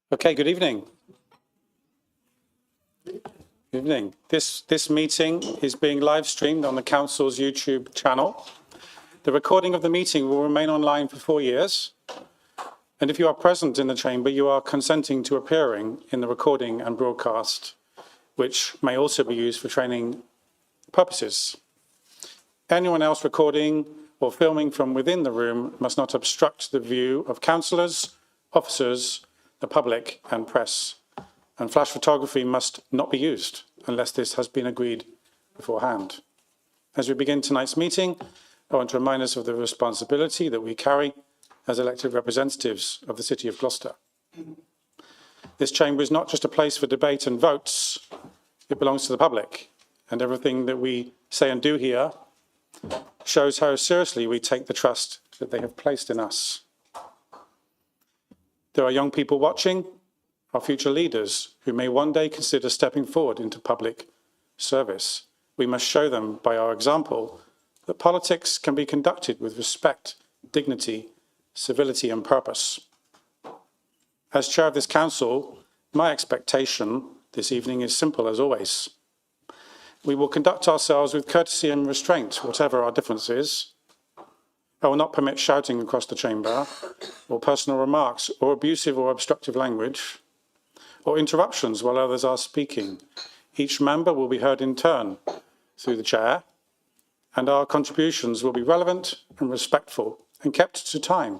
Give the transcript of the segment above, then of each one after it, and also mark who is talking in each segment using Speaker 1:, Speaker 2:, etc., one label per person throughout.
Speaker 1: Okay, good evening. Good evening. This meeting is being live streamed on the Council's YouTube channel. The recording of the meeting will remain online for 4 years. And if you are present in the chamber, you are consenting to appearing in the recording and broadcast, which may also be used for training purposes. Anyone else recording or filming from within the room must not obstruct the view of councillors, officers, the public and press. And flash photography must not be used unless this has been agreed beforehand. As we begin tonight's meeting, I want to remind us of the responsibility that we carry as elected representatives of the City of Gloucester. This chamber is not just a place for debate and votes, it belongs to the public, and everything that we say and do here shows how seriously we take the trust that they have placed in us. There are young people watching, our future leaders, who may one day consider stepping forward into public service. We must show them by our example that politics can be conducted with respect, dignity, civility and purpose. As chair of this council, my expectation this evening is simple as always. We will conduct ourselves with courtesy and restraint, whatever our differences. I will not permit shouting across the chamber, or personal remarks, or abusive or obstructive language, or interruptions while others are speaking. Each member will be heard in turn through the chair, and our contributions will be relevant and respectful and kept to time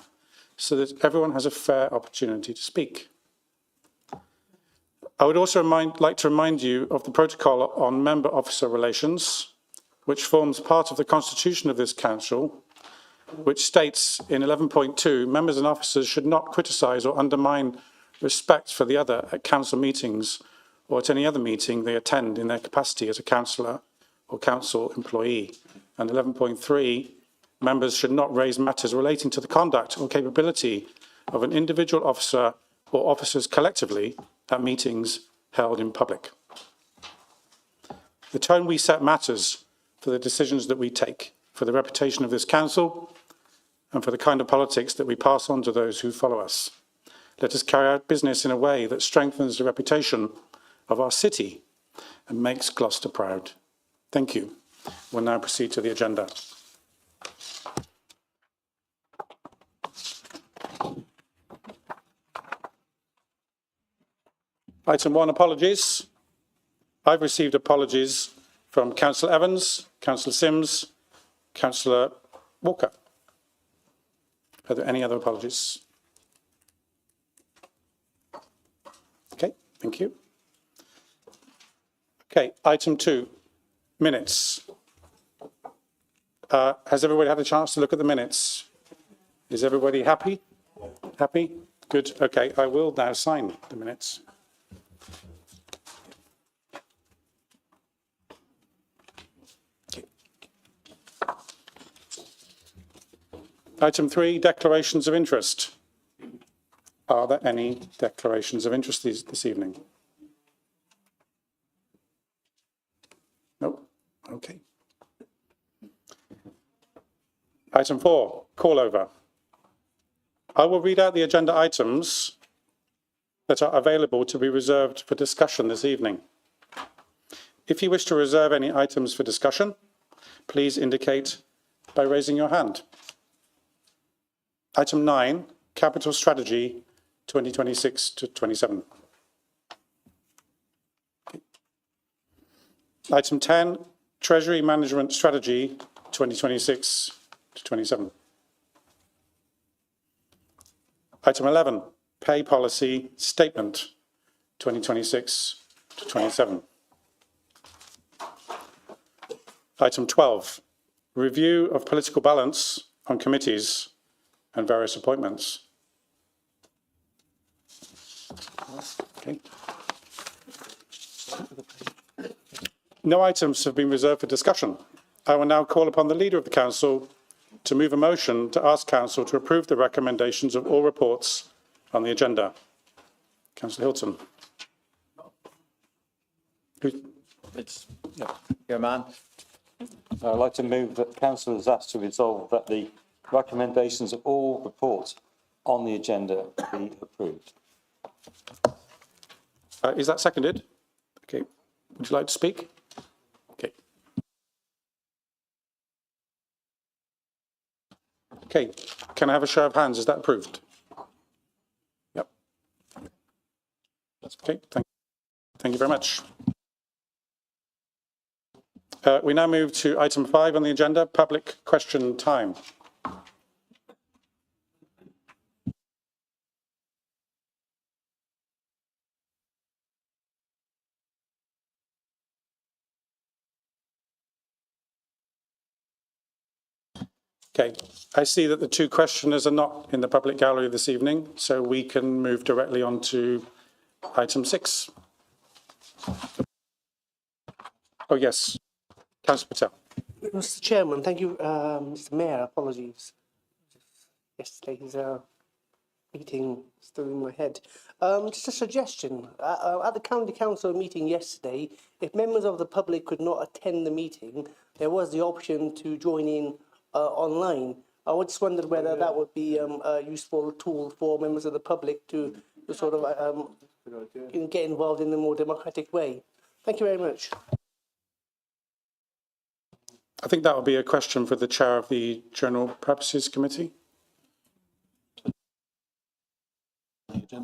Speaker 1: so that everyone has a fair opportunity to speak. I would also like to remind you of the protocol on member-officer relations, which forms part of the constitution of this council, which states in 11.2, members and officers should not criticise or undermine respect for the other at council meetings or at any other meeting they attend in their capacity as a councillor or council employee. And 11.3, members should not raise matters relating to the conduct or capability of an individual officer or officers collectively at meetings held in public. The tone we set matters for the decisions that we take, for the reputation of this council, and for the kind of politics that we pass on to those who follow us. Let us carry out business in a way that strengthens the reputation of our city and makes Gloucester proud. Thank you. We'll now proceed to the agenda. Item 1, apologies. I've received apologies from Councillor Evans, Councillor Sims, Councillor Walker. Are there any other apologies? Okay, thank you. Okay, item 2, minutes. Has everybody had a chance to look at the minutes? Is everybody happy? Happy? Good. Okay, I will now sign the minutes. Item 3, declarations of interest. Are there any declarations of interest this evening? No? Okay. Item 4, call over. I will read out the agenda items that are available to be reserved for discussion this evening. If you wish to reserve any items for discussion, please indicate by raising your hand. Item 9, Capital Strategy 2026 to 27. Okay. Item 10, Treasury Management Strategy 2026 to 27. Item 11, Pay Policy Statement 2026 to 27. Item 12, Review of Political Balance on Committees and various appointments. Okay. No items have been reserved for discussion. I will now call upon the Leader of the Council to move a motion to ask Council to approve the recommendations of all reports on the agenda. Councillor Hilton.
Speaker 2: It's, your man. I'd like to move that council is asked to resolve that the recommendations of all reports on the agenda be approved.
Speaker 1: Is that seconded? Okay. Would you like to speak? Okay. Okay. Can I have a show of hands? Is that approved? Yep. Okay. Thank you very much. We now move to item 5 on the agenda, public question time. Okay, I see that the two questioners are not in the public gallery this evening, so we can move directly on to item 6. Oh, yes, Councillor Patel.
Speaker 3: Mr. Chairman, thank you, Mr. Mayor, apologies. Yesterday's meeting is still in my head. Just a suggestion. At the County Council meeting yesterday, if members of the public could not attend the meeting, there was the option to join in online. I just wondered whether that would be a useful tool for members of the public to sort of get involved in a more democratic way. Thank you very much.
Speaker 1: I think that would be a question for the chair of the General Purposes Committee.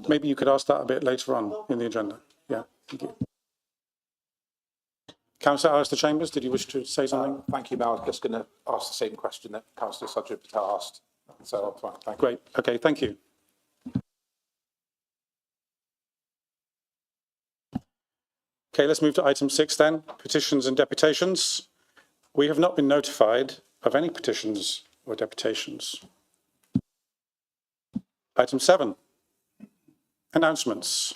Speaker 1: Maybe you could ask that a bit later on in the agenda. Yeah, thank you. Councillor Alistair Chambers, did you wish to say something?
Speaker 4: Thank you, Mayor. I was just going to ask the same question that Councillor Sajid Patel asked. So, fine, thank you.
Speaker 1: Great. Okay, thank you. Okay, let's move to item 6 then, petitions and deputations. We have not been notified of any petitions or deputations. Item 7, announcements.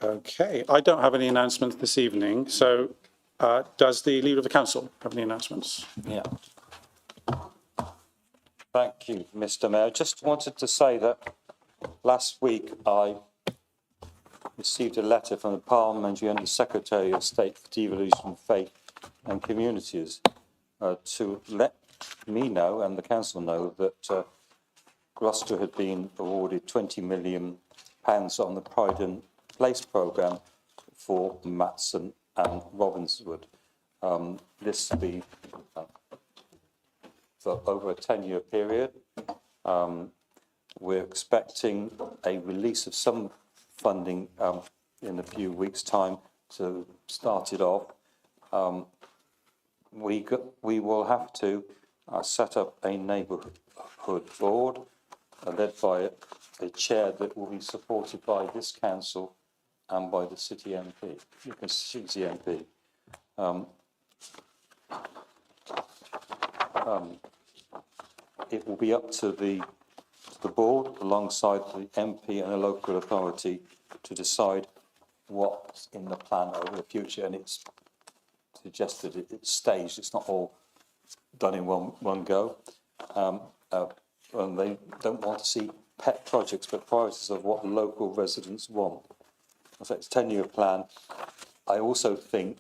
Speaker 1: Okay, I don't have any announcements this evening, so does the Leader of the Council have any announcements?
Speaker 2: Yeah. Thank you, Mr. Mayor. Just wanted to say that last week I received a letter from the Parliamentary Under Secretary of State for Devolution, Faith and Communities to let me know and the Council know that Gloucester had been awarded £20 million on the Pride and Place programme for Matson and Robbinswood. This will be for over a 10-year period. We're expecting a release of some funding in a few weeks' time to start it off. We will have to set up a neighbourhood board led by a chair that will be supported by this council and by the city MP. You can see the MP. It will be up to the board, alongside the MP and a local authority, to decide what's in the plan over the future. And it's suggested it's staged. It's not all done in one go. And they don't want to see pet projects, but priorities of what local residents want. So it's a 10-year plan. I also think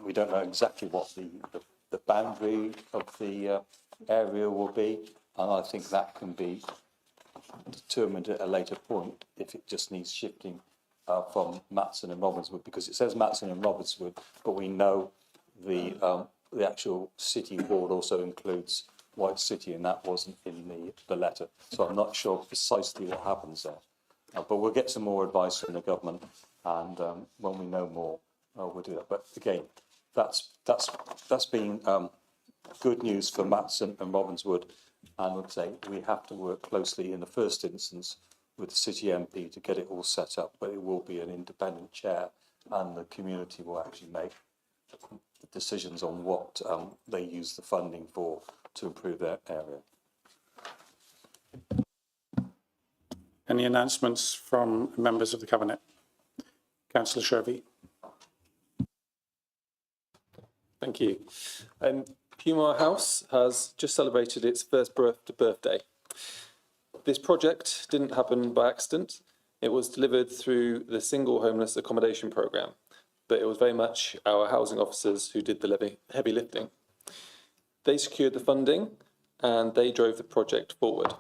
Speaker 2: we don't know exactly what the boundary of the area will be, and I think that can be determined at a later point if it just needs shifting from Matson and Robbinswood, because it says Matson and Robbinswood, but we know the actual city ward also includes White City, and that wasn't in the letter. So I'm not sure precisely what happens there. But we'll get some more advice from the government, and when we know more, we'll do that. But again, that's been good news for Matson and Robbinswood, and I would say we have to work closely in the first instance with the city MP to get it all set up. But it will be an independent chair, and the community will actually make decisions on what they use the funding for to improve their area.
Speaker 1: Any announcements from members of the Cabinet? Councillor Shervey.
Speaker 5: Thank you. Pumar House has just celebrated its first birthday. This project didn't happen by accident. It was delivered through the Single Homeless Accommodation Programme. but it was very much our housing officers who did the heavy lifting. They secured the funding and they drove the project forward.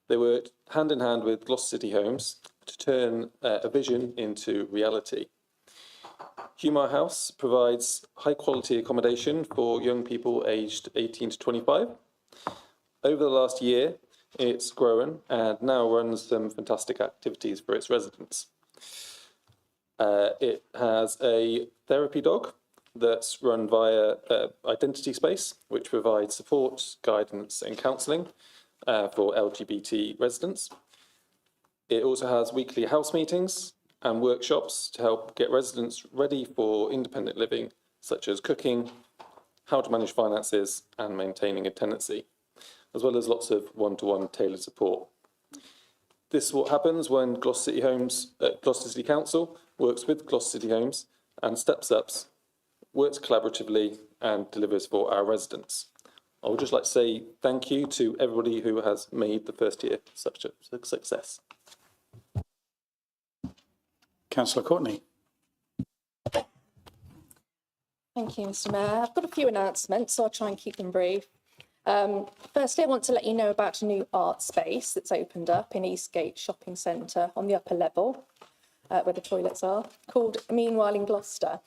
Speaker 5: They worked hand in hand with Gloucester City Homes to turn a vision into reality. Humar House provides high quality accommodation for young people aged 18 to 25. Over the last year, it's grown and now runs some fantastic activities for its residents. It has a therapy dog that's run via Identity Space, which provides support, guidance and counselling for LGBT residents. It also has weekly house meetings and workshops to help get residents ready for independent living, such as cooking, how to manage finances and maintaining a tenancy, as well as lots of one-to-one tailored support. This is what happens when Gloucester City Council works with Gloucester City Homes and steps up, works collaboratively and delivers for our residents. I would just like to say thank you to everybody who has made the first year such a success.
Speaker 1: Councillor Courtney.
Speaker 6: Thank you, Mr. Mayor. I've got a few announcements, so I'll try and keep them brief. Firstly, I want to let you know about a new art space that's opened up in Eastgate Shopping Centre on the upper level, where the toilets are, called Meanwhile in Gloucester.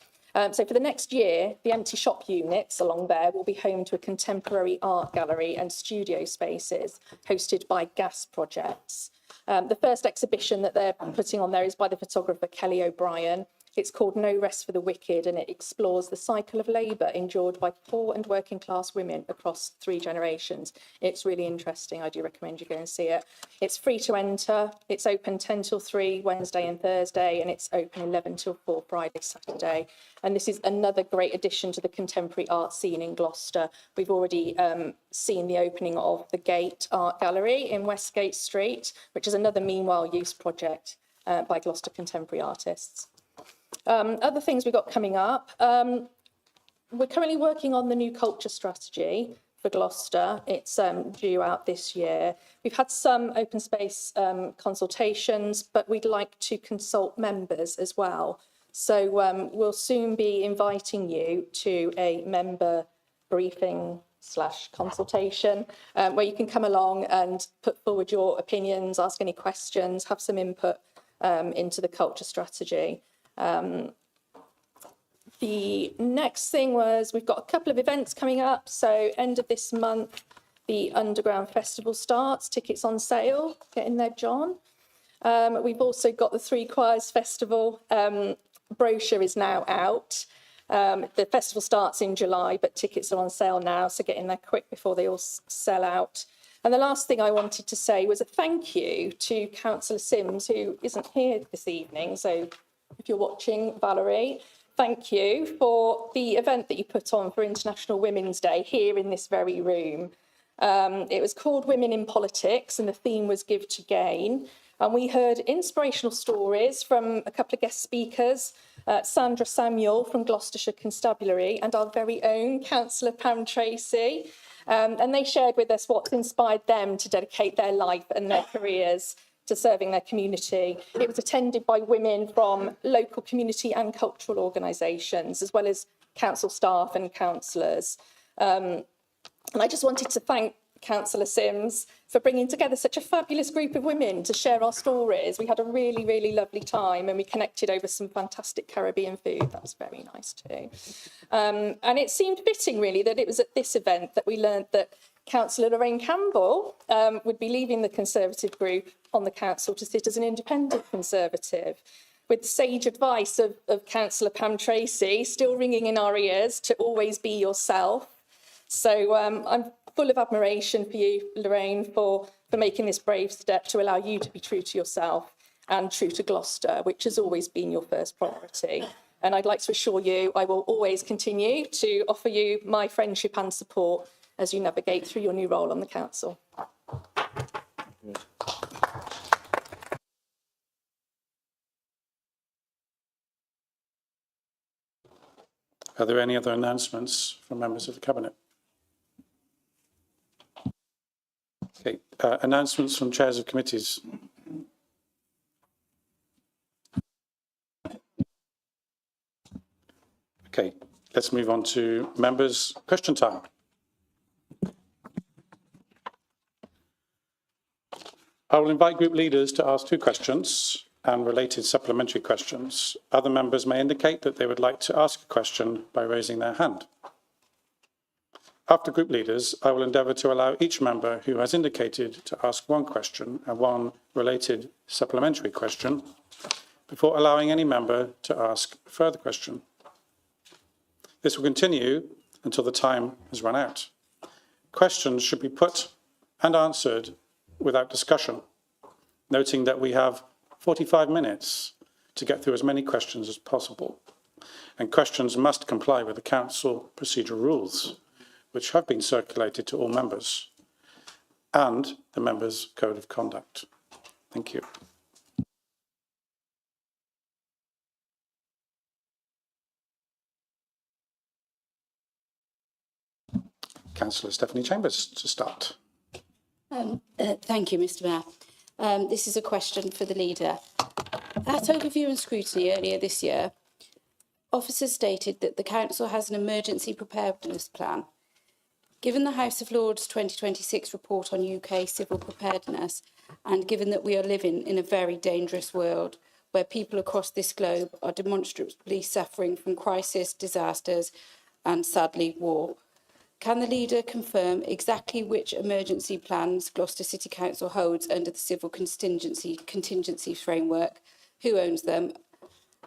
Speaker 6: So for the next year, the empty shop units along there will be home to a contemporary art gallery and studio spaces hosted by Gas Projects. The first exhibition that they're putting on there is by the photographer Kelly O'Brien. It's called No Rest for the Wicked, and it explores the cycle of labour endured by poor and working class women across 3 generations. It's really interesting. I do recommend you go and see it. It's free to enter. It's open 10 till 3 Wednesday and Thursday, and it's open 11 till 4 Friday, Saturday. And this is another great addition to the contemporary art scene in Gloucester. We've already seen the opening of the Gate Art Gallery in Westgate Street, which is another Meanwhile Use project by Gloucester contemporary artists. Other things we've got coming up. We're currently working on the new culture strategy for Gloucester. It's due out this year. We've had some open space consultations, but we'd like to consult members as well. So we'll soon be inviting you to a member briefing / consultation where you can come along and put forward your opinions, ask any questions, have some input into the culture strategy. The next thing was we've got a couple of events coming up. So end of this month, the Underground Festival starts. Tickets on sale. Get in there, John. We've also got the Three Choirs Festival. Brochure is now out. The festival starts in July, but tickets are on sale now. So get in there quick before they all sell out. And the last thing I wanted to say was a thank you to Councillor Sims, who isn't here this evening. So if you're watching, Valerie, thank you for the event that you put on for International Women's Day here in this very room. It was called Women in Politics and the theme was Give to Gain. And we heard inspirational stories from a couple of guest speakers, Sandra Samuel from Gloucestershire Constabulary and our very own Councillor Pam Tracy. And they shared with us what's inspired them to dedicate their life and their careers to serving their community. It was attended by women from local community and cultural organisations, as well as council staff and councillors. And I just wanted to thank Councillor Sims for bringing together such a fabulous group of women to share our stories. We had a really, really lovely time and we connected over some fantastic Caribbean food. That was very nice too. And it seemed fitting really that it was at this event that we learned that Councillor Lorraine Campbell would be leaving the Conservative group on the council to sit as an independent Conservative, with the sage advice of Councillor Pam Tracy still ringing in our ears to always be yourself. So I'm full of admiration for you, Lorraine, for making this brave step to allow you to be true to yourself and true to Gloucester, which has always been your first priority. And I'd like to assure you I will always continue to offer you my friendship and support as you navigate through your new role on the council.
Speaker 1: Are there any other announcements from members of the Cabinet? Okay, announcements from chairs of committees. Okay, let's move on to members' question time. I will invite group leaders to ask 2 questions and related supplementary questions. Other members may indicate that they would like to ask a question by raising their hand. After group leaders, I will endeavour to allow each member who has indicated to ask 1 question and 1 related supplementary question before allowing any member to ask a further question. This will continue until the time has run out. Questions should be put and answered without discussion, noting that we have 45 minutes to get through as many questions as possible, and questions must comply with the Council procedural rules, which have been circulated to all members, and the members' code of conduct. Thank you. Councillor Stephanie Chambers to start.
Speaker 7: Thank you, Mr. Mayor. This is a question for the leader. At overview and scrutiny earlier this year, officers stated that the council has an emergency preparedness plan. Given the House of Lords 2026 report on UK civil preparedness, and given that we are living in a very dangerous world where people across this globe are demonstrably suffering from crisis, disasters, and sadly war, can the leader confirm exactly which emergency plans Gloucester City Council holds under the civil contingency framework, who owns them,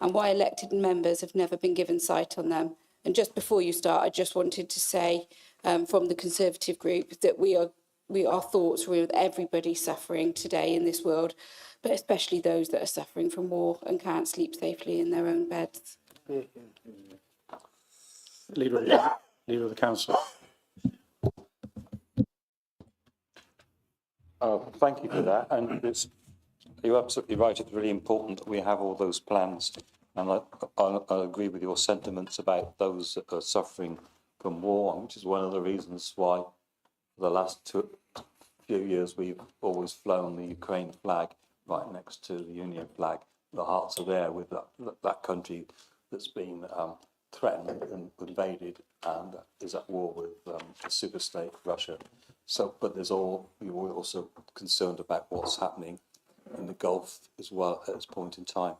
Speaker 7: and why elected members have never been given sight on them? And just before you start, I just wanted to say from the Conservative group that our thoughts were with everybody suffering today in this world, but especially those that are suffering from war and can't sleep safely in their own beds.
Speaker 1: Leader of the Council.
Speaker 2: Thank you for that. And you're absolutely right. It's really important that we have all those plans. And I agree with your sentiments about those that are suffering from war, which is one of the reasons why for the last few years we've always flown the Ukraine flag right next to the Union flag. The hearts are there with that country that's been threatened and invaded and is at war with the superstate Russia. So, but we're also concerned about what's happening in the Gulf as well at this point in time.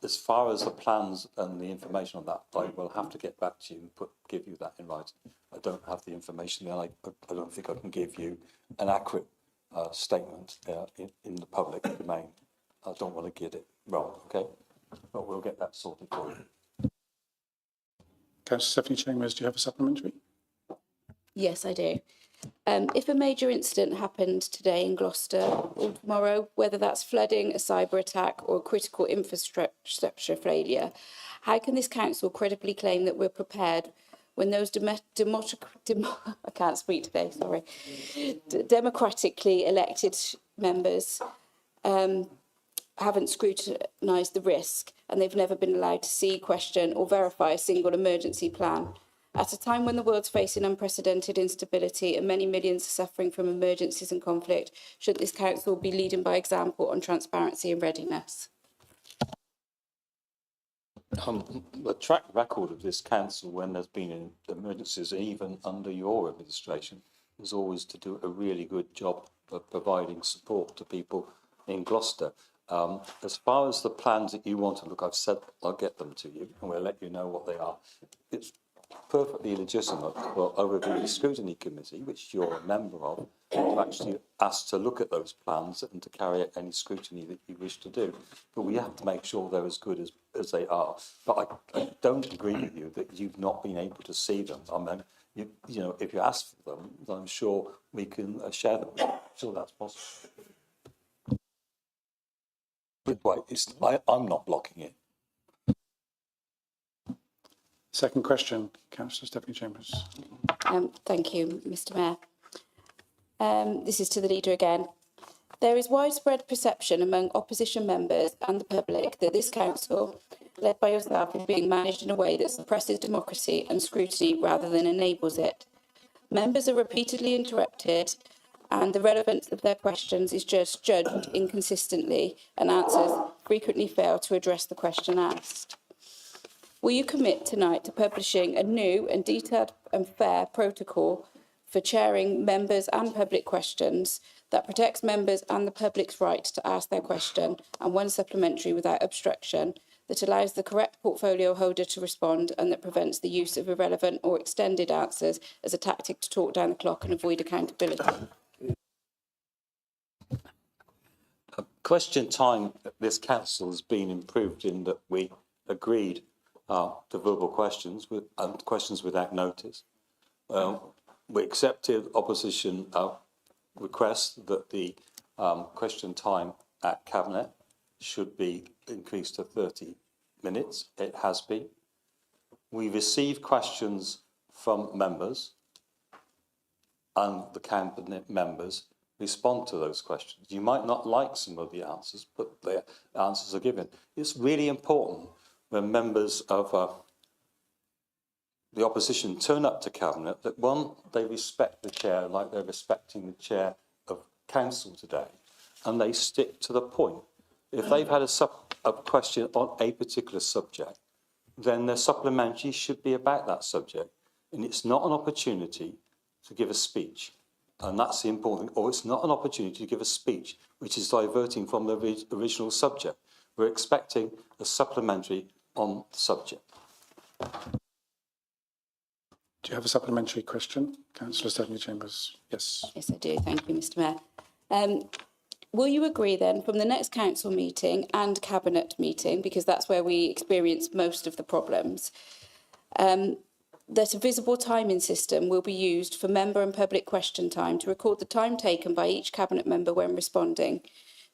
Speaker 2: As far as the plans and the information on that, I will have to get back to you and give you that in writing. I don't have the information, and I don't think I can give you an accurate statement in the public domain. I don't want to get it wrong, okay? But we'll get that sorted for you.
Speaker 1: Councillor Stephanie Chambers, do you have a supplementary?
Speaker 7: Yes, I do. If a major incident happened today in Gloucester or tomorrow, whether that's flooding, a cyber attack or a critical infrastructure failure, how can this council credibly claim that we're prepared when those democratically elected members haven't scrutinised the risk and they've never been allowed to see, question or verify a single emergency plan? At a time when the world's facing unprecedented instability and many millions are suffering from emergencies and conflict, should this council be leading by example on transparency and readiness?
Speaker 2: The track record of this council when there's been emergencies, even under your administration, is always to do a really good job of providing support to people in Gloucester. As far as the plans that you want to look, I've said I'll get them to you and we'll let you know what they are. It's perfectly legitimate for over the scrutiny committee, which you're a member of, to actually ask to look at those plans and to carry out any scrutiny that you wish to do. But we have to make sure they're as good as they are. But I don't agree with you that you've not been able to see them. I mean, you know, if you ask for them, I'm sure we can share them. I'm sure that's possible. But I'm not blocking it.
Speaker 1: Second question, Councillor Stephanie Chambers.
Speaker 7: Thank you, Mr. Mayor. This is to the leader again. There is widespread perception among opposition members and the public that this council, led by yourself, is being managed in a way that suppresses democracy and scrutiny rather than enables it. Members are repeatedly interrupted and the relevance of their questions is just judged inconsistently and answers frequently fail to address the question asked. Will you commit tonight to publishing a new and detailed and fair protocol for chairing members and public questions that protects members and the public's right to ask their question, and one supplementary without obstruction, that allows the correct portfolio holder to respond and that prevents the use of irrelevant or extended answers as a tactic to talk down the clock and avoid accountability?
Speaker 2: Question time at this council has been improved in that we agreed to verbal questions with questions without notice. We accepted opposition requests that the question time at Cabinet should be increased to 30 minutes. It has been. We received questions from members, and the Cabinet members respond to those questions. You might not like some of the answers, but the answers are given. It's really important when members of the opposition turn up to Cabinet that, one, they respect the chair like they're respecting the chair of council today, and they stick to the point. If they've had a question on a particular subject, then their supplementary should be about that subject, and it's not an opportunity to give a speech. And that's the important thing. Or it's not an opportunity to give a speech which is diverting from the original subject. We're expecting a supplementary on the subject.
Speaker 1: Do you have a supplementary question? Councillor Stephanie Chambers. Yes.
Speaker 7: Yes, I do. Thank you, Mr Mayor. Will you agree then from the next council meeting and cabinet meeting, because that's where we experience most of the problems, that a visible timing system will be used for member and public question time to record the time taken by each cabinet member when responding,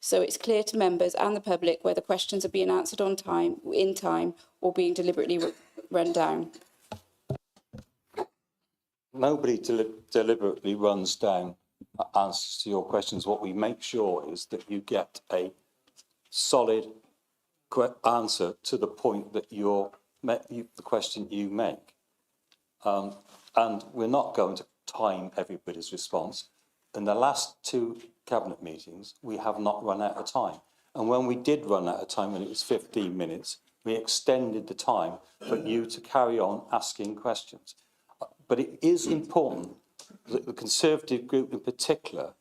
Speaker 7: so it's clear to members and the public whether questions are being answered on time, in time, or being deliberately run down?
Speaker 2: Nobody deliberately runs down answers to your questions. What we make sure is that you get a solid answer to the point that the question you make. And we're not going to time everybody's response. In the last two cabinet meetings, we have not run out of time. And when we did run out of time, when it was 15 minutes, we extended the time for you to carry on asking questions. But it is important that the Conservative group in particular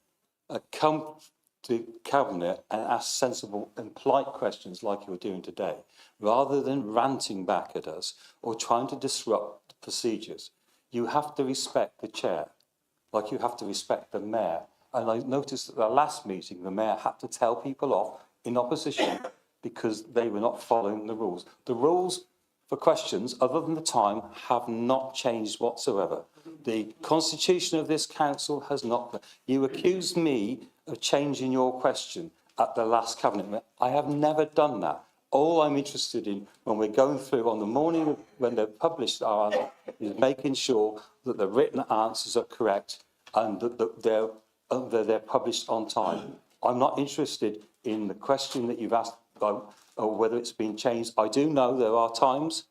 Speaker 2: come to Cabinet and ask sensible and polite questions like you're doing today, rather than ranting back at us or trying to disrupt the procedures. You have to respect the chair, like you have to respect the mayor. And I noticed at the last meeting, the mayor had to tell people off in opposition because they were not following the rules. The rules for questions, other than the time, have not changed whatsoever. The constitution of this council has not. You accused me of changing your question at the last cabinet meeting. I have never done that. All I'm interested in when we're going through on the morning when they're published our answer is making sure that the written answers are correct and that they're published on time. I'm not interested in the question that you've asked or whether it's been changed. I do know there are times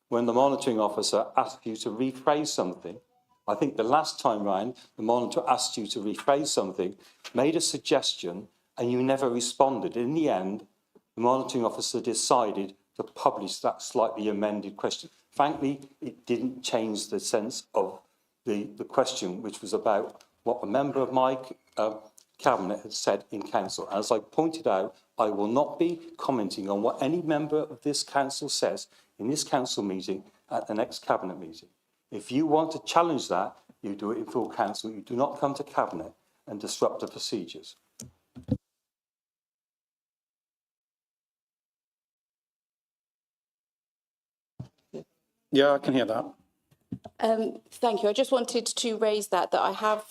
Speaker 2: when the monitoring officer asks you to rephrase something. I think the last time round, the monitor asked you to rephrase something, made a suggestion, and you never responded. In the end, the monitoring officer decided to publish that slightly amended question. Frankly, it didn't change the sense of the question, which was about what a member of my cabinet had said in council. As I pointed out, I will not be commenting on what any member of this council says in this council meeting at the next cabinet meeting. If you want to challenge that, you do it in full council. You do not come to cabinet and disrupt the procedures.
Speaker 1: Yeah, I can hear that.
Speaker 7: Thank you. I just wanted to raise that I have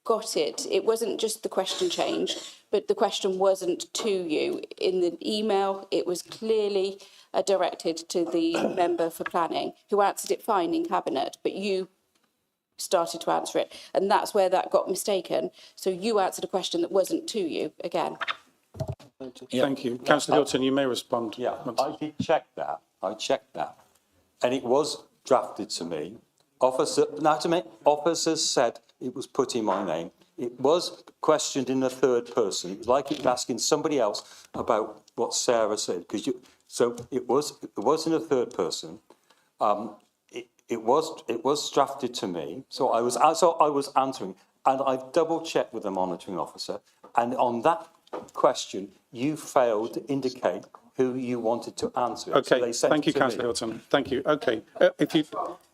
Speaker 7: got it. It wasn't just the question changed, but the question wasn't to you. In the email, it was clearly directed to the member for planning, who answered it fine in cabinet, but you started to answer it. And that's where that got mistaken. So you answered a question that wasn't to you again.
Speaker 1: Thank you. Councillor Hilton, you may respond.
Speaker 2: Yeah, I did check that. I checked that. And it was drafted to me. Officers said it was put in my name. It was questioned in the third person. It was like it was asking somebody else about what Sarah said. So it was in the third person. It was drafted to me, so I was answering, and I've double checked with the monitoring officer, and on that question, you failed to indicate who you wanted to answer it. So
Speaker 1: Okay,
Speaker 2: they sent
Speaker 1: thank
Speaker 2: it
Speaker 1: you,
Speaker 2: to
Speaker 1: Councillor
Speaker 2: me.
Speaker 1: Hilton. Thank you. Okay,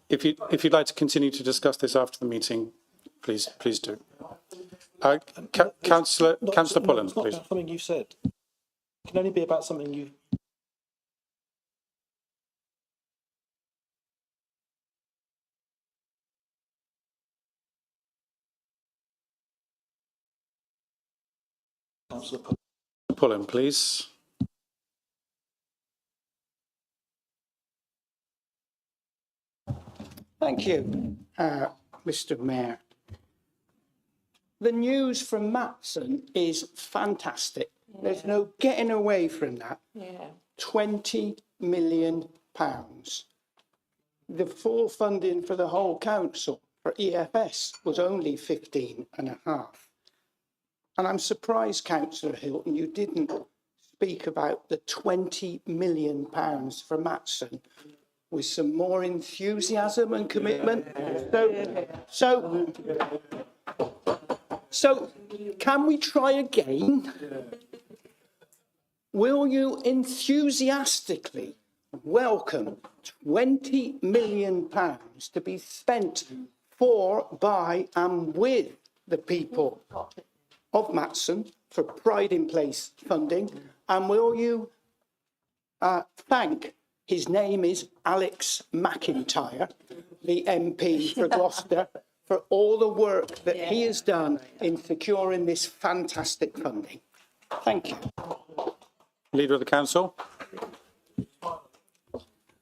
Speaker 1: if you'd like to continue to discuss this after the meeting, please do. Councillor Pullen,
Speaker 8: It's not
Speaker 1: please.
Speaker 8: about something you said. It can only be about something you. Councillor
Speaker 1: Pullen, please.
Speaker 9: Thank you, Mr. Mayor. The news from Matson is fantastic. There's no getting away from that. £20 million. The full funding for the whole council for EFS was only 15.5. And I'm surprised, Councillor Hilton, you didn't speak about the £20 million for Matson with some more enthusiasm and commitment. So can we try again? Will you enthusiastically welcome £20 million to be spent for, by and with the people of Matson for Pride in Place funding? And will you thank, his name is Alex McIntyre, the MP for Gloucester, for all the work that he has done in securing this fantastic funding? Thank you.
Speaker 1: Leader of the Council.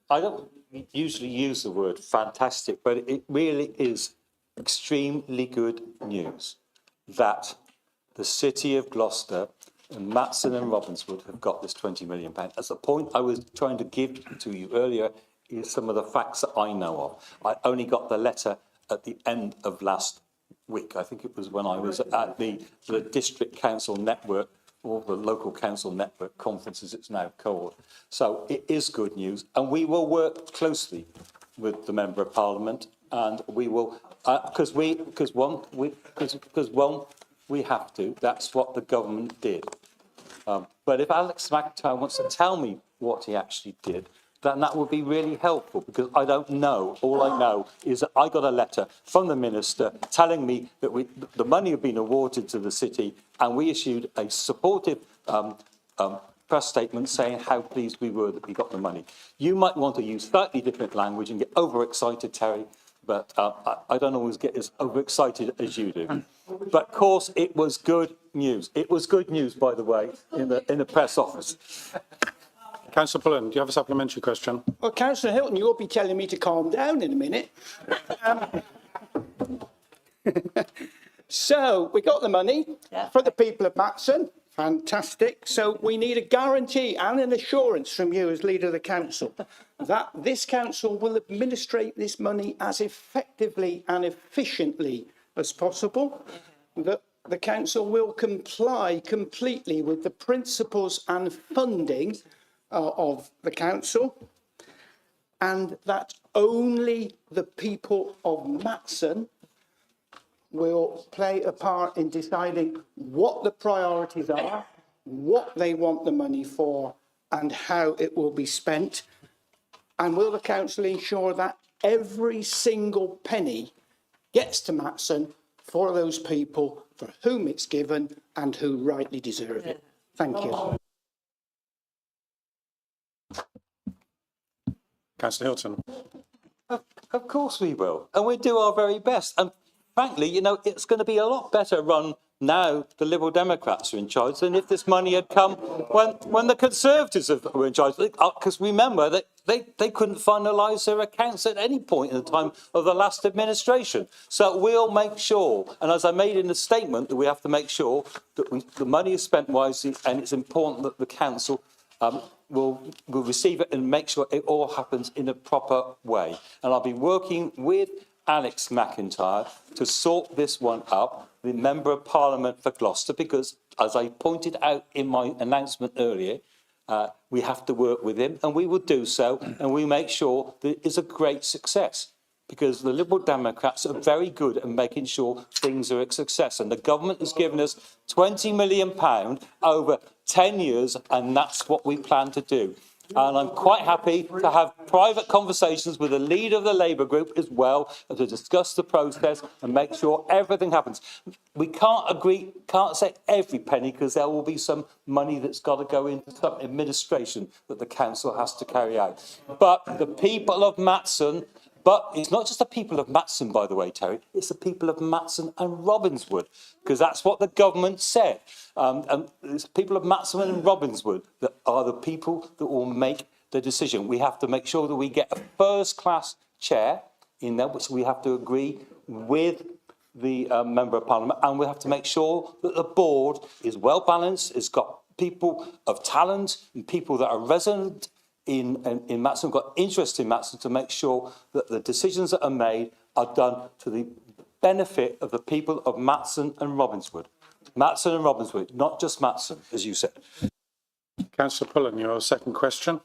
Speaker 2: I don't usually use the word fantastic, but it really is extremely good news that the City of Gloucester and Matson and Robbinswood have got this £20 million. That's the point I was trying to give to you earlier, is some of the facts that I know of. I only got the letter at the end of last week. I think it was when I was at the District Council Network, or the Local Council Network conference, as it's now called. So it is good news, and we will work closely with the Member of Parliament, and we will, because we have to. That's what the government did. But if Alex McIntyre wants to tell me what he actually did, then that would be really helpful, because I don't know. All I know is that I got a letter from the Minister telling me that the money had been awarded to the city, and we issued a supportive press statement saying how pleased we were that we got the money. You might want to use slightly different language and get overexcited, Terry, but I don't always get as overexcited as you do. But of course, it was good news. It was good news, by the way, in the press office.
Speaker 1: Councillor Pullen, do you have a supplementary question?
Speaker 9: Well, Councillor Hilton, you'll be telling me to calm down in a minute. So we got the money for the people of Matson. Fantastic. So we need a guarantee and an assurance from you as leader of the council that this council will administrate this money as effectively and efficiently as possible, that the council will comply completely with the principles and funding of the council, and that only the people of Matson will play a part in deciding what the priorities are, what they want the money for, and how it will be spent. And will the council ensure that every single penny gets to Matson for those people for whom it's given and who rightly deserve it? Thank you.
Speaker 1: Councillor Hilton.
Speaker 2: Of course we will. And we do our very best. And frankly, you know, it's going to be a lot better run now the Liberal Democrats are in charge than if this money had come when the Conservatives were in charge. Because remember that they couldn't finalise their accounts at any point in the time of the last administration. So we'll make sure, and as I made in the statement, that we have to make sure that the money is spent wisely, and it's important that the council will receive it and make sure it all happens in a proper way. And I'll be working with Alex McIntyre to sort this one up, the Member of Parliament for Gloucester, because, as I pointed out in my announcement earlier, We have to work with him, and we will do so, and we make sure that it is a great success. Because the Liberal Democrats are very good at making sure things are a success. And the government has given us £20 million over 10 years, and that's what we plan to do. And I'm quite happy to have private conversations with the leader of the Labour group as well, and to discuss the process and make sure everything happens. We can't say every penny, because there will be some money that's got to go into some administration that the council has to carry out. But the people of Matson, but it's not just the people of Matson, by the way, Terry, it's the people of Matson and Robbinswood, because that's what the government said. And it's people of Matson and Robbinswood that are the people that will make the decision. We have to make sure that we get a first-class chair in there, which we have to agree with the Member of Parliament, and we have to make sure that the board is well balanced, it's got people of talent and people that are resident in Matson, got interest in Matson, to make sure that the decisions that are made are done to the benefit of the people of Matson and Robbinswood. Matson and Robbinswood, not just Matson, as you said.
Speaker 1: Councillor Pullen, your second question.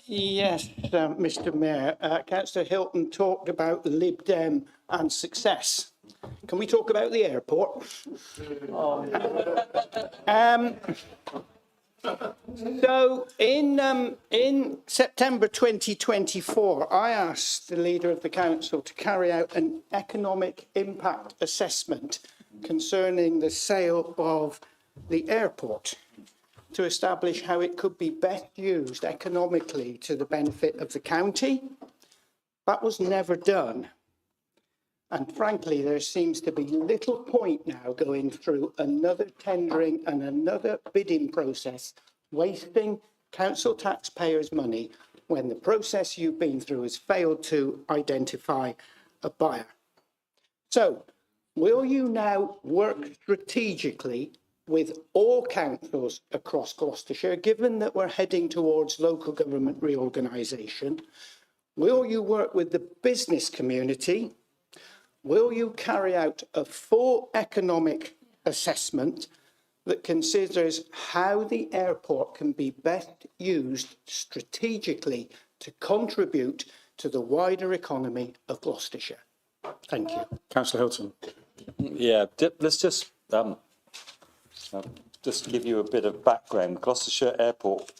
Speaker 9: Yes, Mr Mayor. Councillor Hilton talked about Lib Dem and success. Can we talk about the airport? So in September 2024, I asked the Leader of the Council to carry out an economic impact assessment concerning the sale of the airport, to establish how it could be best used economically to the benefit of the county. That was never done. And frankly, there seems to be little point now going through another tendering and another bidding process, wasting council taxpayers' money when the process you've been through has failed to identify a buyer. So, will you now work strategically with all councils across Gloucestershire, given that we're heading towards local government reorganisation? Will you work with the business community? Will you carry out a full economic assessment that considers how the airport can be best used strategically to contribute to the wider economy of Gloucestershire? Thank you.
Speaker 1: Councillor Hilton.
Speaker 2: Yeah, let's just give you a bit of background. Gloucestershire Airport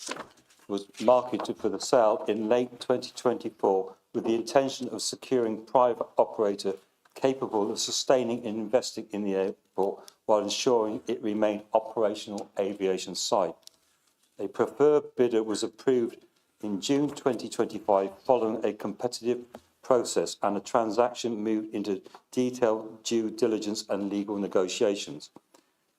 Speaker 2: was marketed for the sale in late 2024 with the intention of securing private operator capable of sustaining and investing in the airport while ensuring it remained operational aviation site. A preferred bidder was approved in June 2025 following a competitive process, and the transaction moved into detailed due diligence and legal negotiations.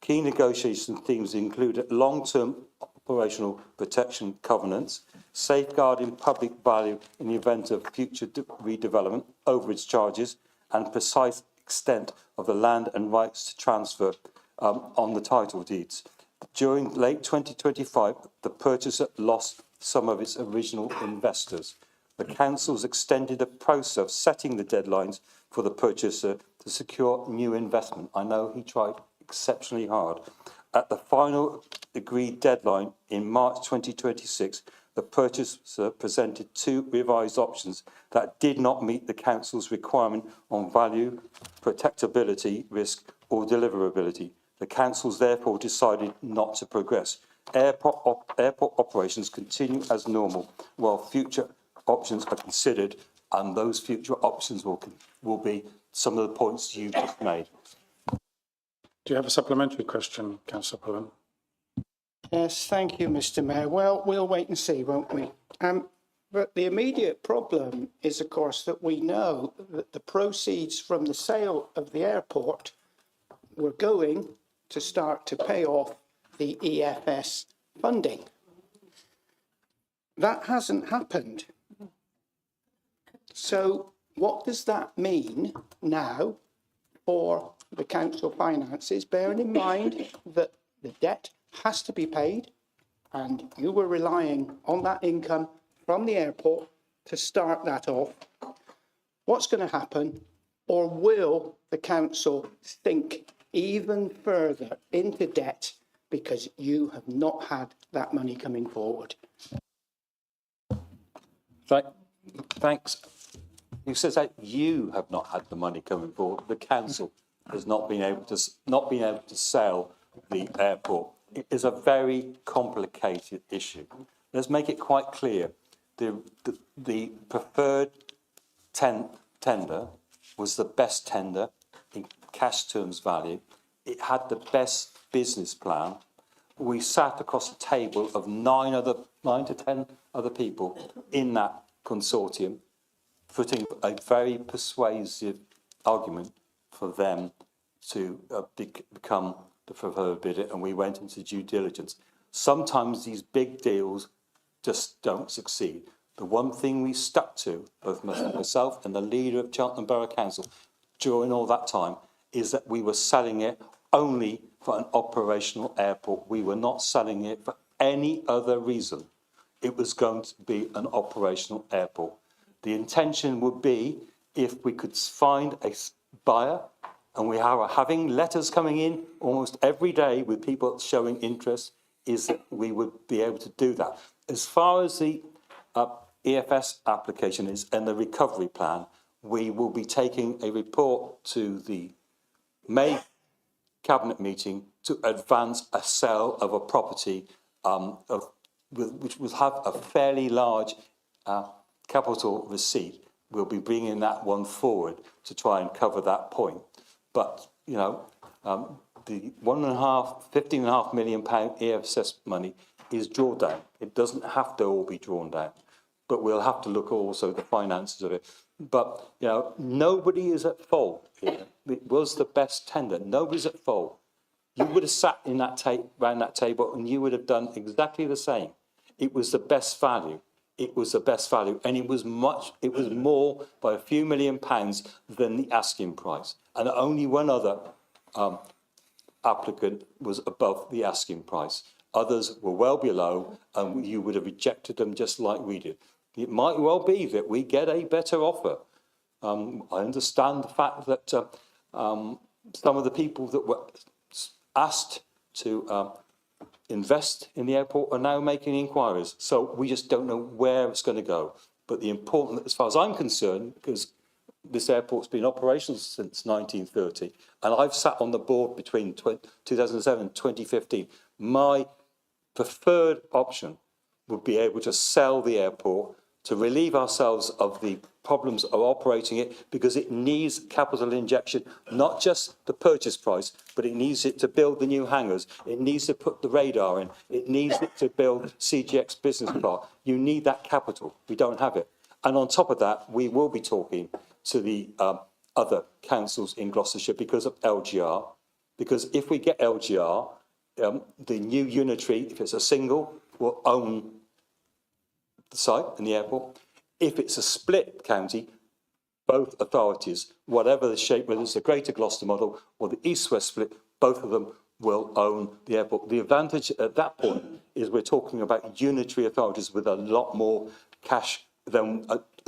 Speaker 2: Key negotiation themes included long-term operational protection covenants, safeguarding public value in the event of future redevelopment, overage charges, and precise extent of the land and rights to transfer on the title deeds. During late 2025, the purchaser lost some of its original investors. The council's extended the process of setting the deadlines for the purchaser to secure new investment. I know he tried exceptionally hard. At the final agreed deadline in March 2026, the purchaser presented two revised options that did not meet the council's requirement on value, protectability, risk or deliverability. The council's therefore decided not to progress. Airport operations continue as normal while future options are considered, and those future options will be some of the points you just made.
Speaker 1: Do you have a supplementary question, Councillor Pullen?
Speaker 9: Yes, thank you, Mr Mayor. Well, we'll wait and see, won't we? But the immediate problem is, of course, that we know that the proceeds from the sale of the airport were going to start to pay off the EFS funding. That hasn't happened. So what does that mean now for the council finances, bearing in mind that the debt has to be paid and you were relying on that income from the airport to start that off? What's going to happen? Or will the council think even further into debt because you have not had that money coming forward.
Speaker 2: Thanks. You says that you have not had the money coming forward. The council has not been able to sell the airport. It is a very complicated issue. Let's make it quite clear. The preferred tender was the best tender in cash terms value. It had the best business plan. We sat across a table of 9 to 10 other people in that consortium, putting a very persuasive argument for them to become the preferred bidder, and we went into due diligence. Sometimes these big deals just don't succeed. The one thing we stuck to, both myself and the leader of Cheltenham Borough Council, during all that time, is that we were selling it only for an operational airport. We were not selling it for any other reason. It was going to be an operational airport. The intention would be, if we could find a buyer, and we are having letters coming in almost every day with people showing interest, is that we would be able to do that. As far as the EFS application is and the recovery plan, we will be taking a report to the May Cabinet meeting to advance a sale of a property which will have a fairly large capital receipt. We'll be bringing that one forward to try and cover that point. But, you know, the £15.5 million EFS money is drawn down. It doesn't have to all be drawn down, but we'll have to look also at the finances of it. But, you know, nobody is at fault here. It was the best tender. Nobody's at fault. You would have sat in that round that table and you would have done exactly the same. It was the best value. It was the best value, and it was more by a few £1 million than the asking price. And only one other applicant was above the asking price. Others were well below, and you would have rejected them just like we did. It might well be that we get a better offer. I understand the fact that some of the people that were asked to invest in the airport are now making inquiries. So we just don't know where it's going to go. But the important, as far as I'm concerned, because this airport's been operational since 1930, and I've sat on the board between 2007 and 2015, my preferred option would be able to sell the airport to relieve ourselves of the problems of operating it, because it needs capital injection, not just the purchase price, but it needs it to build the new hangars. It needs to put the radar in. It needs it to build CGX Business Park. You need that capital. We don't have it. And on top of that, we will be talking to the other councils in Gloucestershire because of LGR. Because if we get LGR, the new unitary, if it's a single, will own the site and the airport. If it's a split county, both authorities, whatever the shape, whether it's the Greater Gloucester model or the East-West split, both of them will own the airport. The advantage at that point is we're talking about unitary authorities with a lot more cash than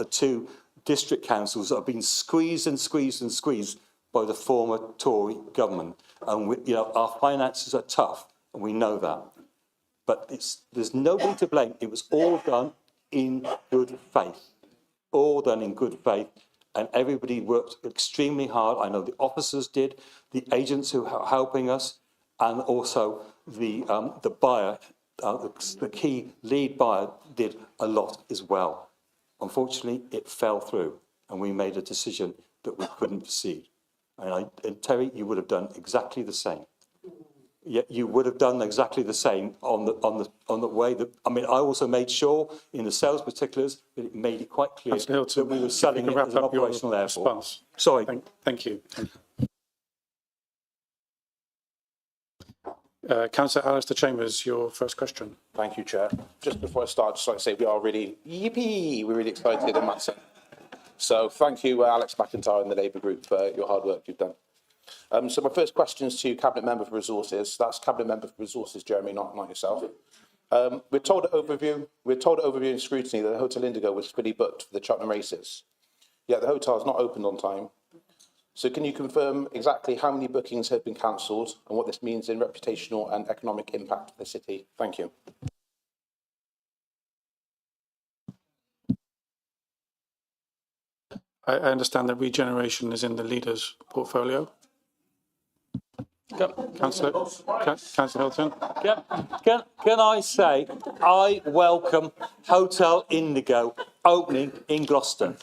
Speaker 2: two district councils that have been squeezed and squeezed and squeezed by the former Tory government. And our finances are tough, and we know that. But there's nobody to blame. It was all done in good faith, all done in good faith, and everybody worked extremely hard. I know the officers did, the agents who are helping us, and also the buyer, the key lead buyer, did a lot as well. Unfortunately, it fell through, and we made a decision that we couldn't proceed. And Terry, you would have done exactly the same. You would have done exactly the same on the way that, I mean, I also made sure in the sales particulars that it made it quite clear that we were selling it as an operational airport. Sorry.
Speaker 1: Thank you. Councillor Alistair Chambers, your first question.
Speaker 4: Thank you, Chair. Just before I start, just like to say we are really, yippee, we're really excited in Matson. So thank you, Alex McIntyre and the Labour Group for your hard work you've done. So my first question is to Cabinet Member for Resources. That's Cabinet Member for Resources, Jeremy, not yourself. We're told at overview and scrutiny that the Hotel Indigo was fully booked for the Cheltenham races. Yet the hotel is not opened on time. So can you confirm exactly how many bookings have been cancelled and what this means in reputational and economic impact for the city? Thank you.
Speaker 1: I understand that regeneration is in the leader's portfolio. Councillor Hilton.
Speaker 2: Can I say, I welcome Hotel Indigo opening in Gloucester.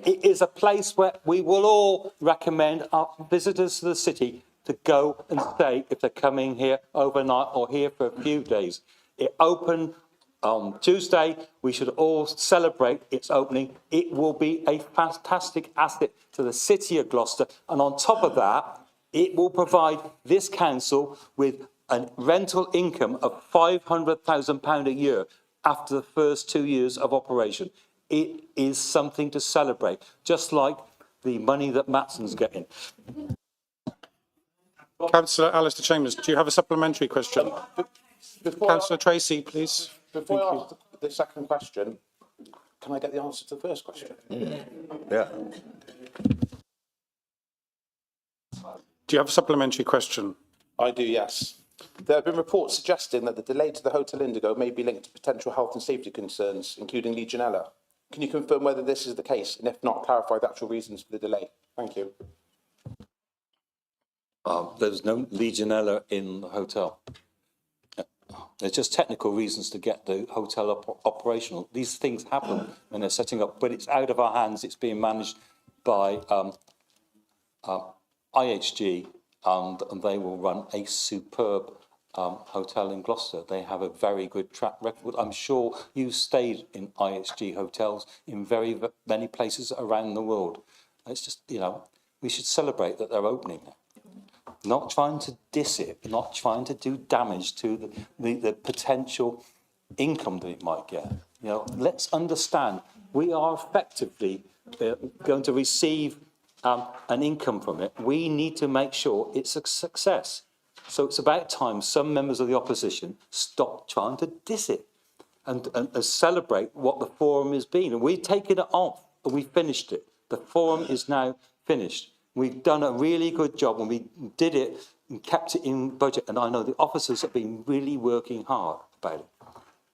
Speaker 2: It is a place where we will all recommend our visitors to the city to go and stay if they're coming here overnight or here for a few days. It opened on Tuesday. We should all celebrate its opening. It will be a fantastic asset to the city of Gloucester. And on top of that, it will provide this council with a rental income of £500,000 a year after the first 2 years of operation. It is something to celebrate, just like the money that Matson's getting.
Speaker 1: Councillor Alistair Chambers, do you have a supplementary question? Councillor Tracy, please.
Speaker 4: Before I ask the second question, can I get the answer to the first question?
Speaker 2: Yeah.
Speaker 1: Do you have a supplementary question?
Speaker 4: I do, yes. There have been reports suggesting that the delay to the Hotel Indigo may be linked to potential health and safety concerns, including Legionella. Can you confirm whether this is the case, and if not, clarify the actual reasons for the delay? Thank you.
Speaker 2: There's no Legionella in the hotel. There's just technical reasons to get the hotel operational. These things happen when they're setting up, but it's out of our hands. It's being managed by IHG, and they will run a superb hotel in Gloucester. They have a very good track record. I'm sure you stayed in IHG hotels in very many places around the world. It's just, you know, we should celebrate that they're opening. Not trying to diss it, not trying to do damage to the potential income that it might get. You know, let's understand we are effectively going to receive an income from it. We need to make sure it's a success. So it's about time some members of the opposition stop trying to diss it and celebrate what the forum has been. And we've taken it off and we finished it. The forum is now finished. We've done a really good job and we did it and kept it in budget. And I know the officers have been really working hard about it.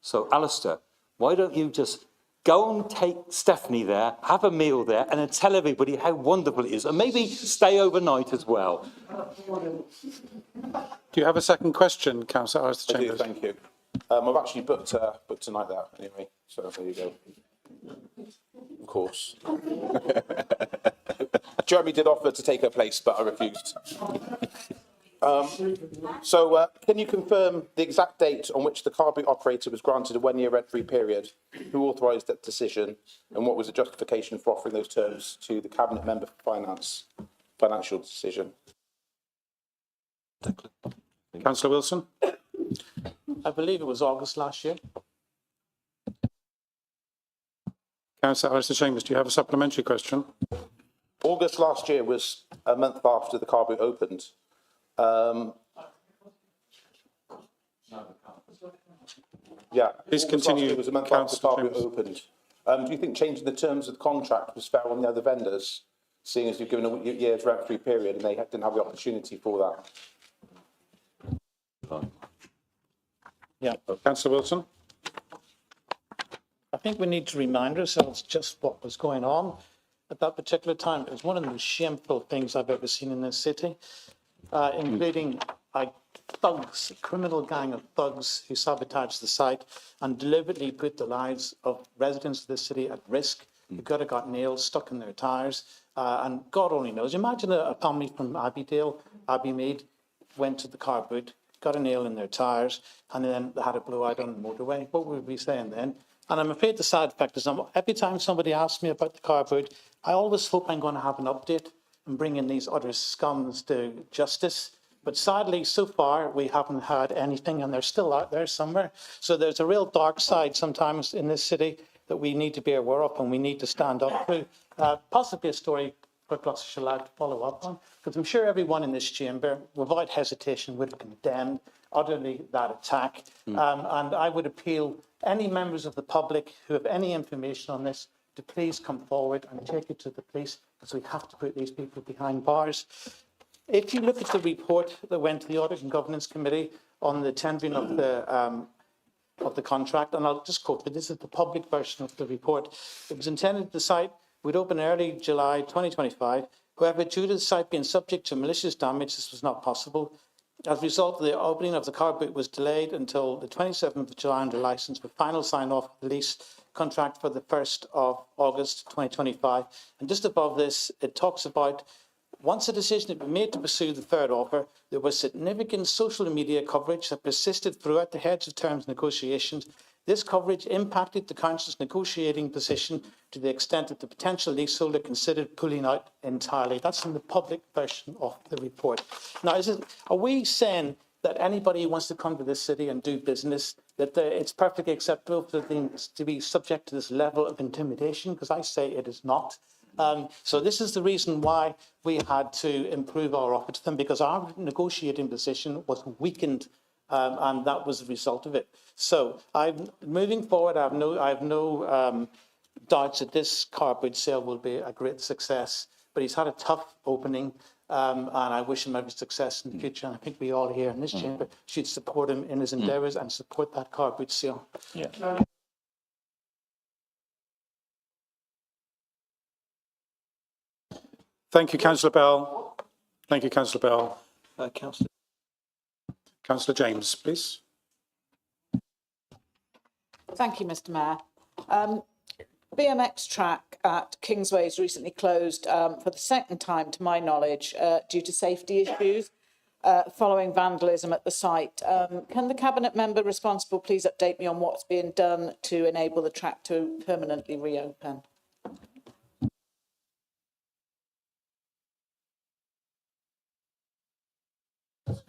Speaker 2: So, Alistair, why don't you just go and take Stephanie there, have a meal there, and then tell everybody how wonderful it is, and maybe stay overnight as well.
Speaker 1: Do you have a second question, Councillor Alistair
Speaker 4: I do,
Speaker 1: Chambers?
Speaker 4: thank you. I've actually booked tonight there anyway, so there you go. Of course. Jeremy did offer to take her place, but I refused. Can you confirm the exact date on which the car boot operator was granted a 1-year rent-free period? Who authorised that decision? And what was the justification for offering those terms to the Cabinet Member for financial decision?
Speaker 1: Councillor Wilson?
Speaker 8: I believe it was August last year.
Speaker 1: Councillor Alistair Chambers, do you have a supplementary question?
Speaker 4: August last year was a month after the car boot opened. Yeah,
Speaker 1: Please
Speaker 4: August
Speaker 1: continue,
Speaker 4: last year was a month after the car boot
Speaker 1: Councillor
Speaker 4: opened. Do you think changing the terms of the contract was fair on the other vendors, seeing as you've given a year's rent-free period and they didn't have the opportunity for that?
Speaker 8: Yeah.
Speaker 1: Councillor Wilson?
Speaker 8: I think we need to remind ourselves just what was going on at that particular time. It was one of the most shameful things I've ever seen in this city, including thugs, a criminal gang of thugs who sabotaged the site and deliberately put the lives of residents of the city at risk, who could have got nails stuck in their tyres. And God only knows. Imagine a family from Abbeymead, went to the car boot, got a nail in their tyres, and then they had a blowout on the motorway. What would we be saying then? And I'm afraid the side effect is every time somebody asks me about the car boot, I always hope I'm going to have an update and bring in these other scums to justice. But sadly, so far, we haven't had anything, and they're still out there somewhere. So there's a real dark side sometimes in this city that we need to be aware of and we need to stand up to. Possibly a story for Gloucestershire Live to follow up on, because I'm sure everyone in this chamber, without hesitation, would have condemned utterly that attack. And I would appeal any members of the public who have any information on this to please come forward and take it to the police, because we have to put these people behind bars. If you look at the report that went to the Audit and Governance Committee on the tendering of the contract, and I'll just quote, but this is the public version of the report. It was intended the site would open early July 2025. However, due to the site being subject to malicious damage, this was not possible. As a result, the opening of the car boot was delayed until the 27th of July under licence, with final sign-off of the lease contract for the 1st of August 2025. And just above this, it talks about once a decision had been made to pursue the third offer, there was significant social media coverage that persisted throughout the heads of terms negotiations. This coverage impacted the council's negotiating position to the extent that the potential leaseholder considered pulling out entirely. That's in the public version of the report. Now, are we saying that anybody who wants to come to this city and do business, that it's perfectly acceptable for things to be subject to this level of intimidation? Because I say it is not. So this is the reason why we had to improve our offer to them, because our negotiating position was weakened, and that was the result of it. So moving forward, I have no doubts that this car boot sale will be a great success. But he's had a tough opening, and I wish him every success in the future. And I think we all here in this chamber should support him in his endeavours and support that car boot sale.
Speaker 2: Yeah.
Speaker 1: Thank you, Councillor Bell. Thank you, Councillor Bell. Councillor James, please.
Speaker 10: Thank you, Mr Mayor. BMX track at Kingsway has recently closed for the second time, to my knowledge, due to safety issues following vandalism at the site. Can the Cabinet member responsible please update me on what's being done to enable the track to permanently reopen?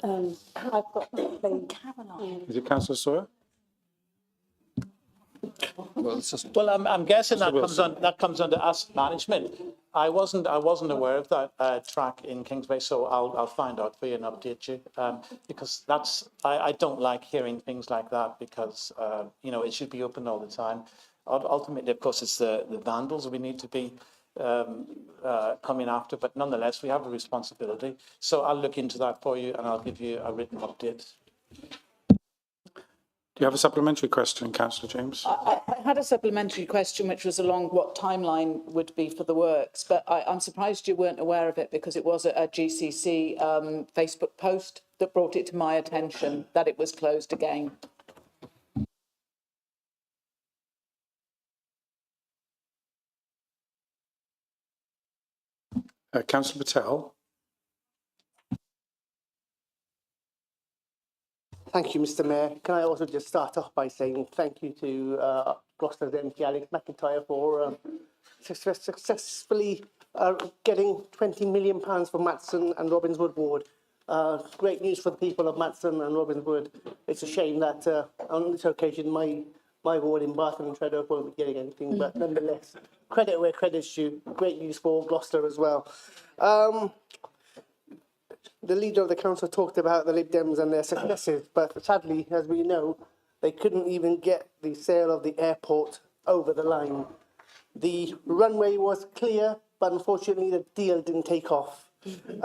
Speaker 7: I've got the
Speaker 1: Is it Councillor Sawyer?
Speaker 8: Well, I'm guessing that comes under asset management. I wasn't aware of that track in Kingsway, so I'll find out for you and update you, because I don't like hearing things like that, because it should be open all the time. Ultimately, of course, it's the vandals we need to be coming after, but nonetheless, we have a responsibility. So I'll look into that for you and I'll give you a written update.
Speaker 1: Do you have a supplementary question, Councillor James?
Speaker 10: I had a supplementary question which was along what timeline would be for the works, but I'm surprised you weren't aware of it, because it was a GCC Facebook post that brought it to my attention that it was closed again.
Speaker 1: Councillor Patel.
Speaker 3: Thank you, Mr Mayor. Can I also just start off by saying thank you to Gloucester's MP Alex McIntyre for successfully getting £20 million for Matston and Robinswood Ward. Great news for the people of Matston and Robinswood. It's a shame that on this occasion my ward in Barton and Treadwell won't be getting anything, but nonetheless, credit where credit's due. Great news for Gloucester as well. The leader of the council talked about the Lib Dems and their successes, but sadly, as we know, they couldn't even get the sale of the airport over the line. The runway was clear, but unfortunately the deal didn't take off. And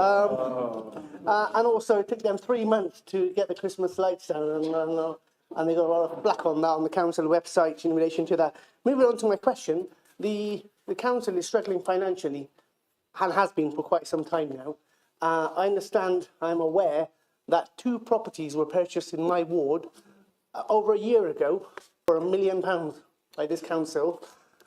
Speaker 3: also it took them 3 months to get the Christmas lights down, and they got a lot of black on that on the council website in relation to that. Moving on to my question, the council is struggling financially and has been for quite some time now. I'm aware that 2 properties were purchased in my ward over a year ago for £1 million by this council.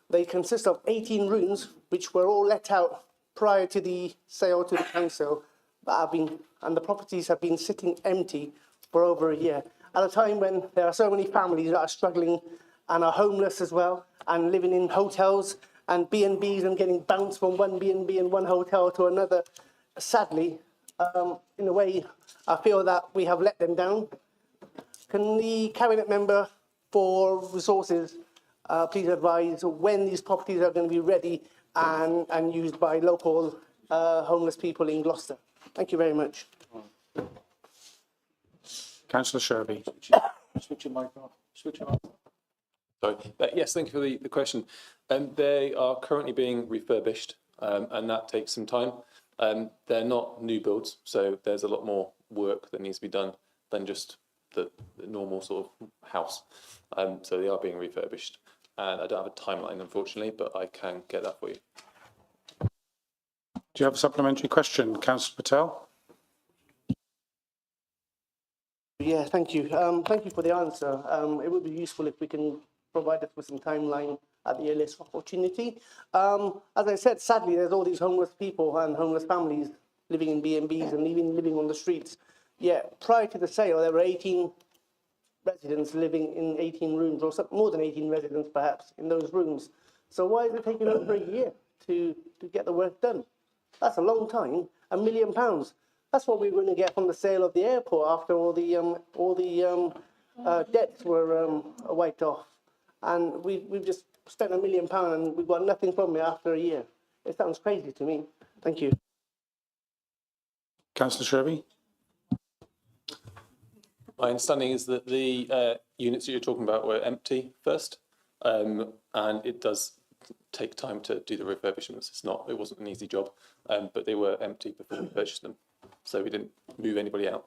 Speaker 3: They consist of 18 rooms, which were all let out prior to the sale to the council, and the properties have been sitting empty for over a year. At a time when there are so many families that are struggling and are homeless as well, and living in hotels and B&Bs and getting bounced from one B&B and one hotel to another. Sadly, in a way, I feel that we have let them down. Can the Cabinet member for Resources please advise when these properties are going to be ready and used by local homeless people in Gloucester? Thank you very much.
Speaker 1: Councillor Sherby.
Speaker 2: Switch your mic off. Switch it on.
Speaker 5: Sorry. Yes, thank you for the question. They are currently being refurbished, and that takes some time. They're not new builds, so there's a lot more work that needs to be done than just the normal sort of house. So they are being refurbished, and I don't have a timeline, unfortunately, but I can get that for you.
Speaker 1: Do you have a supplementary question, Councillor Patel?
Speaker 3: Yeah, thank you. Thank you for the answer. It would be useful if we can provide us with some timeline at the earliest opportunity. As I said, sadly, there's all these homeless people and homeless families living in B&Bs and even living on the streets. Yet prior to the sale, there were 18 residents living in 18 rooms, or more than 18 residents perhaps, in those rooms. So why is it taking over a year to get the work done? That's a long time. £1 million. That's what we were going to get from the sale of the airport after all the debts were wiped off. And we've just spent £1 million and we've got nothing from it after a year. It sounds crazy to me. Thank you.
Speaker 1: Councillor Sherby?
Speaker 5: My understanding is that the units that you're talking about were empty first, and it does take time to do the refurbishments. It wasn't an easy job, but they were empty before we purchased them, so we didn't move anybody out.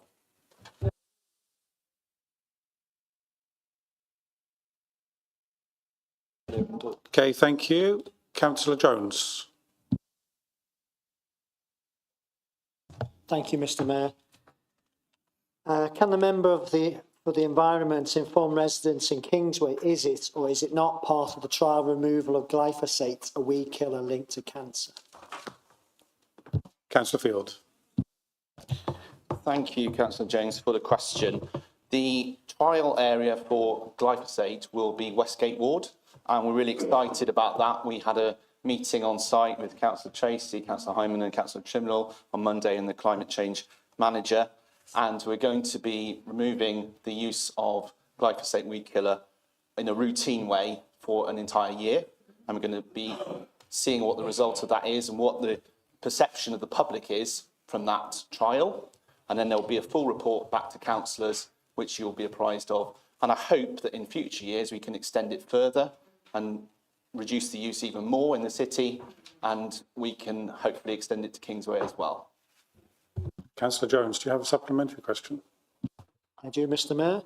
Speaker 1: Okay, thank you. Councillor Jones?
Speaker 11: Thank you, Mr. Mayor. Can the member for the environment inform residents in Kingsway, is it or is it not part of the trial removal of glyphosate, a weed killer linked to cancer?
Speaker 1: Councillor Field?
Speaker 4: Thank you, Councillor James, for the question. The trial area for glyphosate will be Westgate Ward, and we're really excited about that. We had a meeting on site with Councillor Tracy, Councillor Hyman and Councillor Trimnell on Monday, and the climate change manager. And we're going to be removing the use of glyphosate weed killer in a routine way for an entire year. And we're going to be seeing what the result of that is and what the perception of the public is from that trial. And then there'll be a full report back to councillors, which you'll be apprised of. And I hope that in future years we can extend it further and reduce the use even more in the city, and we can hopefully extend it to Kingsway as well.
Speaker 1: Councillor Jones, do you have a supplementary question?
Speaker 11: I do, Mr. Mayor.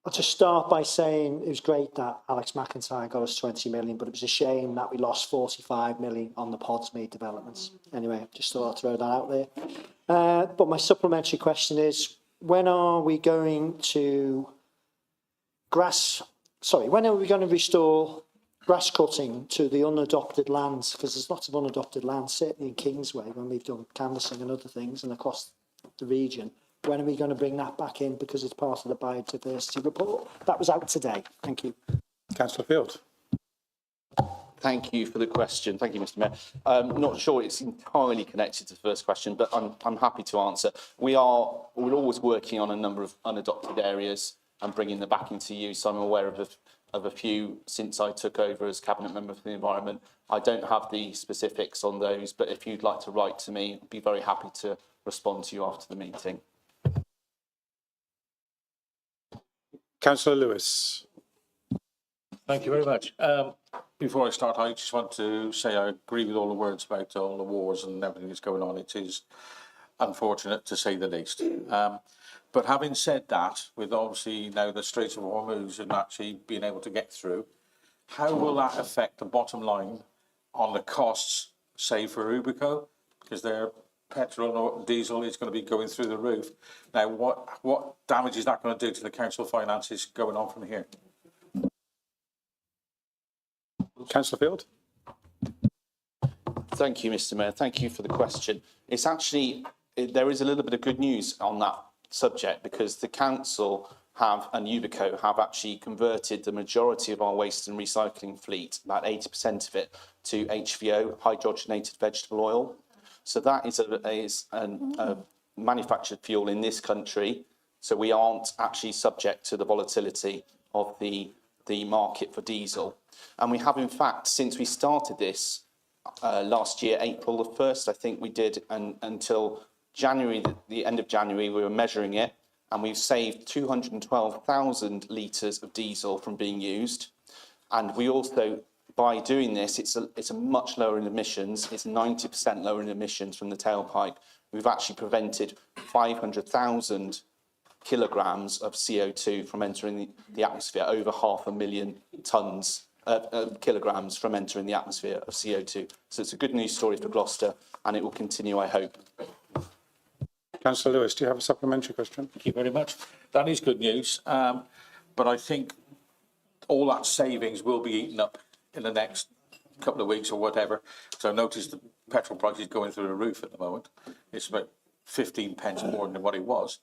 Speaker 11: I'll just start by saying it was great that Alex McIntyre got us 20 million, but it was a shame that we lost 45 million on the Podsmead developments. Anyway, just thought I'd throw that out there. But my supplementary question is, when are we going to when are we going to restore grass cutting to the unadopted lands? Because there's lots of unadopted lands, certainly in Kingsway, when we've done canvassing and other things and across the region. When are we going to bring that back in, because it's part of the biodiversity report? That was out today. Thank you.
Speaker 1: Councillor Field?
Speaker 4: Thank you for the question. Thank you, Mr. Mayor. I'm not sure it's entirely connected to the first question, but I'm happy to answer. We're always working on a number of unadopted areas and bringing them back into use. I'm aware of a few since I took over as Cabinet Member for the Environment. I don't have the specifics on those, but if you'd like to write to me, I'd be very happy to respond to you after the meeting.
Speaker 1: Councillor Lewis?
Speaker 12: Thank you very much. Before I start, I just want to say I agree with all the words about all the wars and everything that's going on. It is unfortunate, to say the least. But having said that, with obviously now the Strait of Hormuz and actually being able to get through, how will that affect the bottom line on the costs, say, for Ubico? Because their petrol or diesel is going to be going through the roof. Now, what damage is that going to do to the council finances going on from here?
Speaker 1: Councillor Field?
Speaker 4: Thank you, Mr. Mayor. Thank you for the question. It's actually, there is a little bit of good news on that subject, because the council and Ubico have actually converted the majority of our waste and recycling fleet, about 80% of it, to HVO, hydrogenated vegetable oil. So that is a manufactured fuel in this country. So we aren't actually subject to the volatility of the market for diesel. And we have, in fact, since we started this last year, April the 1st, I think we did, and until January, the end of January, we were measuring it, and we've saved 212,000 litres of diesel from being used. And we also, by doing this, it's a much lower in emissions. It's 90% lower in emissions from the tailpipe. We've actually prevented 500,000 kilograms of CO2 from entering the atmosphere, over 500,000 tonnes, kilograms from entering the atmosphere of CO2. So it's a good news story for Gloucester, and it will continue, I hope.
Speaker 1: Councillor Lewis, do you have a supplementary question?
Speaker 12: Thank you very much. That is good news, but I think all that savings will be eaten up in the next couple of weeks or whatever. So I noticed the petrol price is going through the roof at the moment. It's about 15 pence more than what it was.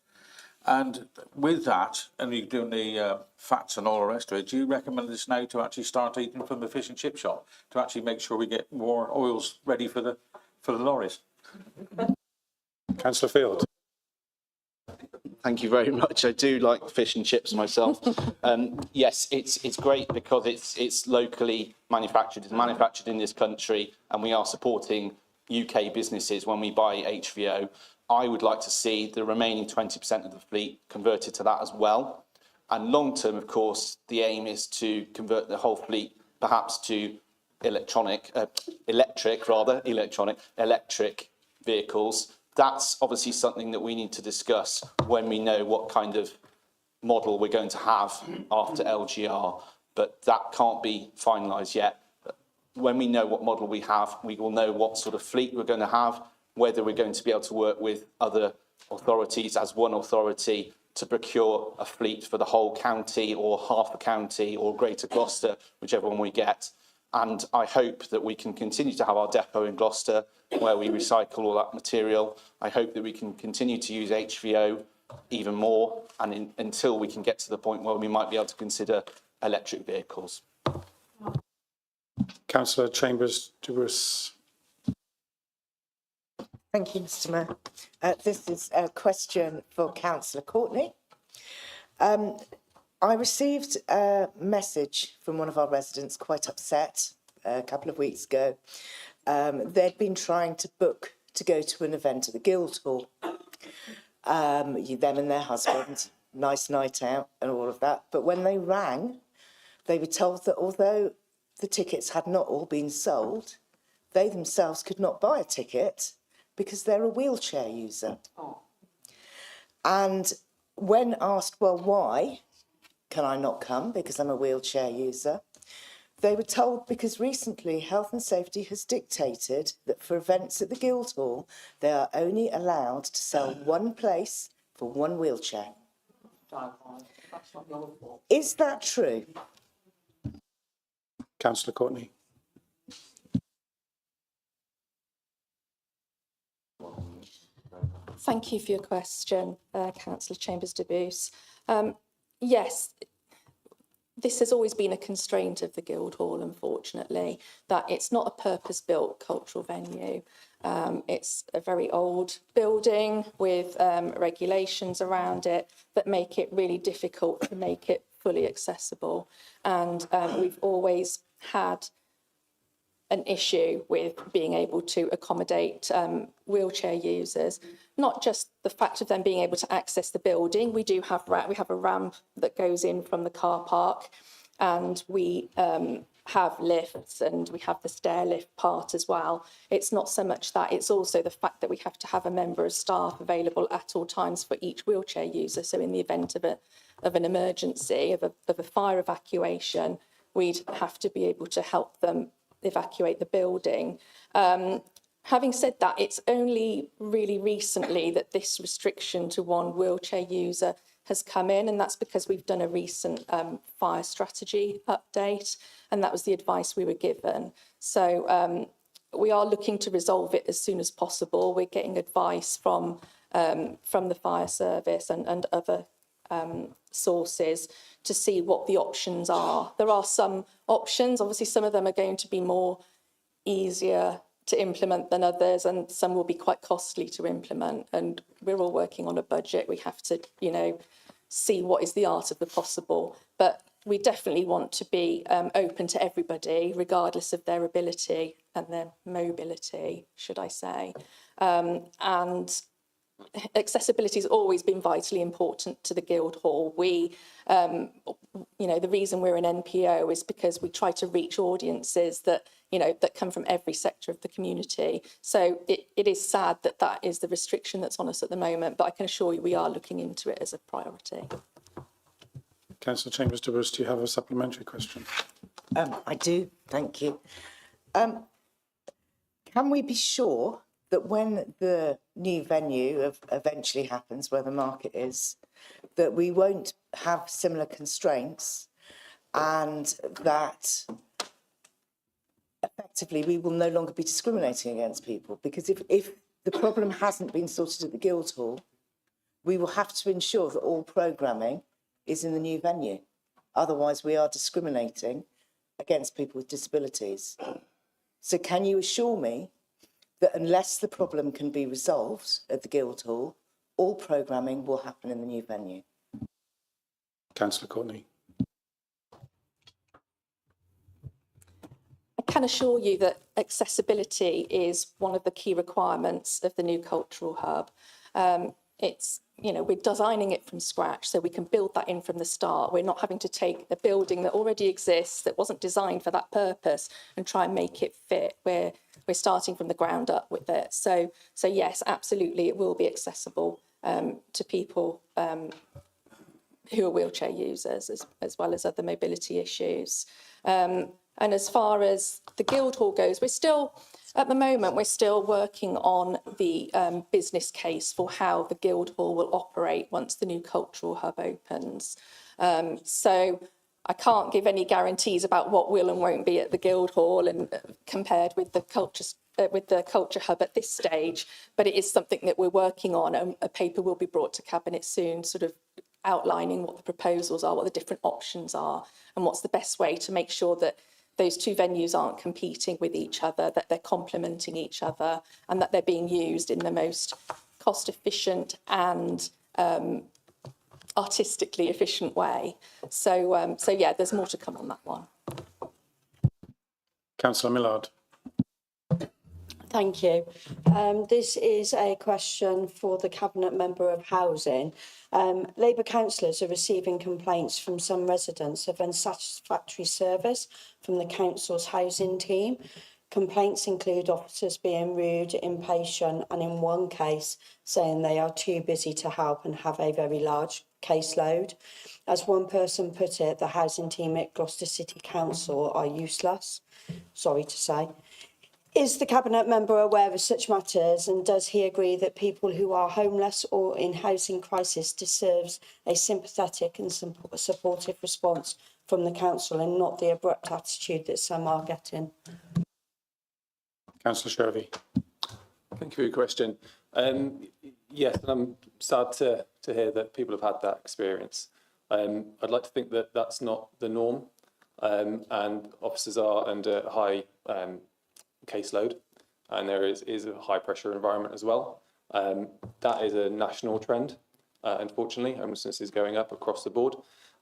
Speaker 12: And with that, and you're doing the fats and all the rest of it, do you recommend this now to actually start eating from the fish and chip shop to actually make sure we get more oils ready for the lorries?
Speaker 1: Councillor Field.
Speaker 4: Thank you very much. I do like fish and chips myself. Yes, it's great because it's locally manufactured. It's manufactured in this country, and we are supporting UK businesses when we buy HVO. I would like to see the remaining 20% of the fleet converted to that as well. And long term, of course, the aim is to convert the whole fleet perhaps to electric vehicles. That's obviously something that we need to discuss when we know what kind of model we're going to have after LGR, but that can't be finalised yet. When we know what model we have, we will know what sort of fleet we're going to have, whether we're going to be able to work with other authorities as one authority to procure a fleet for the whole county or half the county or Greater Gloucester, whichever one we get. And I hope that we can continue to have our depot in Gloucester where we recycle all that material. I hope that we can continue to use HVO even more and until we can get to the point where we might be able to consider electric vehicles.
Speaker 1: Councillor Chambers-Bruce.
Speaker 13: Thank you, Mr Mayor. This is a question for Councillor Courtney. I received a message from one of our residents, quite upset, a couple of weeks ago. They'd been trying to book to go to an event at the Guildhall. Them and their husband, nice night out and all of that. But when they rang, they were told that although the tickets had not all been sold, they themselves could not buy a ticket because they're a wheelchair user. Oh. And when asked, well, why can I not come because I'm a wheelchair user? They were told because recently Health and Safety has dictated that for events at the Guildhall, they are only allowed to sell one place for one wheelchair. Is that true?
Speaker 1: Councillor Courtney.
Speaker 6: Thank you for your question, Councillor Chambers-Bruce. Yes, this has always been a constraint of the Guildhall, unfortunately, that it's not a purpose-built cultural venue. It's a very old building with regulations around it that make it really difficult to make it fully accessible. And we've always had an issue with being able to accommodate wheelchair users. Not just the fact of them being able to access the building. We have a ramp that goes in from the car park, and we have lifts, and we have the stair lift part as well. It's not so much that, it's also the fact that we have to have a member of staff available at all times for each wheelchair user. So in the event of an emergency, of a fire evacuation, we'd have to be able to help them evacuate the building. Having said that, it's only really recently that this restriction to one wheelchair user has come in, and that's because we've done a recent fire strategy update, and that was the advice we were given. So we are looking to resolve it as soon as possible. We're getting advice from the fire service and other sources to see what the options are. There are some options, obviously some of them are going to be more easier to implement than others, and some will be quite costly to implement, and we're all working on a budget. We have to, see what is the art of the possible, but we definitely want to be open to everybody, regardless of their ability and their mobility, should I say. And accessibility has always been vitally important to the Guildhall. We, the reason we're an NPO is because we try to reach audiences that, that come from every sector of the community. So it is sad that that is the restriction that's on us at the moment, but I can assure you we are looking into it as a priority.
Speaker 1: Councillor Chambers de Bruce, do you have a supplementary question?
Speaker 13: I do, thank you. Can we be sure that when the new venue eventually happens, where the market is, that we won't have similar constraints and that effectively we will no longer be discriminating against people? Because if the problem hasn't been sorted at the Guildhall, we will have to ensure that all programming is in the new venue. Otherwise, we are discriminating against people with disabilities. So can you assure me that unless the problem can be resolved at the Guildhall, all programming will happen in the new venue?
Speaker 1: Councillor Courtney.
Speaker 6: I can assure you that accessibility is one of the key requirements of the new cultural hub. It's, we're designing it from scratch, so we can build that in from the start. We're not having to take a building that already exists, that wasn't designed for that purpose, and try and make it fit. We're starting from the ground up with it. So yes, absolutely, it will be accessible to people who are wheelchair users, as well as other mobility issues. And as far as the Guildhall goes, at the moment, we're still working on the business case for how the Guildhall will operate once the new cultural hub opens. So I can't give any guarantees about what will and won't be at the Guildhall and compared with the culture hub at this stage, but it is something that we're working on, and a paper will be brought to Cabinet soon, sort of outlining what the proposals are, what the different options are, and what's the best way to make sure that those two venues aren't competing with each other, that they're complementing each other, and that they're being used in the most cost efficient and artistically efficient way. So yeah, there's more to come on that one.
Speaker 1: Councillor Millard.
Speaker 14: Thank you. This is a question for the Cabinet Member of Housing. Labour councillors are receiving complaints from some residents of unsatisfactory service from the council's housing team. Complaints include officers being rude, impatient, and in one case saying they are too busy to help and have a very large caseload. As one person put it, the housing team at Gloucester City Council are useless, sorry to say. Is the Cabinet Member aware of such matters, and does he agree that people who are homeless or in housing crisis deserves a sympathetic and supportive response from the council and not the abrupt attitude that some are getting?
Speaker 1: Councillor Shervy.
Speaker 5: Thank you for your question. Yes, and I'm sad to hear that people have had that experience. I'd like to think that that's not the norm, and officers are under high caseload, and there is a high pressure environment as well. That is a national trend. Unfortunately, homelessness is going up across the board,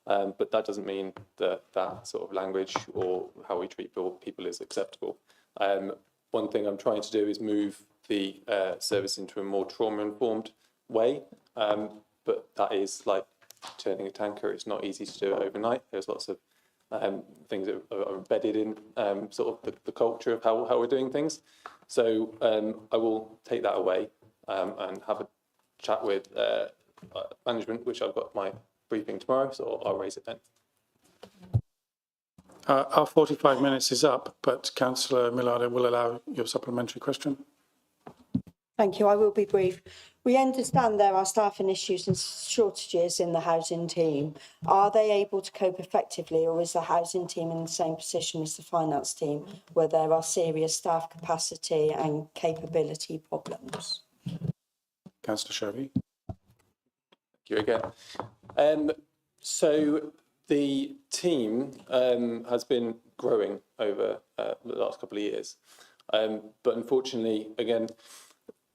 Speaker 5: but that doesn't mean that sort of language or how we treat people is acceptable. One thing I'm trying to do is move the service into a more trauma-informed way, but that is like turning a tanker. It's not easy to do it overnight. There's lots of things that are embedded in sort of the culture of how we're doing things. So I will take that away and have a chat with management, which I've got my briefing tomorrow, so I'll raise it then.
Speaker 1: Our 45 minutes is up, but Councillor Millard will allow your supplementary question.
Speaker 14: Thank you. I will be brief. We understand there are staffing issues and shortages in the housing team. Are they able to cope effectively, or is the housing team in the same position as the finance team, where there are serious staff capacity and capability problems?
Speaker 1: Councillor Shervy.
Speaker 5: Thank you again. So the team has been growing over the last couple of years, but unfortunately, again,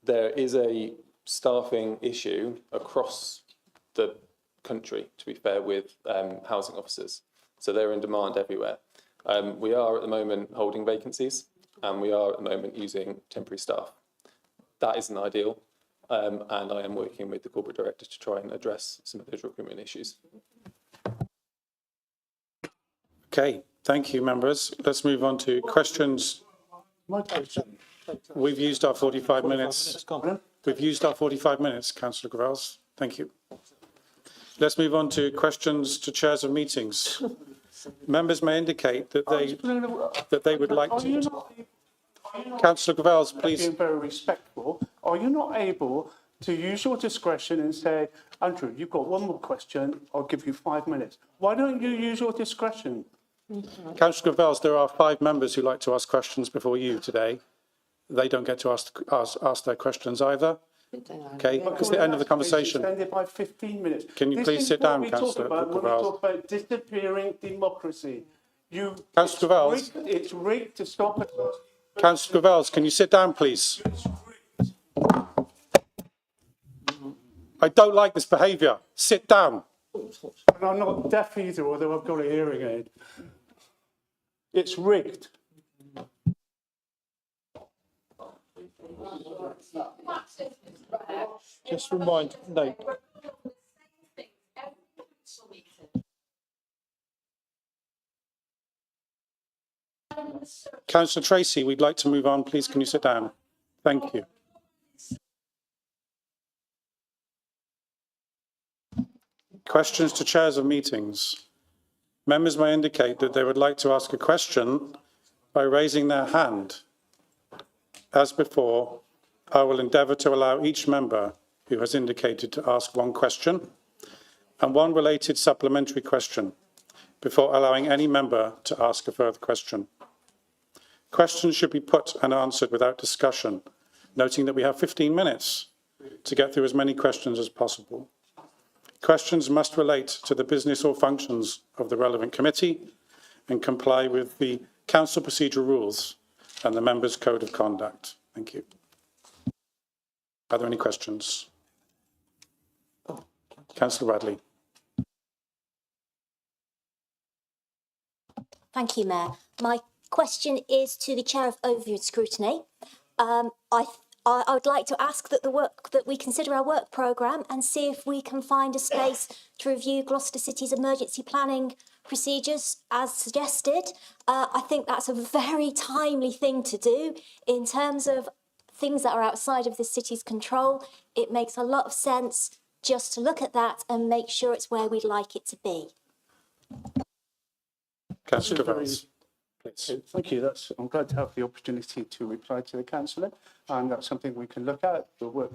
Speaker 5: there is a staffing issue across the country, to be fair, with housing officers. So they're in demand everywhere. We are at the moment holding vacancies, and we are at the moment using temporary staff. That isn't ideal. and I am working with the corporate director to try and address some of those recruitment issues.
Speaker 1: Okay, thank you, members. Let's move on to questions.
Speaker 9: My question.
Speaker 1: We've used our 45 minutes.
Speaker 8: It's gone.
Speaker 1: We've used our 45 minutes, Councillor Gravels. Thank you. Let's move on to questions to chairs of meetings. Members may indicate that they would like
Speaker 9: Are you
Speaker 1: to.
Speaker 9: not,
Speaker 1: Councillor Gravels, please.
Speaker 9: being very respectful, are you not able to use your discretion and say, Andrew, you've got one more question, I'll give you 5 minutes. Why don't you use your discretion?
Speaker 1: Councillor Gravels, there are 5 members who like to ask questions before you today. They don't get to ask their questions either. Okay, it's the end of the conversation.
Speaker 9: Extended by 15 minutes.
Speaker 1: Can you
Speaker 9: This
Speaker 1: please
Speaker 9: is
Speaker 1: sit
Speaker 9: what
Speaker 1: down,
Speaker 9: we talk
Speaker 1: Councillor
Speaker 9: about when we
Speaker 1: Gravels?
Speaker 9: talk about disappearing democracy.
Speaker 1: Councillor Gravels.
Speaker 9: It's rigged to stop it.
Speaker 1: Councillor Gravels, can you sit down, please? I don't like this behaviour. Sit down.
Speaker 9: And I'm not deaf either, although I've got a hearing aid. It's rigged.
Speaker 8: Just remind, no,
Speaker 1: Councillor Tracy, we'd like to move on. Please, can you sit down? Thank you. Questions to chairs of meetings. Members may indicate that they would like to ask a question by raising their hand. As before, I will endeavour to allow each member who has indicated to ask one question and one related supplementary question before allowing any member to ask a further question. Questions should be put and answered without discussion, noting that we have 15 minutes to get through as many questions as possible. Questions must relate to the business or functions of the relevant committee and comply with the council procedural rules and the members' code of conduct. Thank you. Are there any questions? Councillor Radley.
Speaker 15: Thank you, Mayor. My question is to the Chair of Overview and Scrutiny. I would like to ask that we consider our work programme and see if we can find a space to review Gloucester City's emergency planning procedures as suggested. I think that's a very timely thing to do in terms of things that are outside of the city's control. It makes a lot of sense just to look at that and make sure it's where we'd like it to be.
Speaker 1: Councillor Gravels, please.
Speaker 9: Thank you. I'm glad to have the opportunity to reply to the councillor, and that's something we can look at. We'll work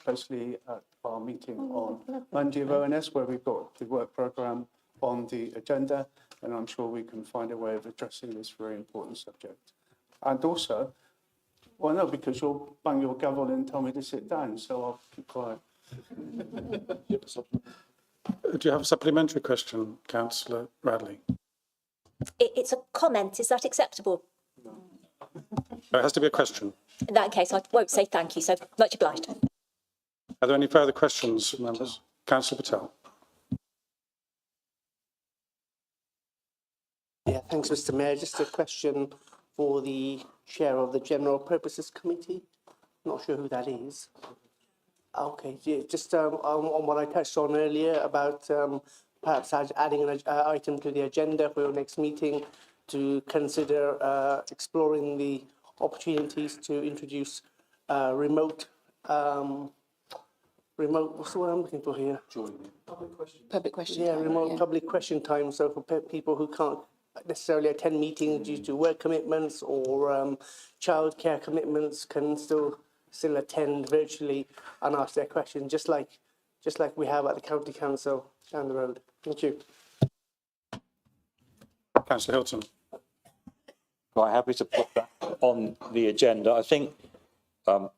Speaker 9: closely at our meeting on Monday of ONS, where we've got the work programme on the agenda, and I'm sure we can find a way of addressing this very important subject. And also, well, no, because you'll bang your gavel and tell me to sit down, so I'll keep quiet.
Speaker 1: Do you have a supplementary question, Councillor Radley?
Speaker 15: It's a comment. Is that acceptable?
Speaker 1: It has to be a question.
Speaker 15: In that case, I won't say thank you, so much obliged.
Speaker 1: Are there any further questions, members? Councillor Patel.
Speaker 3: Yeah, thanks, Mr. Mayor. Just a question for the chair of the General Purposes Committee. Not sure who that is. Okay, yeah, just on what I touched on earlier about perhaps adding an item to the agenda for your next meeting to consider exploring the opportunities to introduce remote, what's the word I'm looking for here?
Speaker 7: Public question.
Speaker 3: Yeah,
Speaker 7: time,
Speaker 3: remote
Speaker 7: yeah.
Speaker 3: public question time. So for people who can't necessarily attend meetings due to work commitments or childcare commitments can still attend virtually and ask their questions, just like we have at the County Council down the road. Thank you.
Speaker 1: Councillor Hilton.
Speaker 2: Quite happy to put that on the agenda. I think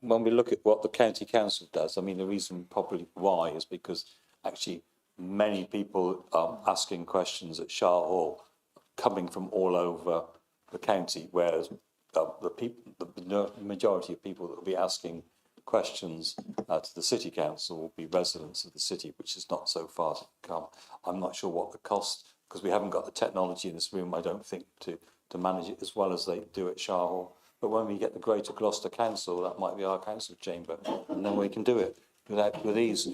Speaker 2: when we look at what the County Council does, I mean, the reason probably why is because actually many people are asking questions at Shah Hall coming from all over the county, whereas the majority of people that will be asking questions to the City Council will be residents of the city, which is not so far to come. I'm not sure what the cost, because we haven't got the technology in this room, I don't think, to manage it as well as they do at Shah Hall. But when we get the Greater Gloucester Council, that might be our council chamber, and then we can do it with ease.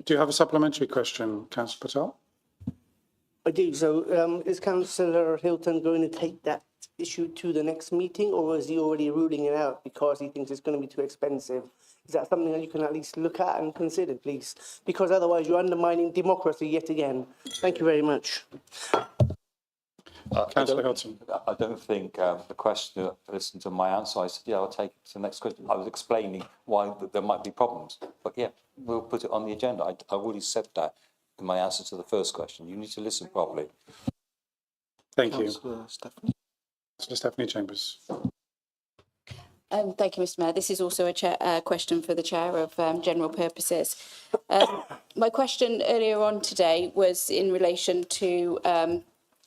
Speaker 1: Do you have a supplementary question, Councillor Patel?
Speaker 3: I do. So is Councillor Hilton going to take that issue to the next meeting, or is he already ruling it out because he thinks it's going to be too expensive? Is that something that you can at least look at and consider, please? Because otherwise you're undermining democracy yet again. Thank you very much.
Speaker 1: Councillor Hilton.
Speaker 2: I don't think the questioner listened to my answer. I said, yeah, I'll take it to the next question. I was explaining why there might be problems. But yeah, we'll put it on the agenda. I already said that in my answer to the first question. You need to listen properly.
Speaker 1: Thank you.
Speaker 11: Councillor Stephanie.
Speaker 1: Councillor Stephanie Chambers.
Speaker 7: Thank you, Mr Mayor. This is also a question for the Chair of General Purposes. My question earlier on today was in relation to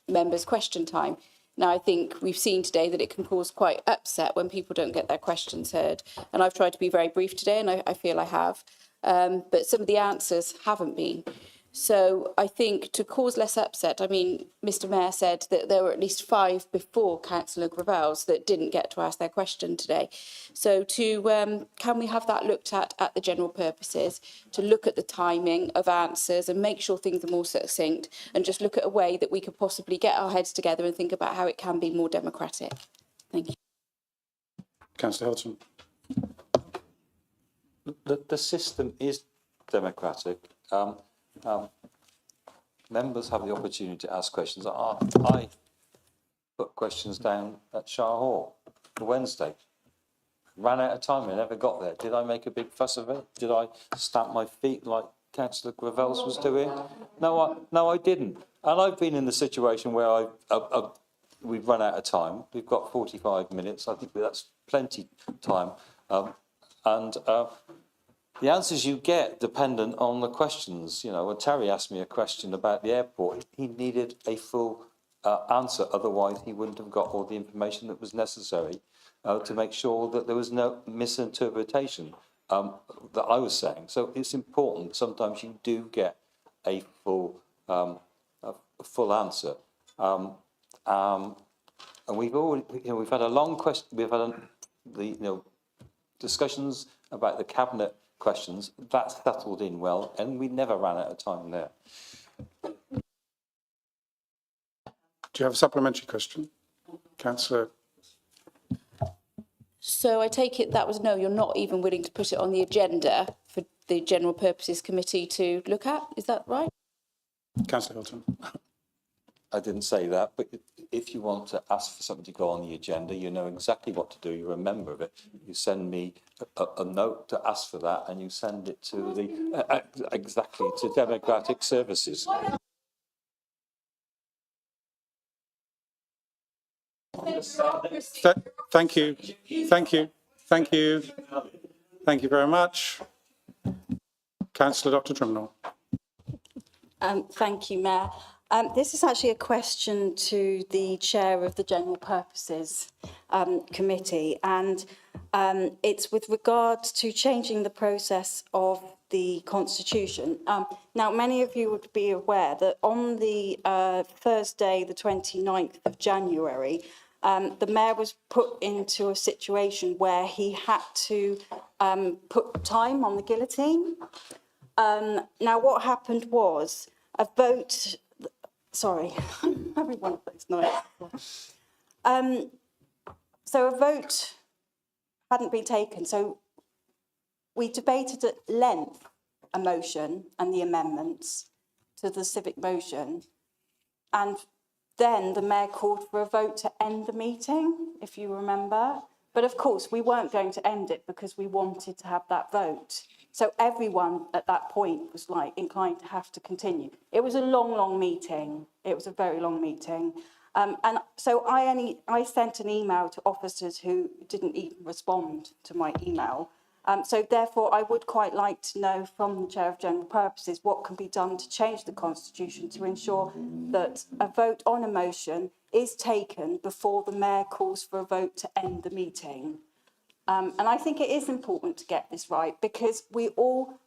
Speaker 7: members' question time. Now, I think we've seen today that it can cause quite upset when people don't get their questions heard. And I've tried to be very brief today, and I feel I have. But some of the answers haven't been. So I think to cause less upset, I mean, Mr Mayor said that there were at least 5 before Councillor Gravels that didn't get to ask their question today. So can we have that looked at the general purposes, to look at the timing of answers and make sure things are more succinct, and just look at a way that we could possibly get our heads together and think about how it can be more democratic? Thank you.
Speaker 1: Councillor Hilton.
Speaker 2: The system is democratic. Members have the opportunity to ask questions. I put questions down at Shire Hall for Wednesday. Ran out of time, I never got there. Did I make a big fuss of it? Did I stamp my feet like Councillor Gravels was doing? No, I didn't. And I've been in the situation where we've run out of time. We've got 45 minutes. I think that's plenty time. The answers you get dependent on the questions. You know, when Terry asked me a question about the airport, he needed a full answer. Otherwise, he wouldn't have got all the information that was necessary to make sure that there was no misinterpretation that I was saying. So it's important. Sometimes you do get a full answer. And we've already, we've had a long question. We've had discussions about the cabinet questions. That's settled in well, and we never ran out of time there.
Speaker 1: Do you have a supplementary question, Councillor?
Speaker 7: So I take it that was no, you're not even willing to put it on the agenda for the General Purposes Committee to look at, is that right?
Speaker 1: Councillor Hilton.
Speaker 2: I didn't say that, but if you want to ask for something to go on the agenda, you know exactly what to do. You're a member of it. You send me a note to ask for that, and you send it to to Democratic Services.
Speaker 1: Thank you. Thank you. Thank you. Thank you very much. Councillor Dr. Trimnall.
Speaker 14: Thank you, Mayor. This is actually a question to the chair of the General Purposes Committee, and it's with regard to changing the process of the Constitution. Now, many of you would be aware that on the Thursday, the 29th of January, the Mayor was put into a situation where he had to put time on the guillotine. Now, what happened was a vote... Sorry, I'm having one of those nights. So a vote hadn't been taken. So we debated at length a motion and the amendments to the civic motion. And then the Mayor called for a vote to end the meeting, if you remember. But of course, we weren't going to end it because we wanted to have that vote. So everyone at that point was like inclined to have to continue. It was a long, long meeting. It was a very long meeting. And so I sent an email to officers who didn't even respond to my email. So therefore, I would quite like to know from the Chair of General Purposes what can be done to change the Constitution to ensure that a vote on a motion is taken before the Mayor calls for a vote to end the meeting. And I think it is important to get this right because we all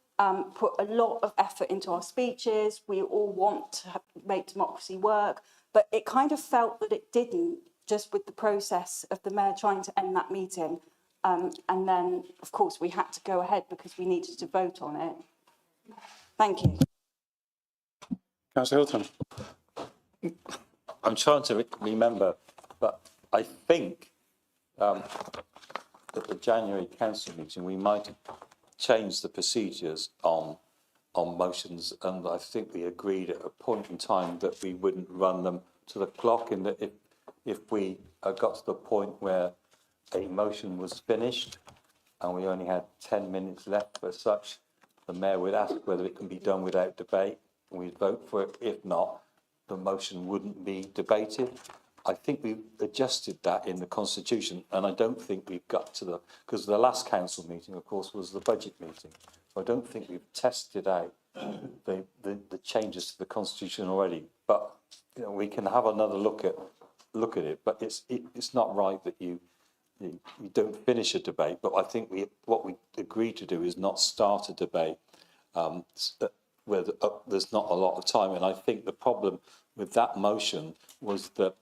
Speaker 14: put a lot of effort into our speeches. We all want to make democracy work, but it kind of felt that it didn't
Speaker 16: just with the process of the mayor trying to end that meeting. And then, of course, we had to go ahead because we needed to vote on it. Thank you.
Speaker 1: Councillor Hilton.
Speaker 2: I'm trying to remember, but I think at the January council meeting, we might have changed the procedures on motions, and I think we agreed at a point in time that we wouldn't run them to the clock, and that if we got to the point where a motion was finished and we only had 10 minutes left for such, the mayor would ask whether it can be done without debate, and we'd vote for it. If not, the motion wouldn't be debated. I think we adjusted that in the constitution, and I don't think we've got to because the last council meeting, of course, was the budget meeting. So I don't think we've tested out the changes to the constitution already. But you know, we can have another look at it. But it's not right that you don't finish a debate. But I think what we agreed to do is not start a debate where there's not a lot of time. And I think the problem with that motion was that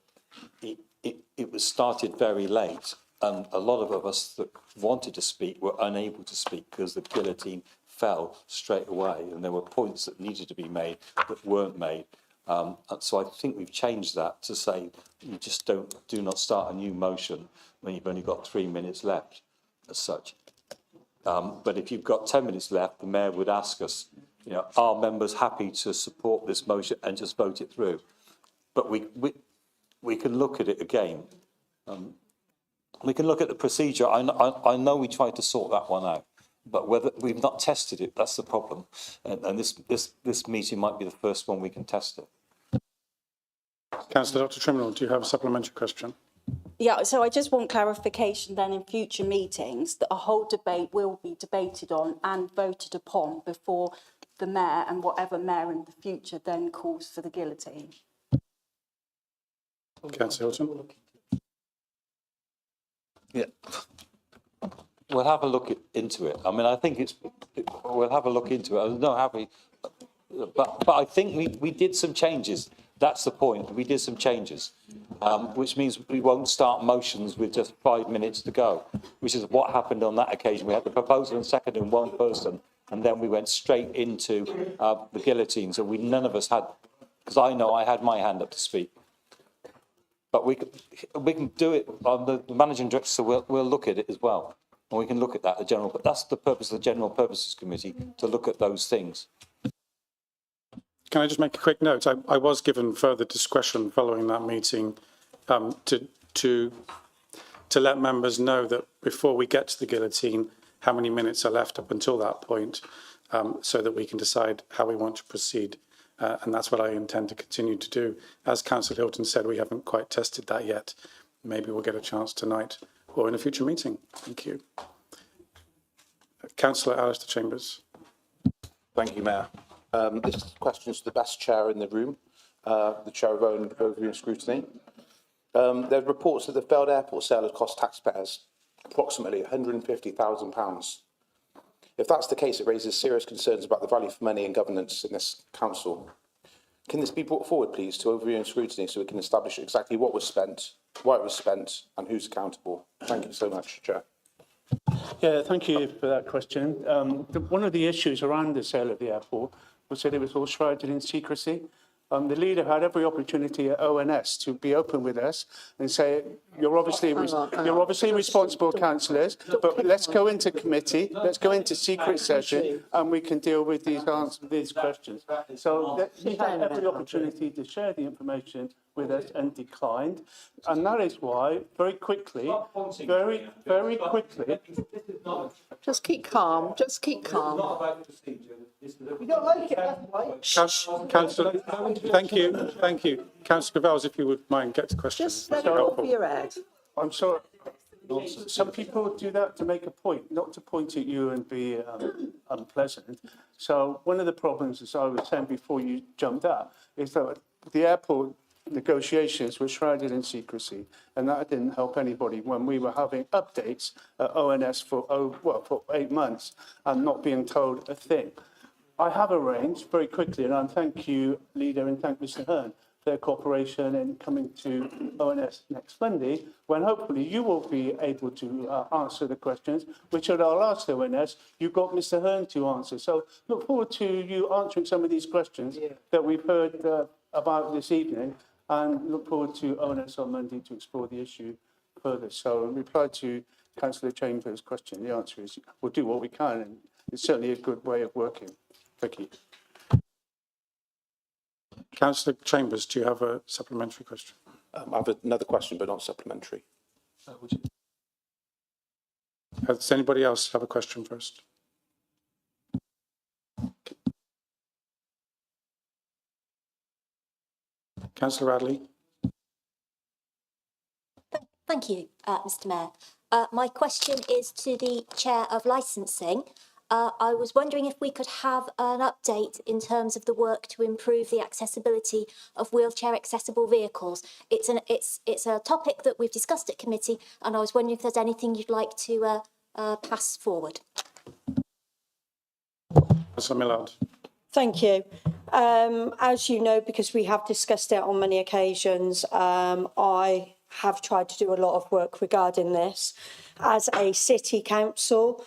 Speaker 2: it was started very late, and a lot of us that wanted to speak were unable to speak because the guillotine fell straight away, and there were points that needed to be made that weren't made. And so I think we've changed that to say you just do not start a new motion when you've only got 3 minutes left, as such. But if you've got 10 minutes left, the mayor would ask us, you know, are members happy to support this motion and just vote it through? But we can look at it again. We can look at the procedure. I know we tried to sort that one out, but whether we've not tested it, that's the problem. And this meeting might be the first one we can test it.
Speaker 1: Councillor Dr. Trimnell, do you have a supplementary question?
Speaker 16: Yeah, so I just want clarification then in future meetings that a whole debate will be debated on and voted upon before the mayor and whatever mayor in the future then calls for the guillotine.
Speaker 1: Councillor Hilton.
Speaker 2: Yeah. We'll have a look into it. I mean, I think we'll have a look into it. I'm not happy, but I think we did some changes. That's the point. We did some changes, which means we won't start motions with just 5 minutes to go, which is what happened on that occasion. We had the proposal and second in one person, and then we went straight into the guillotine. So none of us had, because I know I had my hand up to speak. But we can do it on the managing director, so we'll look at it as well. And we can look at that, but that's the purpose of the General Purposes Committee, to look at those things.
Speaker 1: Can I just make a quick note? I was given further discretion following that meeting to let members know that before we get to the guillotine, how many minutes are left up until that point, so that we can decide how we want to proceed. And that's what I intend to continue to do. As Councillor Hilton said, we haven't quite tested that yet. Maybe we'll get a chance tonight or in a future meeting. Thank you. Councillor Alistair Chambers.
Speaker 4: Thank you, Mayor. This question is to the best chair in the room, the chair of Overview and Scrutiny. There are reports that the failed airport sale has cost taxpayers approximately £150,000. If that's the case, it raises serious concerns about the value for money and governance in this council. Can this be brought forward, please, to Overview and Scrutiny so we can establish exactly what was spent, why it was spent, and who's accountable? Thank you so much, Chair.
Speaker 9: Yeah, thank you for that question. One of the issues around the sale of the airport was that it was all shrouded in secrecy. The leader had every opportunity at ONS to be open with us and say, you're obviously responsible councillors, but let's go into committee, let's go into secret session, and we can deal with these questions. So he had every opportunity to share the information with us and declined. And that is why, very quickly,
Speaker 10: Just keep calm, just keep calm.
Speaker 3: You don't like it, that's why.
Speaker 1: Councillor, thank you. Councillor Gravels, if you would mind, get to questions.
Speaker 10: Just let it over your head.
Speaker 9: I'm sorry. Some people do that to make a point, not to point at you and be unpleasant. So one of the problems, as I was saying before you jumped up, is that the airport negotiations were shrouded in secrecy, and that didn't help anybody when we were having updates at ONS for 8 months and not being told a thing. I have arranged very quickly, and I thank you, Leader, and thank Mr. Hearn, their cooperation in coming to ONS next Monday, when hopefully you will be able to answer the questions, which are our last ONS. You've got Mr. Hearn to answer. So look forward to you answering some of these questions that we've heard about this evening, and look forward to ONS on Monday to explore the issue further. So in reply to Councillor Chambers' question, the answer is we'll do what we can, and it's certainly a good way of working. Thank you.
Speaker 1: Councillor Chambers, do you have a supplementary question?
Speaker 4: I have another question, but not supplementary.
Speaker 1: Does anybody else have a question first? Councillor Radley.
Speaker 15: Thank you, Mr. Mayor. My question is to the Chair of Licensing. I was wondering if we could have an update in terms of the work to improve the accessibility of wheelchair accessible vehicles. It's a topic that we've discussed at committee, and I was wondering if there's anything you'd like to pass forward.
Speaker 1: Councillor Millard.
Speaker 14: Thank you. As you know, because we have discussed it on many occasions, I have tried to do a lot of work regarding this. As a city council,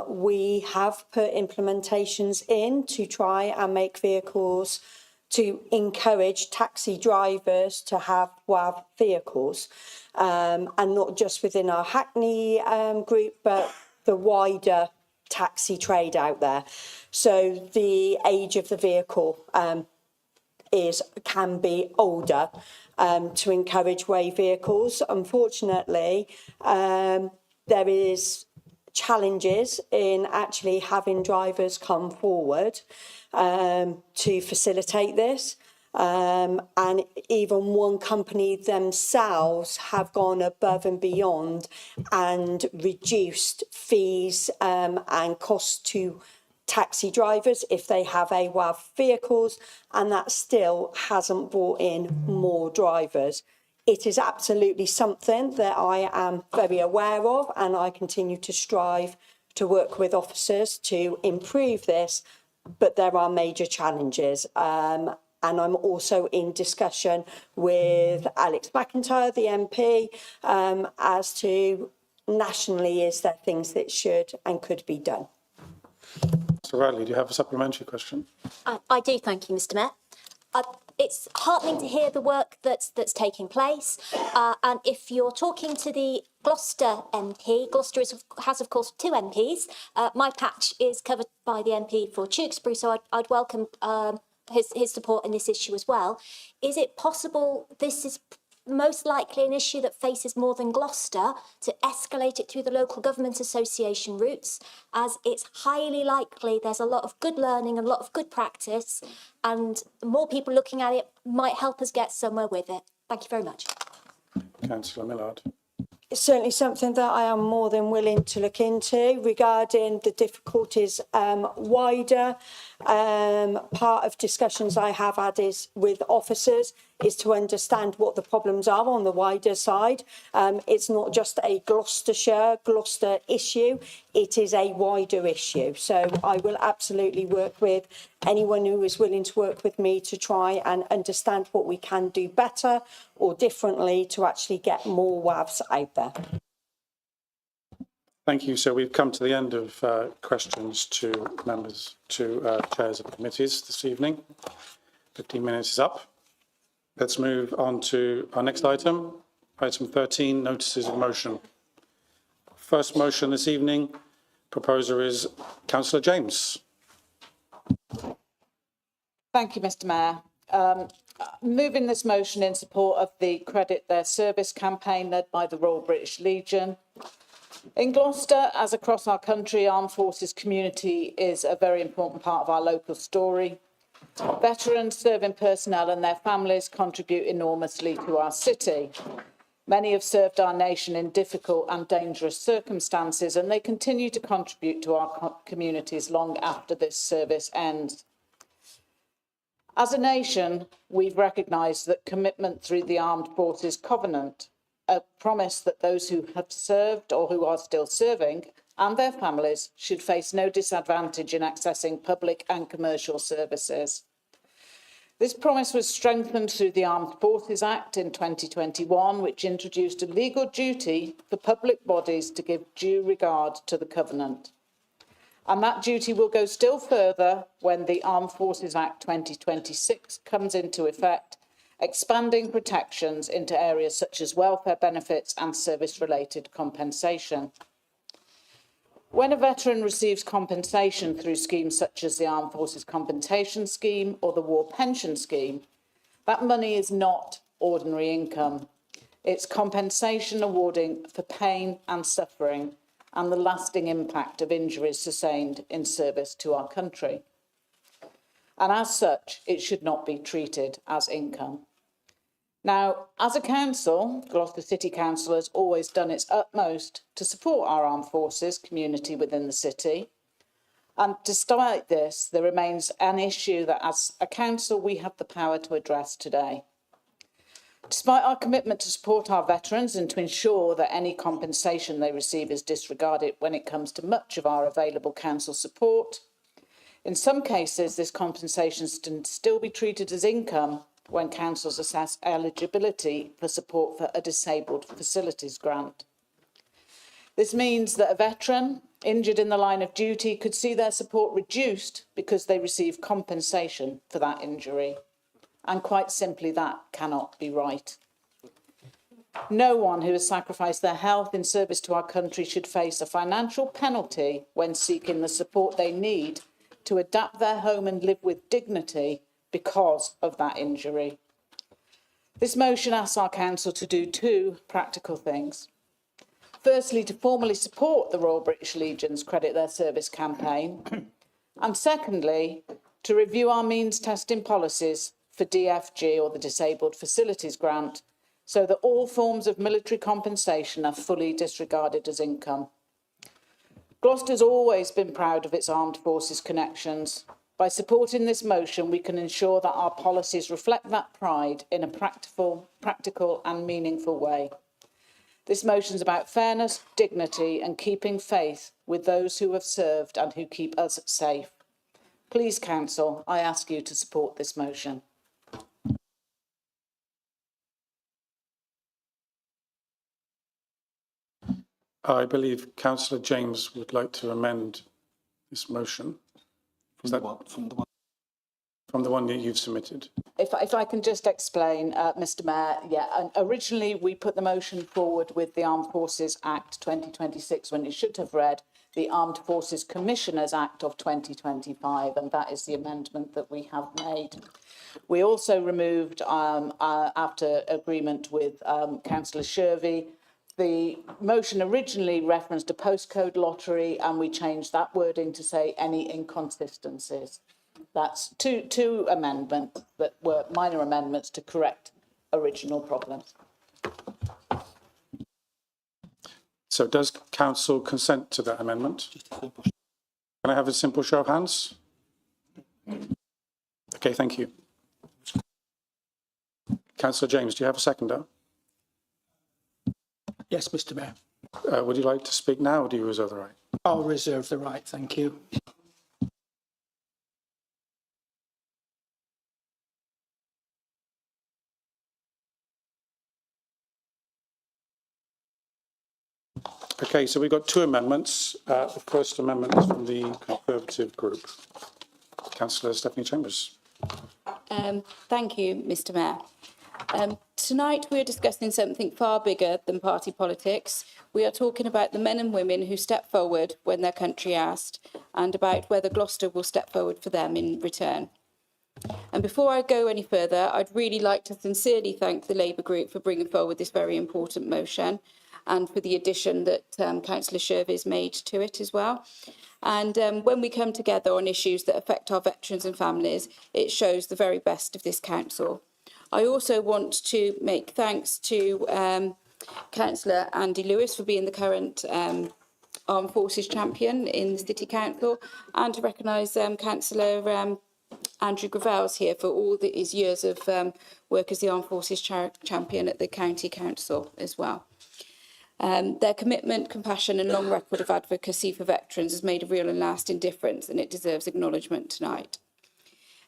Speaker 14: we have put implementations in to try and make vehicles to encourage taxi drivers to have WAV vehicles, and not just within our Hackney group, but the wider taxi trade out there. So the age of the vehicle can be older to encourage WAV vehicles. Unfortunately, there is challenges in actually having drivers come forward to facilitate this. And even one company themselves have gone above and beyond and reduced fees and costs to taxi drivers if they have AWAV vehicles, and that still hasn't brought in more drivers. It is absolutely something that I am very aware of, and I continue to strive to work with officers to improve this, but there are major challenges. And I'm also in discussion with Alex McIntyre, the MP, as to nationally, is there things that should and could be done.
Speaker 1: So Radley, do you have a supplementary question?
Speaker 15: I do, thank you, Mr. Mayor. It's heartening to hear the work that's taking place. And if you're talking to the Gloucester MP, Gloucester has, of course, 2 MPs. My patch is covered by the MP for Tewkesbury, so I'd welcome his support in this issue as well. Is it possible this is most likely an issue that faces more than Gloucester, to escalate it through the local government association routes, as it's highly likely there's a lot of good learning and a lot of good practice, and more people looking at it might help us get somewhere with it. Thank you very much.
Speaker 1: Councillor Millard.
Speaker 14: It's certainly something that I am more than willing to look into. Regarding the difficulties wider, part of discussions I have had is with officers is to understand what the problems are on the wider side. It's not just a Gloucester issue, it is a wider issue. So I will absolutely work with anyone who is willing to work with me to try and understand what we can do better or differently to actually get more WAVs out there.
Speaker 1: Thank you. So we've come to the end of questions to members, to chairs of committees this evening. 15 minutes is up. Let's move on to our next item, item 13, notices of motion. First motion this evening, proposer is Councillor James.
Speaker 10: Thank you, Mr. Mayor. Moving this motion in support of the Credit Their Service campaign led by the Royal British Legion. In Gloucester, as across our country, armed forces community is a very important part of our local story. Veterans, serving personnel and their families contribute enormously to our city. Many have served our nation in difficult and dangerous circumstances, and they continue to contribute to our communities long after this service ends. As a nation, we've recognised that commitment through the Armed Forces Covenant, a promise that those who have served or who are still serving and their families should face no disadvantage in accessing public and commercial services. This promise was strengthened through the Armed Forces Act in 2021, which introduced a legal duty for public bodies to give due regard to the covenant. And that duty will go still further when the Armed Forces Act 2026 comes into effect, expanding protections into areas such as welfare benefits and service-related compensation. When a veteran receives compensation through schemes such as the Armed Forces Compensation Scheme or the War Pension Scheme, that money is not ordinary income. It's compensation awarding for pain and suffering and the lasting impact of injuries sustained in service to our country. And as such, it should not be treated as income. Now, as a council, Gloucester City Council has always done its utmost to support our armed forces community within the city. And despite this, there remains an issue that as a council we have the power to address today. Despite our commitment to support our veterans and to ensure that any compensation they receive is disregarded when it comes to much of our available council support, in some cases this compensation can still be treated as income when councils assess eligibility for support for a disabled facilities grant. This means that a veteran injured in the line of duty could see their support reduced because they receive compensation for that injury. And quite simply, that cannot be right. No one who has sacrificed their health in service to our country should face a financial penalty when seeking the support they need to adapt their home and live with dignity because of that injury. This motion asks our council to do two practical things. Firstly, to formally support the Royal British Legion's Credit Their Service campaign. And secondly, to review our means testing policies for DFG, or the Disabled Facilities Grant, so that all forms of military compensation are fully disregarded as income. Gloucester's always been proud of its armed forces connections. By supporting this motion, we can ensure that our policies reflect that pride in a practical and meaningful way. This motion is about fairness, dignity, and keeping faith with those who have served and who keep us safe. Please, Council, I ask you to support this motion.
Speaker 1: I believe Councillor James would like to amend this motion. Is that from the one that you've submitted?
Speaker 10: If I can just explain, Mr Mayor, and originally we put the motion forward with the Armed Forces Act 2026 when it should have read the Armed Forces Commissioners Act of 2025, and that is the amendment that we have made. We also removed, after agreement with Councillor Shervey, the motion originally referenced a postcode lottery, and we changed that wording to say any inconsistencies. That's two amendments that were minor amendments to correct original problems.
Speaker 1: So does council consent to that amendment? Can I have a simple show of hands? Okay, thank you. Councillor James, do you have a seconder?
Speaker 9: Yes, Mr Mayor.
Speaker 1: Would you like to speak now, or do you reserve the right?
Speaker 9: I'll reserve the right, thank you.
Speaker 1: Okay, so we've got two amendments. The first amendment is from the Conservative group. Councillor Stephanie Chambers.
Speaker 7: Thank you, Mr Mayor. Tonight we are discussing something far bigger than party politics. We are talking about the men and women who step forward when their country asked, and about whether Gloucester will step forward for them in return. And before I go any further, I'd really like to sincerely thank the Labour group for bringing forward this very important motion, and for the addition that Councillor Shervey has made to it as well. And when we come together on issues that affect our veterans and families, it shows the very best of this council. I also want to make thanks to Councillor Andy Lewis for being the current Armed Forces champion in the City Council, and to recognise Councillor Andrew Gravels here for all his years of work as the Armed Forces champion at the County Council as well. Their commitment, compassion and long record of advocacy for veterans has made a real and lasting difference, and it deserves acknowledgement tonight.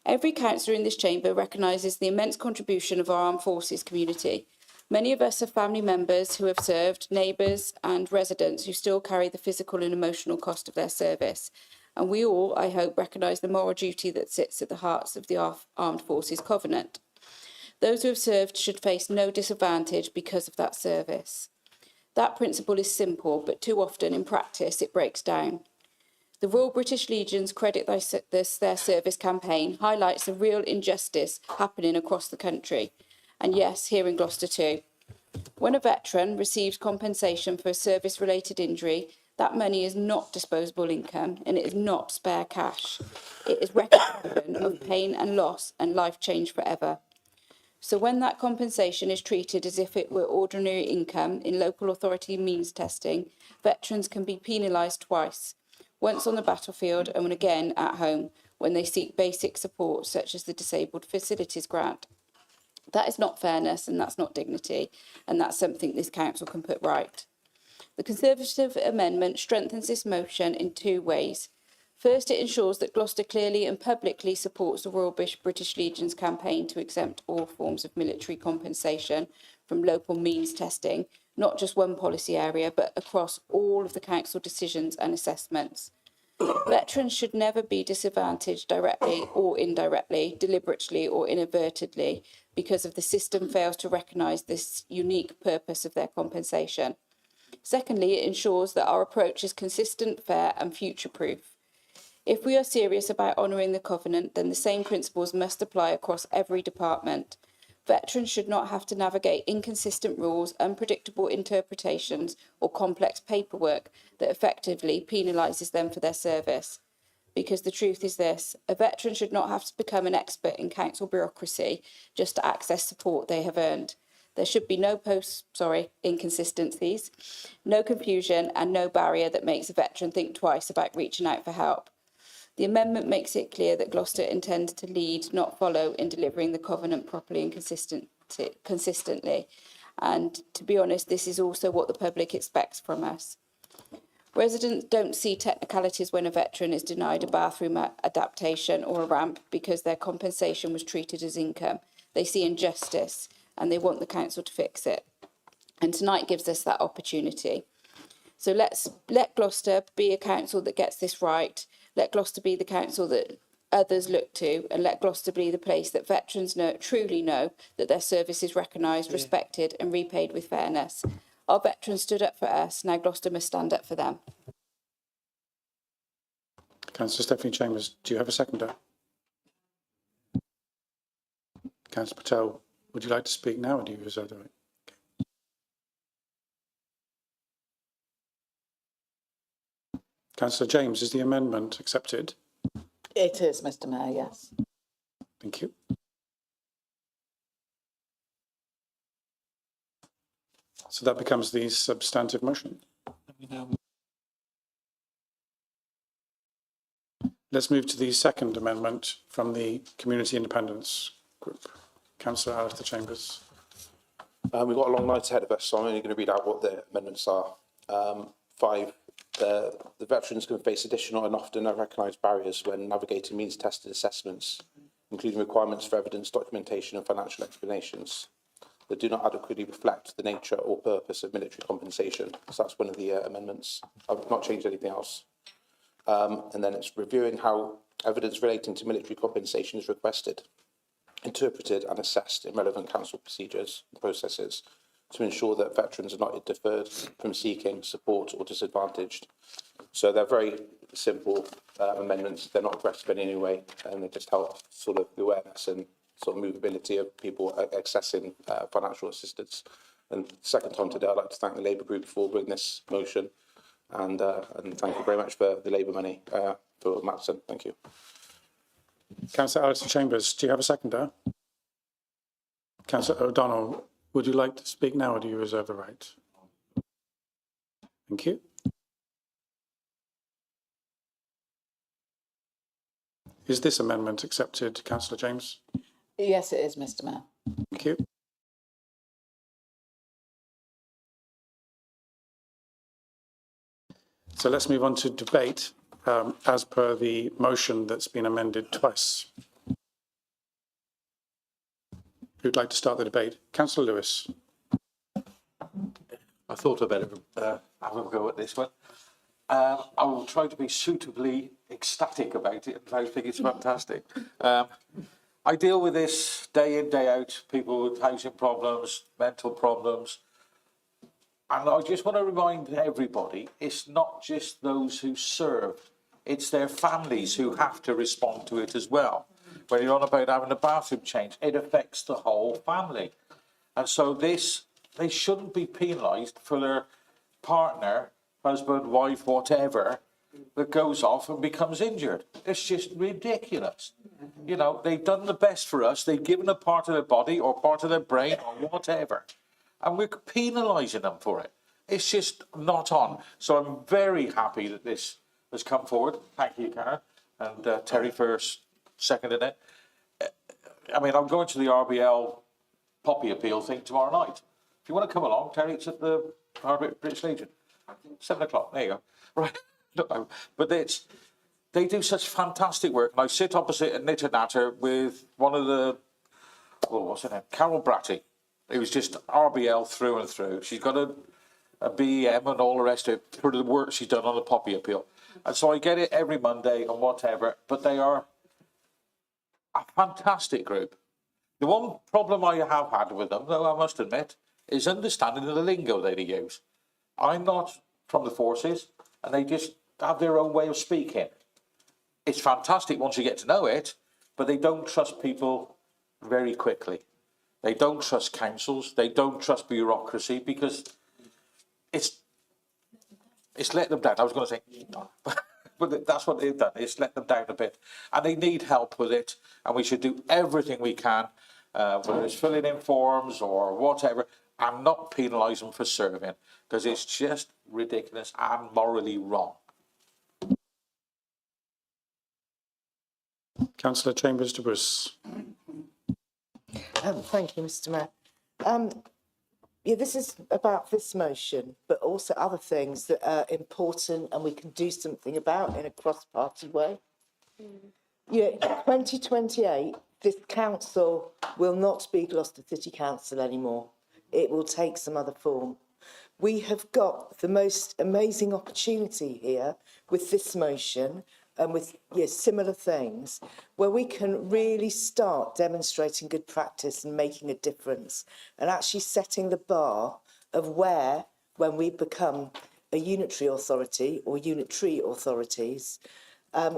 Speaker 7: Every councillor in this chamber recognises the immense contribution of our armed forces community. Many of us are family members who have served, neighbours and residents who still carry the physical and emotional cost of their service. And we all, I hope, recognise the moral duty that sits at the heart of the Armed Forces Covenant. Those who have served should face no disadvantage because of that service. That principle is simple, but too often in practice it breaks down. The Royal British Legion's Credit Their Service campaign highlights the real injustice happening across the country. And yes, here in Gloucester too. When a veteran receives compensation for a service-related injury, that money is not disposable income and it is not spare cash. It is recognition of pain and loss and life change forever. So when that compensation is treated as if it were ordinary income in local authority means testing, veterans can be penalised twice, once on the battlefield and again at home when they seek basic support such as the Disabled Facilities Grant. That is not fairness and that's not dignity, and that's something this council can put right. The Conservative amendment strengthens this motion in two ways. First, it ensures that Gloucester clearly and publicly supports the Royal British Legion's campaign to exempt all forms of military compensation from local means testing, not just one policy area, but across all of the council decisions and assessments. Veterans should never be disadvantaged directly or indirectly, deliberately or inadvertently, because of the system fails to recognise this unique purpose of their compensation. Secondly, it ensures that our approach is consistent, fair and future-proof. If we are serious about honouring the Covenant, then the same principles must apply across every department. Veterans should not have to navigate inconsistent rules, unpredictable interpretations or complex paperwork that effectively penalises them for their service. Because the truth is this, a veteran should not have to become an expert in council bureaucracy just to access support they have earned. There should be no inconsistencies, no confusion and no barrier that makes a veteran think twice about reaching out for help. The amendment makes it clear that Gloucester intends to lead, not follow, in delivering the Covenant properly and consistently. And to be honest, this is also what the public expects from us. Residents don't see technicalities when a veteran is denied a bathroom adaptation or a ramp because their compensation was treated as income. They see injustice and they want the council to fix it. And tonight gives us that opportunity. So let Gloucester be a council that gets this right. Let Gloucester be the council that others look to, and let Gloucester be the place that veterans truly know that their service is recognised, respected and repaid with fairness. Our veterans stood up for us, now Gloucester must stand up for them.
Speaker 1: Councillor Stephanie Chambers, do you have a seconder? Councillor Patel, would you like to speak now or do you reserve the right? Councillor James, is the amendment accepted?
Speaker 10: It is, Mr Mayor, yes.
Speaker 1: Thank you. So that becomes the substantive motion. Let's move to the second amendment from the Community Independence Group. Councillor Alistair Chambers.
Speaker 4: We've got a long night ahead of us, so I'm only going to read out what the amendments are. 5. The veterans can face additional and often unrecognised barriers when navigating means-tested assessments, including requirements for evidence, documentation and financial explanations that do not adequately reflect the nature or purpose of military compensation. So that's one of the amendments. I've not changed anything else. And then it's reviewing how evidence relating to military compensation is requested, interpreted and assessed in relevant council procedures and processes to ensure that veterans are not deferred from seeking support or disadvantaged. So they're very simple amendments. They're not aggressive in any way, and they just help sort of the awareness and sort of movability of people accessing financial assistance. And second time today, I'd like to thank the Labour Group for bringing this motion, and thank you very much for the Labour money for Matson. Thank you.
Speaker 1: Councillor Alistair Chambers, do you have a seconder? Councillor O'Donnell, would you like to speak now or do you reserve the right? Thank you. Is this amendment accepted, Councillor James?
Speaker 10: Yes, it is, Mr Mayor.
Speaker 1: Thank you. So let's move on to debate as per the motion that's been amended twice. who'd like to start the debate? Councillor Lewis.
Speaker 12: I thought I'd better have a go at this one. I will try to be suitably ecstatic about it, and I think it's fantastic. I deal with this day in, day out, people with housing problems, mental problems. And I just want to remind everybody, it's not just those who serve, it's their families who have to respond to it as well. When you're on about having a bathroom change, it affects the whole family. And so they shouldn't be penalised for their partner, husband, wife, whatever, that goes off and becomes injured. It's just ridiculous. You know, they've done the best for us. They've given a part of their body or part of their brain or whatever. And we're penalising them for it. It's just not on. So I'm very happy that this has come forward. Thank you, Karen, and Terry for seconding it. I mean, I'm going to the RBL Poppy appeal thing tomorrow night. If you want to come along, Terry, it's at the British Legion. 7 o'clock, there you go. Right. No, but they do such fantastic work. And I sit opposite a knitter natter with one of the, what's her name? Carol Bratty. It was just RBL through and through. She's got a BEM and all the rest of it for the work she's done on the Poppy appeal. And so I get it every Monday and whatever, but they are a fantastic group. The one problem I have had with them, though I must admit, is understanding the lingo that they use. I'm not from the forces, and they just have their own way of speaking. It's fantastic once you get to know it, but they don't trust people very quickly. They don't trust councils. They don't trust bureaucracy because it's let them down. I was going to say, but that's what they've done. It's let them down a bit, and they need help with it. And we should do everything we can, whether it's filling in forms or whatever, and not penalise them for serving because it's just ridiculous and morally wrong.
Speaker 1: Councillor Chambers de Bruce.
Speaker 13: Thank you, Mr. Mayor. Yeah, this is about this motion, but also other things that are important and we can do something about in a cross-party way. Yeah, 2028, this council will not be Gloucester City Council anymore. It will take some other form. We have got the most amazing opportunity here with this motion and with similar things, where we can really start demonstrating good practice and making a difference and actually setting the bar of where, when we become a unitary authority or unitary authorities,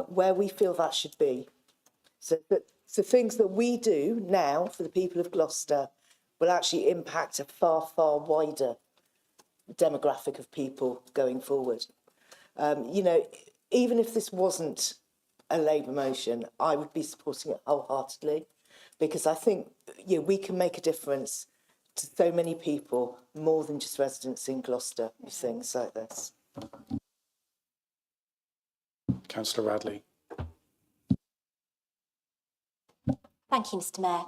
Speaker 13: where we feel that should be. So that the things that we do now for the people of Gloucester will actually impact a far, far wider demographic of people going forward. You know, even if this wasn't a Labour motion, I would be supporting it wholeheartedly because I think we can make a difference to so many people, more than just residents in Gloucester, with things like this.
Speaker 1: Councillor Radley.
Speaker 15: Thank you, Mr. Mayor.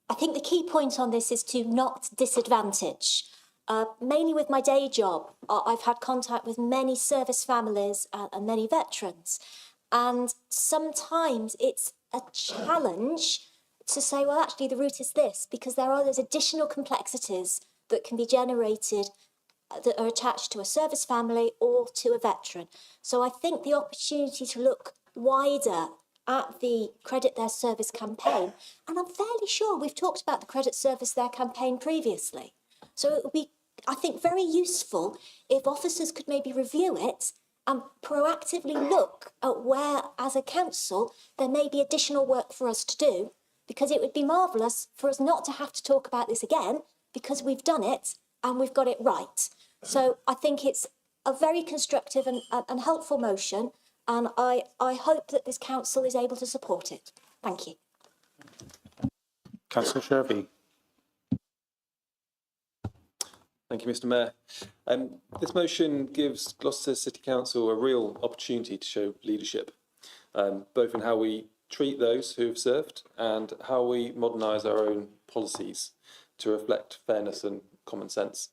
Speaker 15: I think the key point on this is to not disadvantage. Mainly with my day job, I've had contact with many service families and many veterans. And sometimes it's a challenge to say, well, actually, the route is this, because there are those additional complexities that can be generated that are attached to a service family or to a veteran. So I think the opportunity to look wider at the Credit Their Service campaign, and I'm fairly sure we've talked about the Credit Service Their campaign previously. So it would be, I think, very useful if officers could maybe review it and proactively look at where, as a council, there may be additional work for us to do, because it would be marvellous for us not to have to talk about this again, because we've done it and we've got it right. So I think it's a very constructive and helpful motion, and I hope that this council is able to support it. Thank you.
Speaker 1: Councillor Shervey.
Speaker 5: Thank you, Mr. Mayor. This motion gives Gloucester City Council a real opportunity to show leadership, both in how we treat those who have served and how we modernise our own policies to reflect fairness and common sense.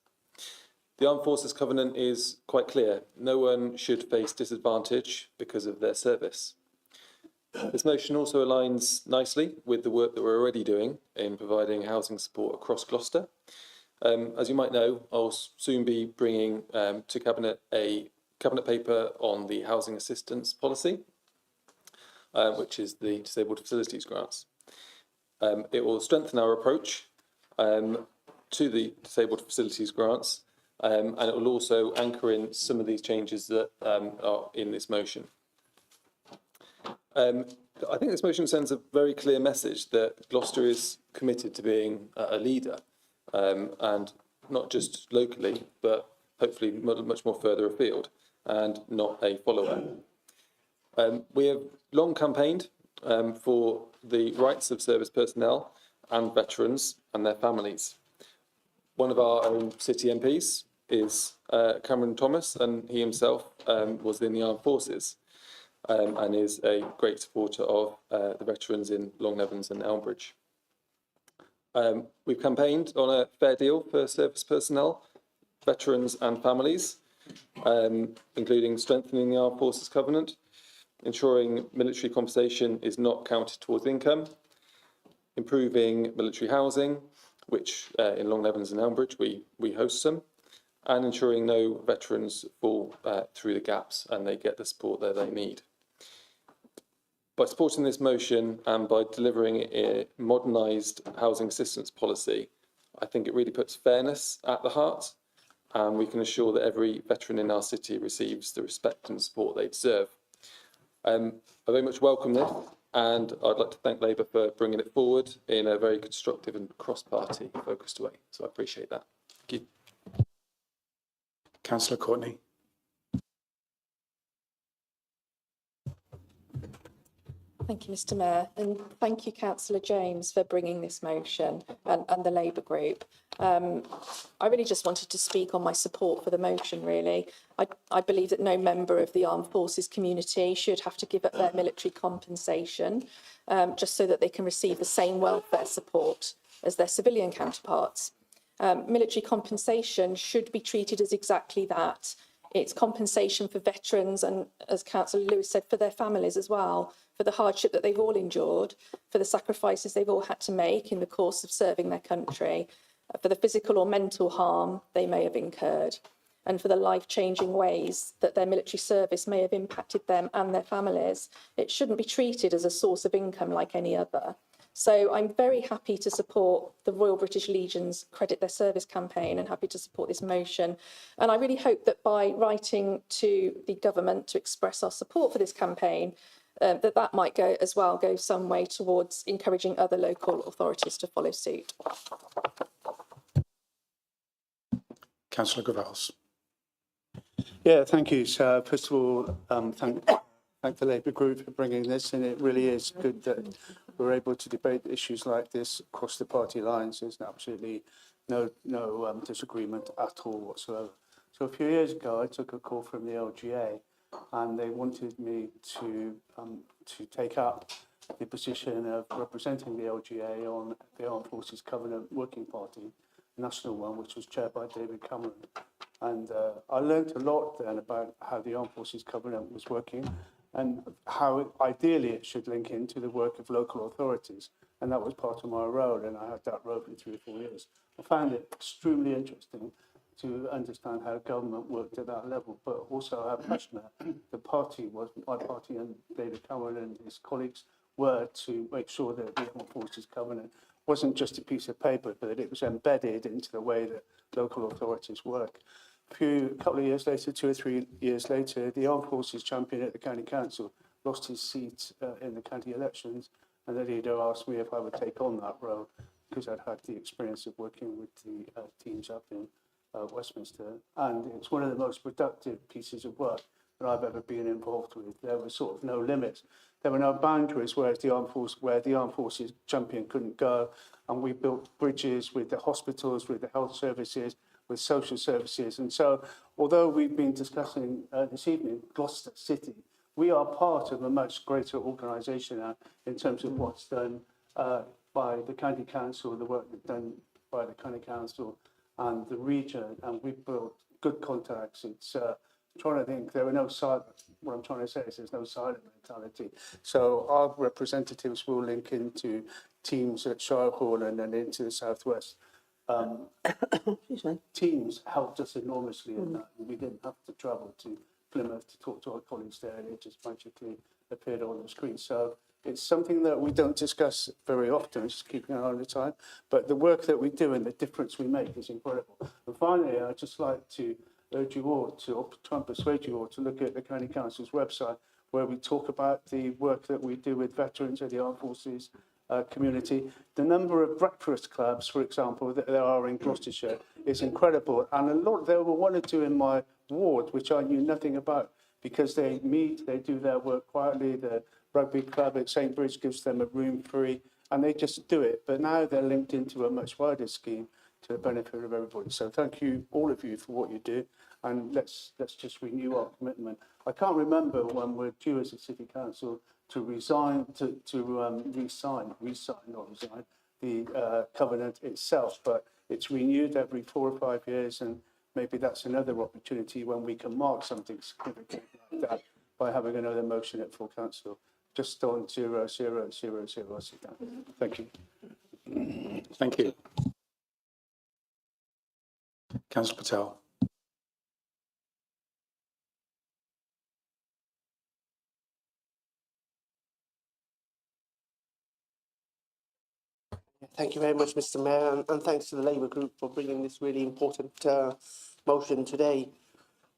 Speaker 5: The Armed Forces Covenant is quite clear. No one should face disadvantage because of their service. This motion also aligns nicely with the work that we're already doing in providing housing support across Gloucester. As you might know, I'll soon be bringing to Cabinet a Cabinet paper on the housing assistance policy, which is the disabled facilities grants. It will strengthen our approach to the disabled facilities grants, and it will also anchor in some of these changes that are in this motion. I think this motion sends a very clear message that Gloucester is committed to being a leader, and not just locally, but hopefully much more further afield, and not a follower. We have long campaigned for the rights of service personnel and veterans and their families. One of our own city MPs is Cameron Thomas, and he himself was in the armed forces and is a great supporter of the veterans in Long Nevans and Elmbridge. We've campaigned on a fair deal for service personnel, veterans and families, including strengthening the Armed Forces Covenant, ensuring military compensation is not counted towards income, improving military housing, which in Long Nevans and Elmbridge we host some, and ensuring no veterans fall through the gaps and they get the support that they need. By supporting this motion and by delivering a modernised housing assistance policy, I think it really puts fairness at the heart, and we can assure that every veteran in our city receives the respect and support they deserve. I very much welcome this, and I'd like to thank Labour for bringing it forward in a very constructive and cross-party focused way. So I appreciate that. Thank you.
Speaker 1: Councillor Courtney.
Speaker 6: Thank you, Mr Mayor, and thank you, Councillor James, for bringing this motion and the Labour group. I really just wanted to speak on my support for the motion, really. I believe that no member of the armed forces community should have to give up their military compensation just so that they can receive the same welfare support as their civilian counterparts. Military compensation should be treated as exactly that. It's compensation for veterans and, as Councillor Lewis said, for their families as well, for the hardship that they've all endured, for the sacrifices they've all had to make in the course of serving their country, for the physical or mental harm they may have incurred, and for the life-changing ways that their military service may have impacted them and their families. It shouldn't be treated as a source of income like any other. So I'm very happy to support the Royal British Legion's Credit Their Service campaign and happy to support this motion. And I really hope that by writing to the government to express our support for this campaign, that might go some way towards encouraging other local authorities to follow suit.
Speaker 1: Councillor Gravels.
Speaker 9: Yeah, thank you. So first of all, thank the Labour group for bringing this, and it really is good that we're able to debate issues like this across the party lines. There's absolutely no disagreement at all whatsoever. So a few years ago, I took a call from the LGA, and they wanted me to take up the position of representing the LGA on the Armed Forces Covenant Working Party, national one, which was chaired by David Cameron. And I learned a lot then about how the Armed Forces Covenant was working and how ideally it should link into the work of local authorities. And that was part of my role, and I had that role for 3 or 4 years. I found it extremely interesting to understand how government worked at that level, but also how passionate the party was, my party and David Cameron and his colleagues were, to make sure that the Armed Forces Covenant wasn't just a piece of paper, but that it was embedded into the way that local authorities work. A couple of years later, 2 or 3 years later, the Armed Forces champion at the County Council lost his seat in the county elections, and the leader asked me if I would take on that role, because I'd had the experience of working with the teams up in Westminster, and it's one of the most productive pieces of work that I've ever been involved with. There was sort of no limits. There were no boundaries where the Armed Forces champion couldn't go, and we built bridges with the hospitals, with the health services, with social services. And so, although we've been discussing this evening Gloucester City, we are part of a much greater organisation now in terms of what's done by the County Council, the work that's done by the County Council and the region, and we've built good contacts. It's trying to think, there are no silent, what I'm trying to say is there's no silent mentality. So our representatives will link into teams at Shire Hall and then into the Southwest. Teams helped us enormously in that. We didn't have to travel to Plymouth to talk to our colleagues there, and it just magically appeared on the screen. So it's something that we don't discuss very often, just keeping an eye on the time. But the work that we do and the difference we make is incredible. And finally, I'd just like to urge you all to, or try and persuade you all to look at the County Council's website, where we talk about the work that we do with veterans of the armed forces community. The number of breakfast clubs, for example, that there are in Gloucestershire is incredible. And a lot, there were one or two in my ward, which I knew nothing about, because they meet, they do their work quietly. The rugby club at St. Bridge gives them a room free, and they just do it. But now they're linked into a much wider scheme to the benefit of everybody. So thank you, all of you, for what you do, and let's just renew our commitment. I can't remember when we're due as a city council to resign, resign the covenant itself, but it's renewed every 4 or 5 years, and maybe that's another opportunity when we can mark something significant like that by having another motion at full council, just on 0000. Thank you.
Speaker 1: Thank you. Councillor Patel.
Speaker 3: Thank you very much, Mr. Mayor, and thanks to the Labour Group for bringing this really important motion today.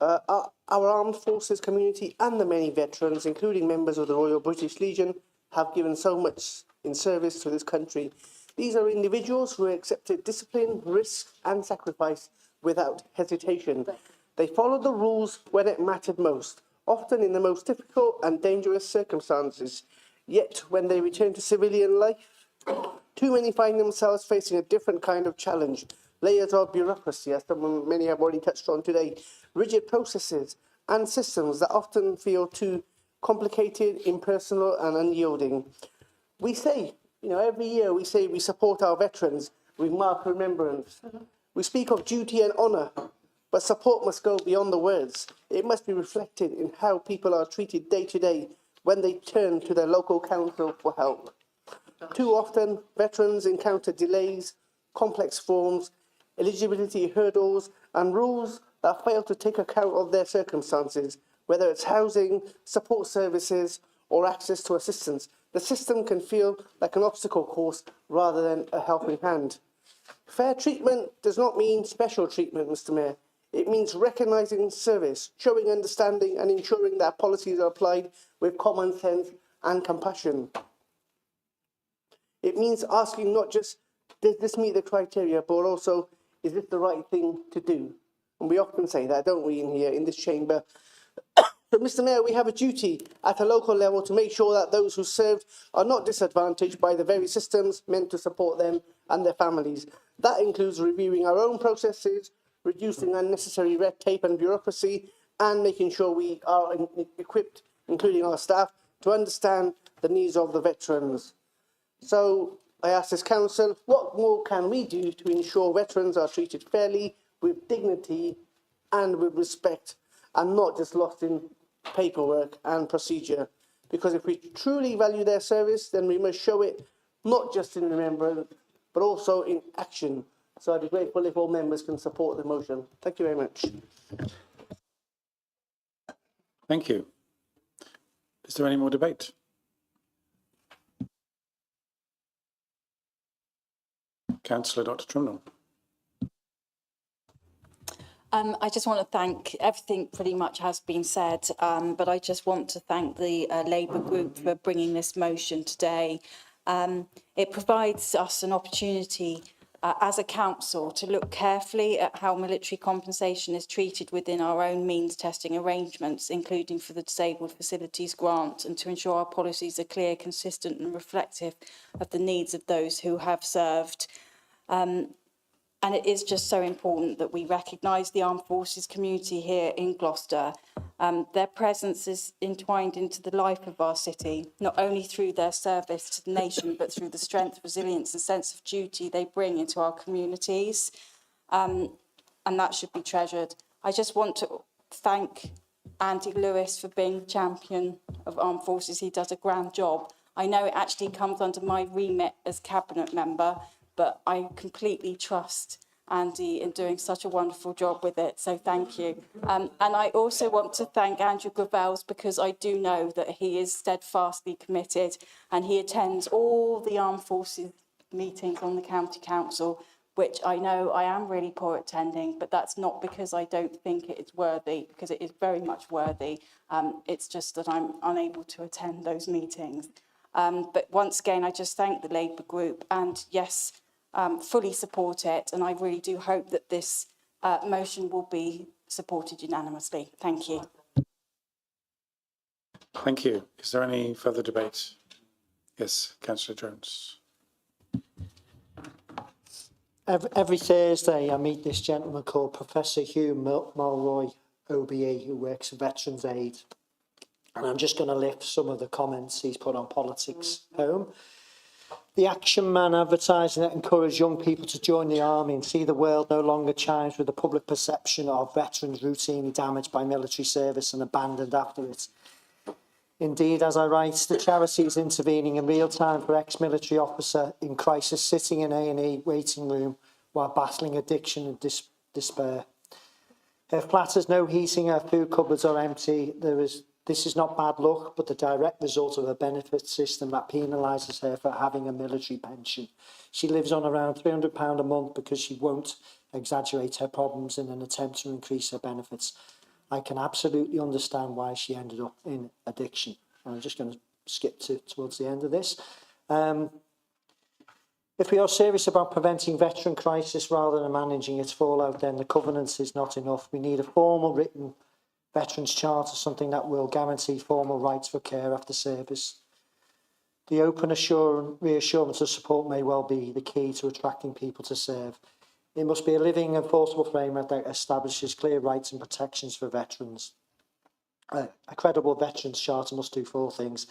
Speaker 3: Our armed forces community and the many veterans, including members of the Royal British Legion, have given so much in service to this country. These are individuals who accepted discipline, risk and sacrifice without hesitation. They followed the rules when it mattered most, often in the most difficult and dangerous circumstances. Yet, when they return to civilian life, too many find themselves facing a different kind of challenge. Layers of bureaucracy, as many have already touched on today, rigid processes and systems that often feel too complicated, impersonal and unyielding. We say, every year we say we support our veterans, we mark remembrance. We speak of duty and honour, but support must go beyond the words. It must be reflected in how people are treated day to day when they turn to their local council for help. Too often, veterans encounter delays, complex forms, eligibility hurdles, and rules that fail to take account of their circumstances, whether it's housing, support services, or access to assistance. The system can feel like an obstacle course rather than a helping hand. Fair treatment does not mean special treatment, Mr. Mayor. It means recognising service, showing understanding, and ensuring that policies are applied with common sense and compassion. It means asking not just, does this meet the criteria, but also, is this the right thing to do? And we often say that, don't we, in this chamber? But, Mr. Mayor, we have a duty at a local level to make sure that those who served are not disadvantaged by the very systems meant to support them and their families. That includes reviewing our own processes, reducing unnecessary red tape and bureaucracy, and making sure we are equipped, including our staff, to understand the needs of the veterans. So I ask this council, what more can we do to ensure veterans are treated fairly, with dignity and with respect, and not just lost in paperwork and procedure? Because if we truly value their service, then we must show it not just in remembrance, but also in action. So I'd be grateful if all members can support the motion. Thank you very much.
Speaker 1: Thank you. Is there any more debate? Councillor Dr. Trimnell.
Speaker 16: I just want to thank, everything pretty much has been said, but I just want to thank the Labour Group for bringing this motion today. It provides us an opportunity as a council to look carefully at how military compensation is treated within our own means testing arrangements, including for the Disabled Facilities Grant, and to ensure our policies are clear, consistent and reflective of the needs of those who have served. And it is just so important that we recognise the armed forces community here in Gloucester. Their presence is entwined into the life of our city, not only through their service to the nation, but through the strength, resilience and sense of duty they bring into our communities. And that should be treasured. I just want to thank Andy Lewis for being champion of armed forces. He does a grand job. I know it actually comes under my remit as cabinet member, but I completely trust Andy in doing such a wonderful job with it. So thank you. And I also want to thank Andrew Gravels, because I do know that he is steadfastly committed and he attends all the armed forces meetings on the county council, which I know I am really poor at attending, but that's not because I don't think it is worthy, because it is very much worthy. It's just that I'm unable to attend those meetings. But once again, I just thank the Labour group, and yes, fully support it. And I really do hope that this motion will be supported unanimously. Thank you.
Speaker 1: Thank you. Is there any further debate? Yes, Councillor Jones.
Speaker 11: Every Thursday, I meet this gentleman called Professor Hugh Mulroy, OBE, who works for Veterans Aid. And I'm just going to lift some of the comments he's put on politics home. The Action Man advertising that encouraged young people to join the army and see the world no longer chimes with the public perception of veterans routinely damaged by military service and abandoned after it. Indeed, as I write, the charity is intervening in real time for ex-military officer in crisis sitting in A&E waiting room while battling addiction and despair. Her flat has no heating, her food cupboards are empty. This is not bad luck, but the direct result of a benefit system that penalises her for having a military pension. She lives on around £300 a month because she won't exaggerate her problems in an attempt to increase her benefits. I can absolutely understand why she ended up in addiction. I'm just going to skip towards the end of this. If we are serious about preventing veteran crisis rather than managing its fallout, then the covenant is not enough. We need a formal written Veterans Charter, something that will guarantee formal rights for care after service. The open reassurance of support may well be the key to attracting people to serve. It must be a living, enforceable framework that establishes clear rights and protections for veterans. A credible Veterans Charter must do 4 things.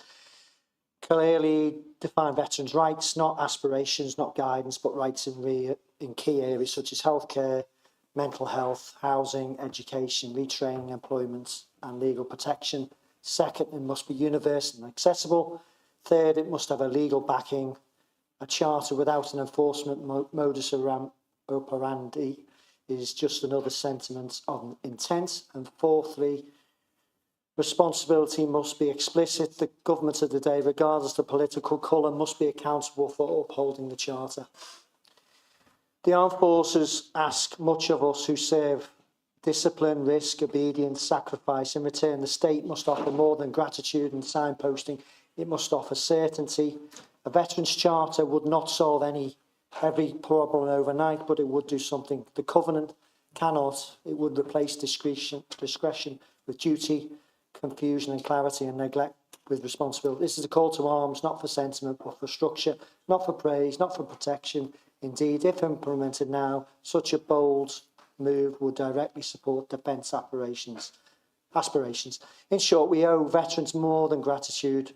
Speaker 11: Clearly define veterans' rights, not aspirations, not guidance, but rights in key areas such as healthcare, mental health, housing, education, retraining, employment, and legal protection. Second, it must be universal and accessible. Third, it must have a legal backing. A charter without an enforcement modus operandi is just another sentiment of intent. And fourthly, responsibility must be explicit. The government of the day, regardless of political colour, must be accountable for upholding the charter. The armed forces ask much of us who serve: discipline, risk, obedience, sacrifice. In return, the state must offer more than gratitude and signposting. It must offer certainty. A Veterans Charter would not solve every problem overnight, but it would do something. The covenant cannot. It would replace discretion with duty, confusion and clarity, and neglect with responsibility. This is a call to arms, not for sentiment, but for structure, not for praise, not for protection. Indeed, if implemented now, such a bold move would directly support defence aspirations. In short, we owe veterans more than gratitude,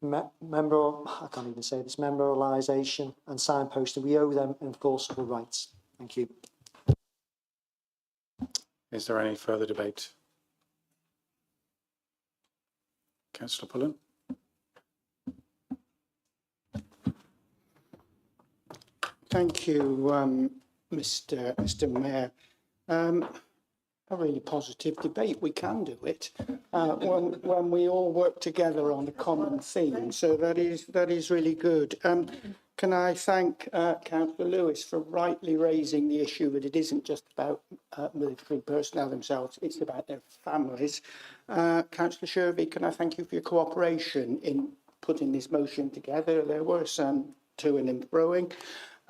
Speaker 11: memorialisation and signposting. We owe them enforceable rights. Thank you.
Speaker 1: Is there any further debate? Councillor Pullen.
Speaker 9: Thank you, Mr. Mayor. A really positive debate. We can do it when we all work together on a common theme. So that is really good. Can I thank Councillor Lewis for rightly raising the issue that it isn't just about military personnel themselves, it's about their families. Councillor Shervey, can I thank you for your cooperation in putting this motion together? There were some to-ing and fro-ing.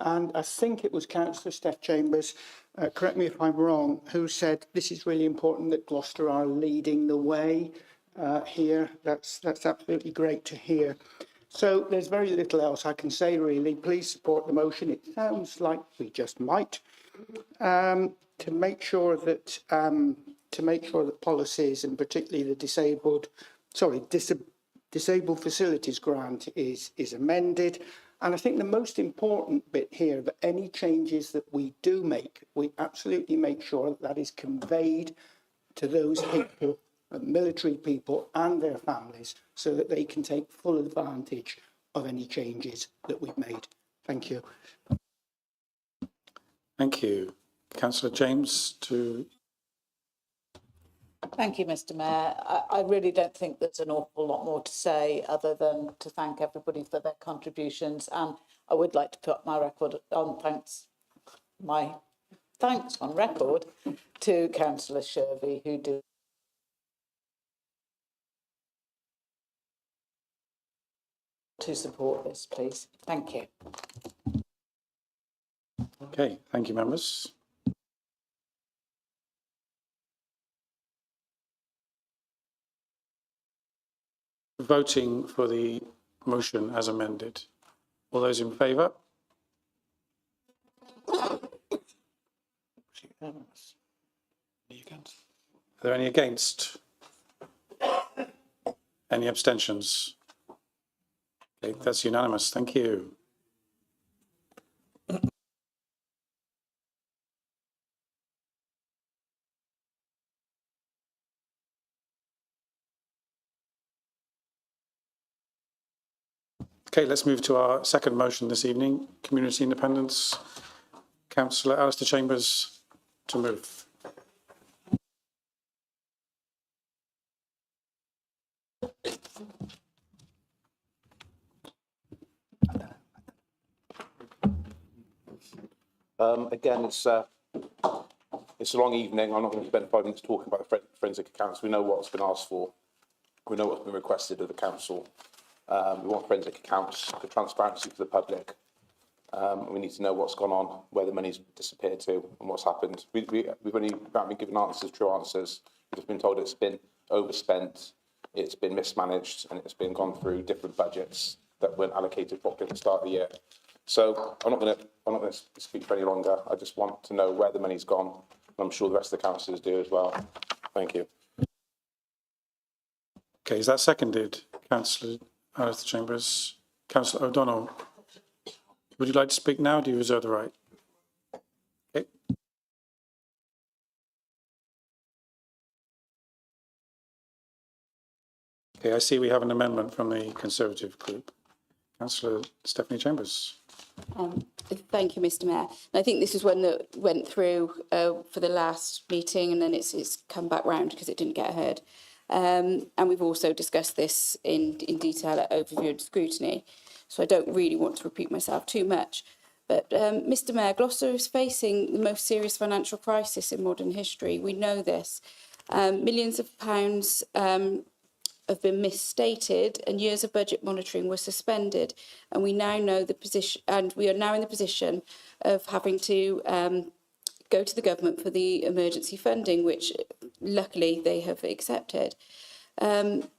Speaker 9: And I think it was Councillor Steph Chambers, correct me if I'm wrong, who said this is really important that Gloucester are leading the way here. That's absolutely great to hear. So there's very little else I can say, really. Please support the motion. It sounds like we just might. To make sure that policies, and particularly the disabled facilities grant is amended. And I think the most important bit here, that any changes that we do make, we absolutely make sure that is conveyed to those people military people and their families so that they can take full advantage of any changes that we've made. Thank you.
Speaker 1: Thank you. Councillor James to...
Speaker 10: Thank you, Mr Mayor. I really don't think there's an awful lot more to say other than to thank everybody for their contributions, and I would like to put my thanks on record to Councillor Shervey, who did to support this, please. Thank you.
Speaker 1: Okay, thank you, members. Voting for the motion as amended. All those in favour? Are there any against? Any abstentions? Okay, that's unanimous. Thank you. Okay, let's move to our second motion this evening, community independence. Councillor Alistair Chambers to move.
Speaker 4: Again, it's a long evening. I'm not going to spend 5 minutes talking about the forensic accounts. We know what's been asked for. We know what's been requested of the council. We want forensic accounts for transparency for the public. We need to know what's gone on, where the money's disappeared to, and what's happened. We've only been given answers, true answers. We've just been told it's been overspent, it's been mismanaged, and it's been gone through different budgets that weren't allocated properly at the start of the year. So I'm not going to speak for any longer. I just want to know where the money's gone. And I'm sure the rest of the councillors do as well. Thank you.
Speaker 1: Okay, is that seconded, Councillor Alistair Chambers? Councillor O'Donnell, would you like to speak now? Or do you reserve the right? Okay. Okay, I see we have an amendment from the Conservative group. Councillor Stephanie Chambers.
Speaker 7: Thank you, Mr Mayor. And I think this is one that went through for the last meeting, and then it's come back round because it didn't get heard. And we've also discussed this in detail at overview and scrutiny, so I don't really want to repeat myself too much. But Mr Mayor, Gloucester is facing the most serious financial crisis in modern history. We know this. Millions of pounds have been misstated, and years of budget monitoring were suspended, and we now know the position, and we are now in the position of having to go to the government for the emergency funding, which luckily they have accepted. And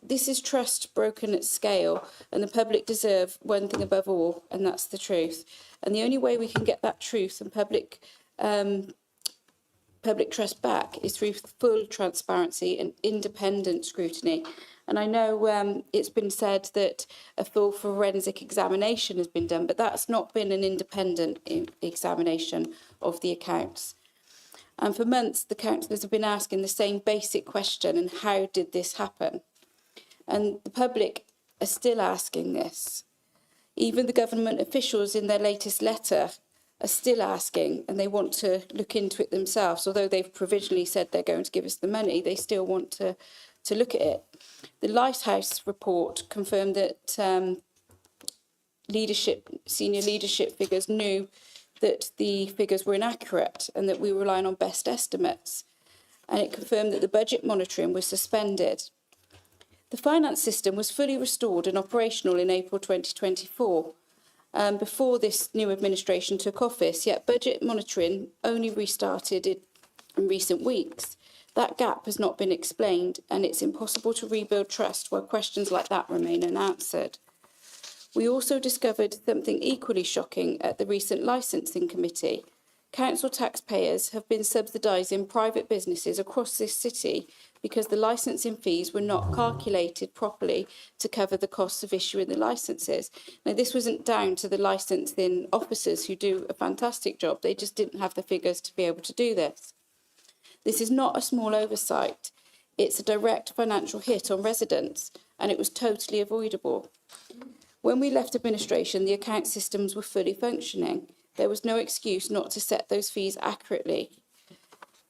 Speaker 7: this is trust broken at scale, and the public deserve one thing above all, and that's the truth. And the only way we can get that truth and public trust back is through full transparency and independent scrutiny. And I know it's been said that a full forensic examination has been done, but that's not been an independent examination of the accounts. And for months, the councillors have been asking the same basic question: and how did this happen? And the public are still asking this. Even the government officials in their latest letter are still asking, and they want to look into it themselves. Although they've provisionally said they're going to give us the money, they still want to look at it. The Lighthouse report confirmed that senior leadership figures knew that the figures were inaccurate and that we were relying on best estimates. And it confirmed that the budget monitoring was suspended. The finance system was fully restored and operational in April 2024, before this new administration took office, yet budget monitoring only restarted in recent weeks. That gap has not been explained, and it's impossible to rebuild trust while questions like that remain unanswered. We also discovered something equally shocking at the recent licensing committee. Council taxpayers have been subsidising private businesses across this city because the licensing fees were not calculated properly to cover the costs of issuing the licences. Now, this wasn't down to the licensing officers, who do a fantastic job. They just didn't have the figures to be able to do this. This is not a small oversight. It's a direct financial hit on residents, and it was totally avoidable. When we left administration, the account systems were fully functioning. There was no excuse not to set those fees accurately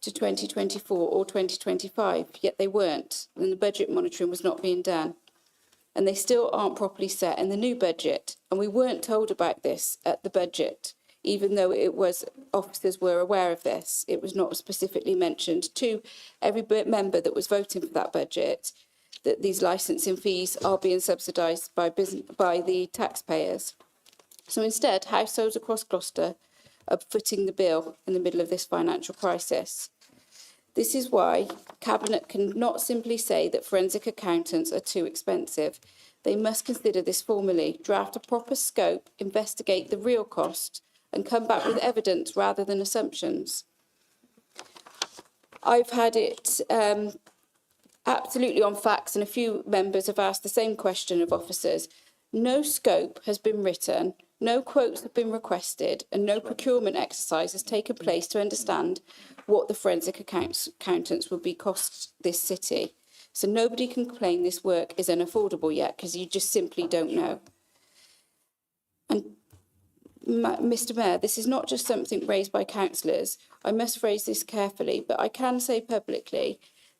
Speaker 7: to 2024 or 2025, yet they weren't, and the budget monitoring was not being done. And they still aren't properly set in the new budget, and we weren't told about this at the budget, even though officers were aware of this. It was not specifically mentioned to every member that was voting for that budget that these licensing fees are being subsidised by the taxpayers. So instead, households across Gloucester are footing the bill in the middle of this financial crisis. This is why Cabinet cannot simply say that forensic accountants are too expensive. They must consider this formally, draft a proper scope, investigate the real cost, and come back with evidence rather than assumptions. I've had it absolutely on facts, and a few members have asked the same question of officers. No scope has been written, no quotes have been requested, and no procurement exercise has taken place to understand what the forensic accountants would be cost this city. So nobody can complain this work is unaffordable yet, because you just simply don't know. And Mr. Mayor, this is not just something raised by councillors. I must phrase this carefully, but I can say publicly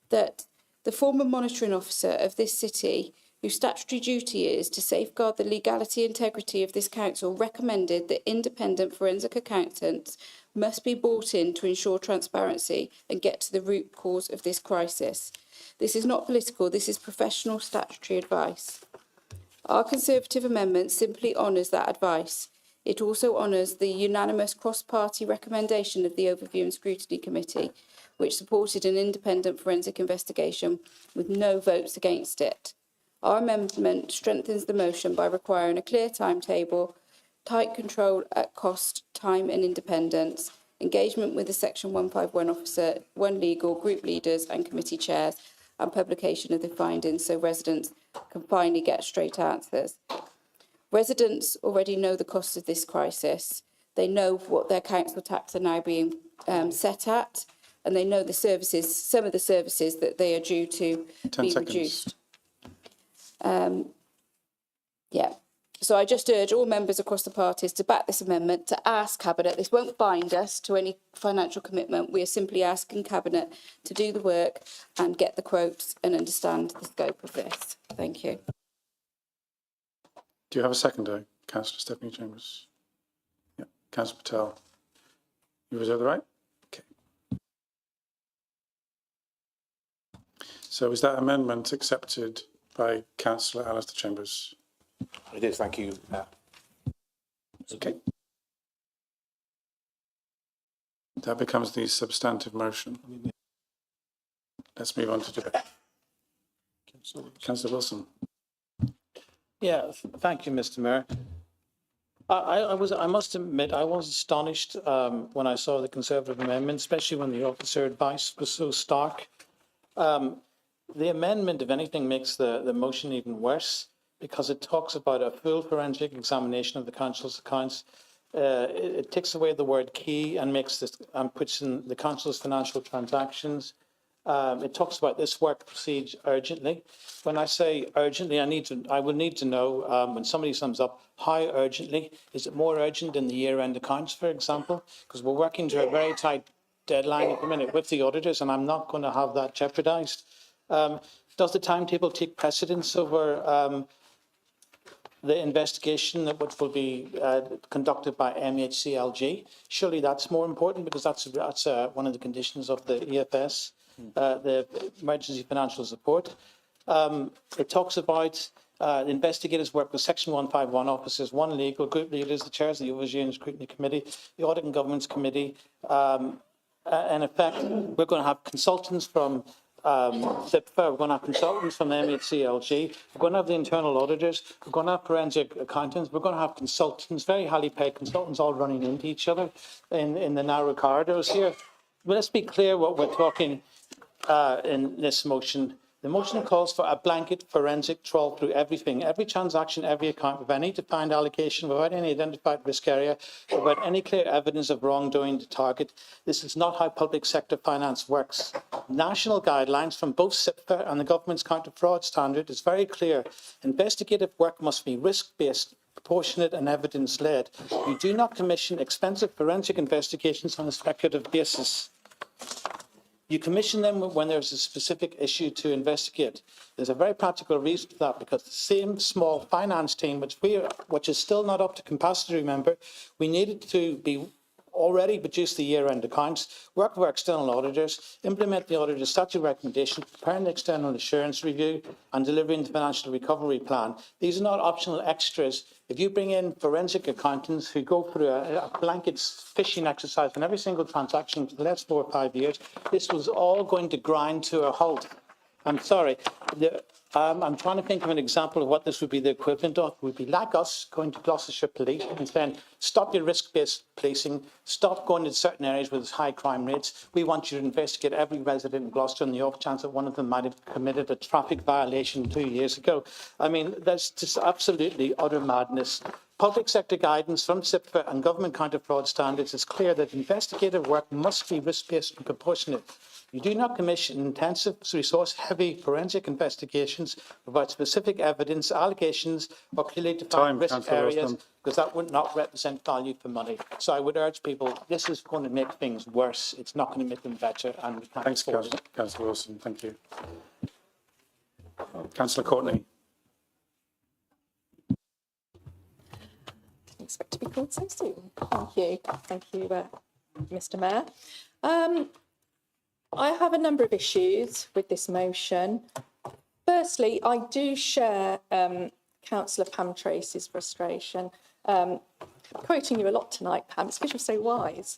Speaker 7: that the former monitoring officer of this city, whose statutory duty is to safeguard the legality and integrity of this council, recommended that independent forensic accountants must be brought in to ensure transparency and get to the root cause of this crisis. This is not political, this is professional statutory advice. Our Conservative amendment simply honours that advice. It also honours the unanimous cross-party recommendation of the Overview and Scrutiny Committee, which supported an independent forensic investigation with no votes against it. Our amendment strengthens the motion by requiring a clear timetable, tight control at cost, time and independence, engagement with the Section 151 officer, one legal, group leaders and committee chairs, and publication of the findings so residents can finally get straight answers. Residents already know the cost of this crisis. They know what their council tax are now being set at, and they know the services, some of the services that they are due to be reduced. So I just urge all members across the parties to back this amendment, to ask Cabinet. This won't bind us to any financial commitment. We are simply asking Cabinet to do the work and get the quotes and understand the scope of this. Thank you.
Speaker 1: Do you have a seconder, Councillor Stephanie Chambers? Yeah, Councillor Patel. You reserve the right? Okay. So is that amendment accepted by Councillor Alistair Chambers?
Speaker 4: It is, thank you.
Speaker 1: Okay. That becomes the substantive motion. Let's move on to debate. Councillor Wilson.
Speaker 8: Yeah, thank you, Mr. Mayor. I must admit, I was astonished when I saw the Conservative amendment, especially when the officer advice was so stark. The amendment, if anything, makes the motion even worse because it talks about a full forensic examination of the council's accounts. It takes away the word key and makes this and puts in the council's financial transactions. It talks about this work proceeds urgently. When I say urgently, I will need to know when somebody sums up how urgently. Is it more urgent than the year-end accounts, for example? Because we're working to a very tight deadline at the minute with the auditors, and I'm not going to have that jeopardised. Does the timetable take precedence over the investigation that will be conducted by MHCLG? Surely that's more important because that's one of the conditions of the EFS. The emergency financial support. It talks about the investigators work with Section 151 officers, one legal, group leaders, the chairs of the Overview and Scrutiny Committee, the Audit and Governance Committee. In effect, we're going to have consultants from CIPFA, we're going to have consultants from the MHCLG, we're going to have the internal auditors, we're going to have forensic accountants, we're going to have consultants, very highly paid consultants all running into each other in the narrow corridors here. But let's be clear what we're talking in this motion. The motion calls for a blanket forensic trawl through everything, every transaction, every account, without any defined allocation, without any identified risk area, without any clear evidence of wrongdoing to target. This is not how public sector finance works. National guidelines from both SIPFA and the government's counter-fraud standard is very clear. Investigative work must be risk-based, proportionate and evidence-led. You do not commission expensive forensic investigations on a speculative basis. You commission them when there's a specific issue to investigate. There's a very practical reason for that, because the same small finance team, which is still not up to capacity, remember, we needed to be already produce the year-end accounts, work with our external auditors, implement the auditor's statutory recommendation, preparing the external assurance review, and delivering the financial recovery plan. These are not optional extras. If you bring in forensic accountants who go through a blanket phishing exercise on every single transaction for the last 4 or 5 years, this was all going to grind to a halt. I'm sorry. I'm trying to think of an example of what this would be the equivalent of. It would be like us going to Gloucestershire Police and saying, stop your risk-based policing, stop going to certain areas with high crime rates. We want you to investigate every resident in Gloucester on the off chance that one of them might have committed a traffic violation 2 years ago. I mean, that's just absolutely utter madness. Public sector guidance from SIPFA and government counter-fraud standards is clear that investigative work must be risk-based and proportionate. You do not commission intensive, resource-heavy forensic investigations without specific evidence, allegations, or clearly defined risk areas, because that would not represent value for money. So I would urge people, this is going to make things worse. It's not going to make them better. And we can't
Speaker 1: Thanks, Councillor Wilson. Thank you. Councillor Courtney.
Speaker 6: Didn't expect to be called so soon. Thank you. Thank you, Mr. Mayor. I have a number of issues with this motion. Firstly, I do share Councillor Pam Tracy's frustration. Quoting you a lot tonight, Pam, it's because you're so wise.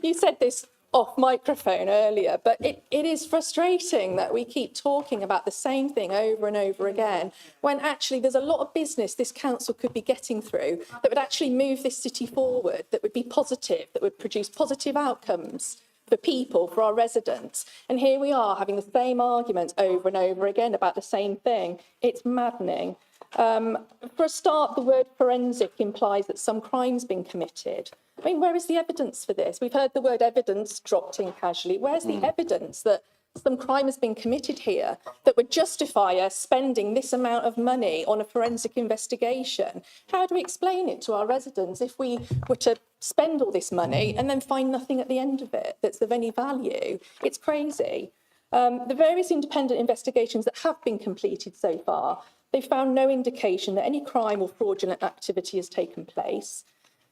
Speaker 6: You said this off microphone earlier, but it is frustrating that we keep talking about the same thing over and over again, when actually there's a lot of business this council could be getting through that would actually move this city forward, that would be positive, that would produce positive outcomes for people, for our residents. And here we are having the same argument over and over again about the same thing. It's maddening. For a start, the word forensic implies that some crime's been committed. I mean, where is the evidence for this? We've heard the word evidence dropped in casually. Where's the evidence that some crime has been committed here that would justify us spending this amount of money on a forensic investigation? How do we explain it to our residents if we were to spend all this money and then find nothing at the end of it that's of any value? It's crazy. The various independent investigations that have been completed so far, they've found no indication that any crime or fraudulent activity has taken place.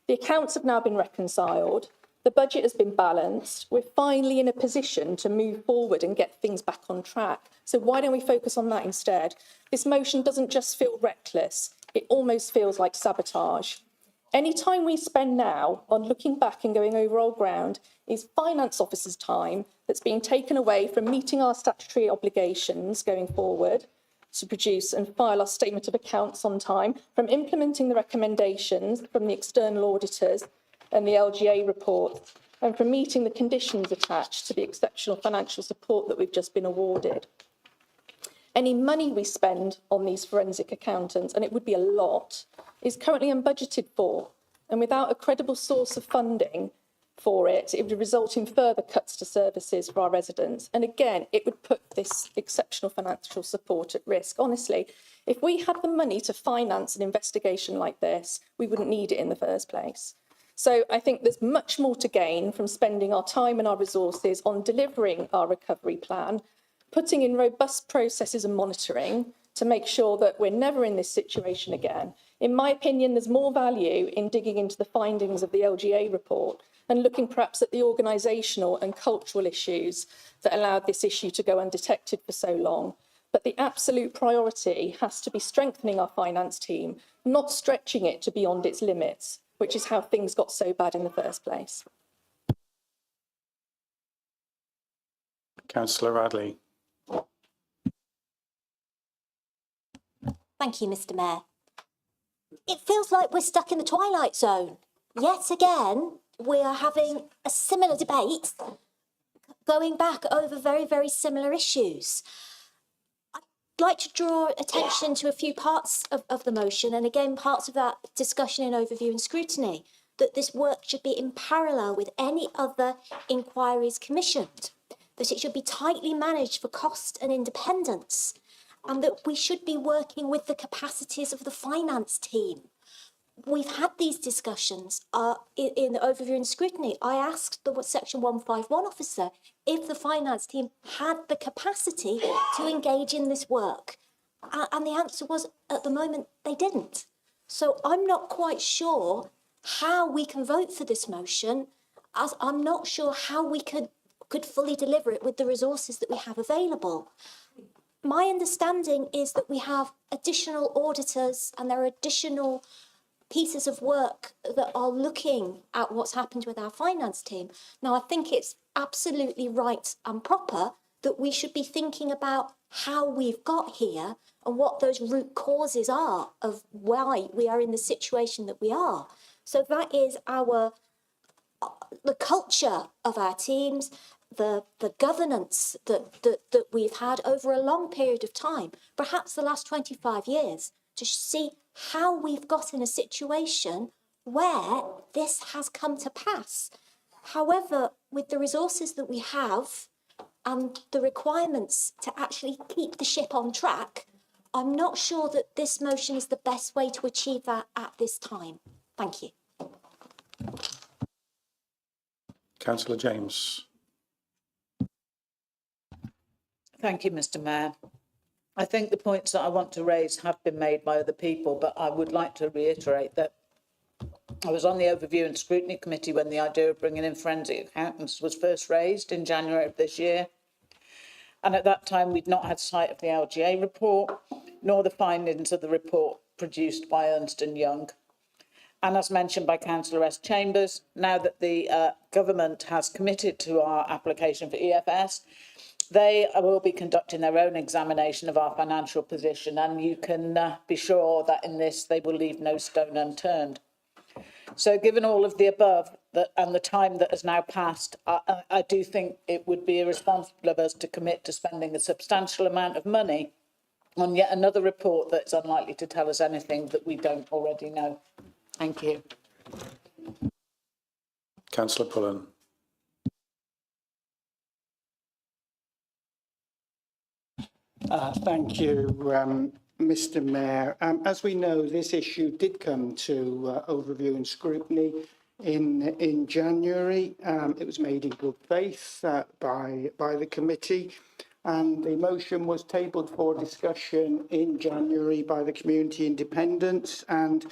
Speaker 6: The accounts have now been reconciled. The budget has been balanced. We're finally in a position to move forward and get things back on track. So why don't we focus on that instead? This motion doesn't just feel reckless. It almost feels like sabotage. Any time we spend now on looking back and going over old ground is finance officers' time that's being taken away from meeting our statutory obligations going forward, to produce and file our statement of accounts on time, from implementing the recommendations from the external auditors and the LGA report, and from meeting the conditions attached to the exceptional financial support that we've just been awarded. Any money we spend on these forensic accountants, and it would be a lot, is currently unbudgeted for, and without a credible source of funding for it, it would result in further cuts to services for our residents. And again, it would put this exceptional financial support at risk. Honestly, if we had the money to finance an investigation like this, we wouldn't need it in the first place. So I think there's much more to gain from spending our time and our resources on delivering our recovery plan, putting in robust processes and monitoring to make sure that we're never in this situation again. In my opinion, there's more value in digging into the findings of the LGA report and looking perhaps at the organisational and cultural issues that allowed this issue to go undetected for so long. But the absolute priority has to be strengthening our finance team, not stretching it to beyond its limits, which is how things got so bad in the first place.
Speaker 1: Councillor Radley.
Speaker 15: Thank you, Mr. Mayor. It feels like we're stuck in the twilight zone. Yet again, we are having a similar debate going back over very, very similar issues. I'd like to draw attention to a few parts of the motion, and again, parts of that discussion in overview and scrutiny, that this work should be in parallel with any other inquiries commissioned, that it should be tightly managed for cost and independence, and that we should be working with the capacities of the finance team. We've had these discussions in the overview and scrutiny. I asked the Section 151 officer if the finance team had the capacity to engage in this work. And the answer was, at the moment, they didn't. So I'm not quite sure how we can vote for this motion, as I'm not sure how we could fully deliver it with the resources that we have available. My understanding is that we have additional auditors and there are additional pieces of work that are looking at what's happened with our finance team. Now, I think it's absolutely right and proper that we should be thinking about how we've got here and what those root causes are of why we are in the situation that we are. So that is the culture of our teams, the governance that we've had over a long period of time, perhaps the last 25 years, to see how we've got in a situation where this has come to pass. However, with the resources that we have and the requirements to actually keep the ship on track, I'm not sure that this motion is the best way to achieve that at this time. Thank you.
Speaker 1: Councillor James.
Speaker 10: Thank you, Mr. Mayor. I think the points that I want to raise have been made by other people, but I would like to reiterate that I was on the Overview and Scrutiny Committee when the idea of bringing in forensic accountants was first raised in January of this year. And at that time, we'd not had sight of the LGA report, nor the findings of the report produced by Ernst & Young. And as mentioned by Councillor S. Chambers, now that the government has committed to our application for EFS, they will be conducting their own examination of our financial position, and you can be sure that in this they will leave no stone unturned. So given all of the above and the time that has now passed, I do think it would be irresponsible of us to commit to spending a substantial amount of money on yet another report that's unlikely to tell us anything that we don't already know. Thank you.
Speaker 1: Councillor Pullen.
Speaker 9: Thank you, Mr. Mayor. As we know, this issue did come to overview and scrutiny in January. It was made in good faith by the committee, and the motion was tabled for discussion in January by the Community Independents. And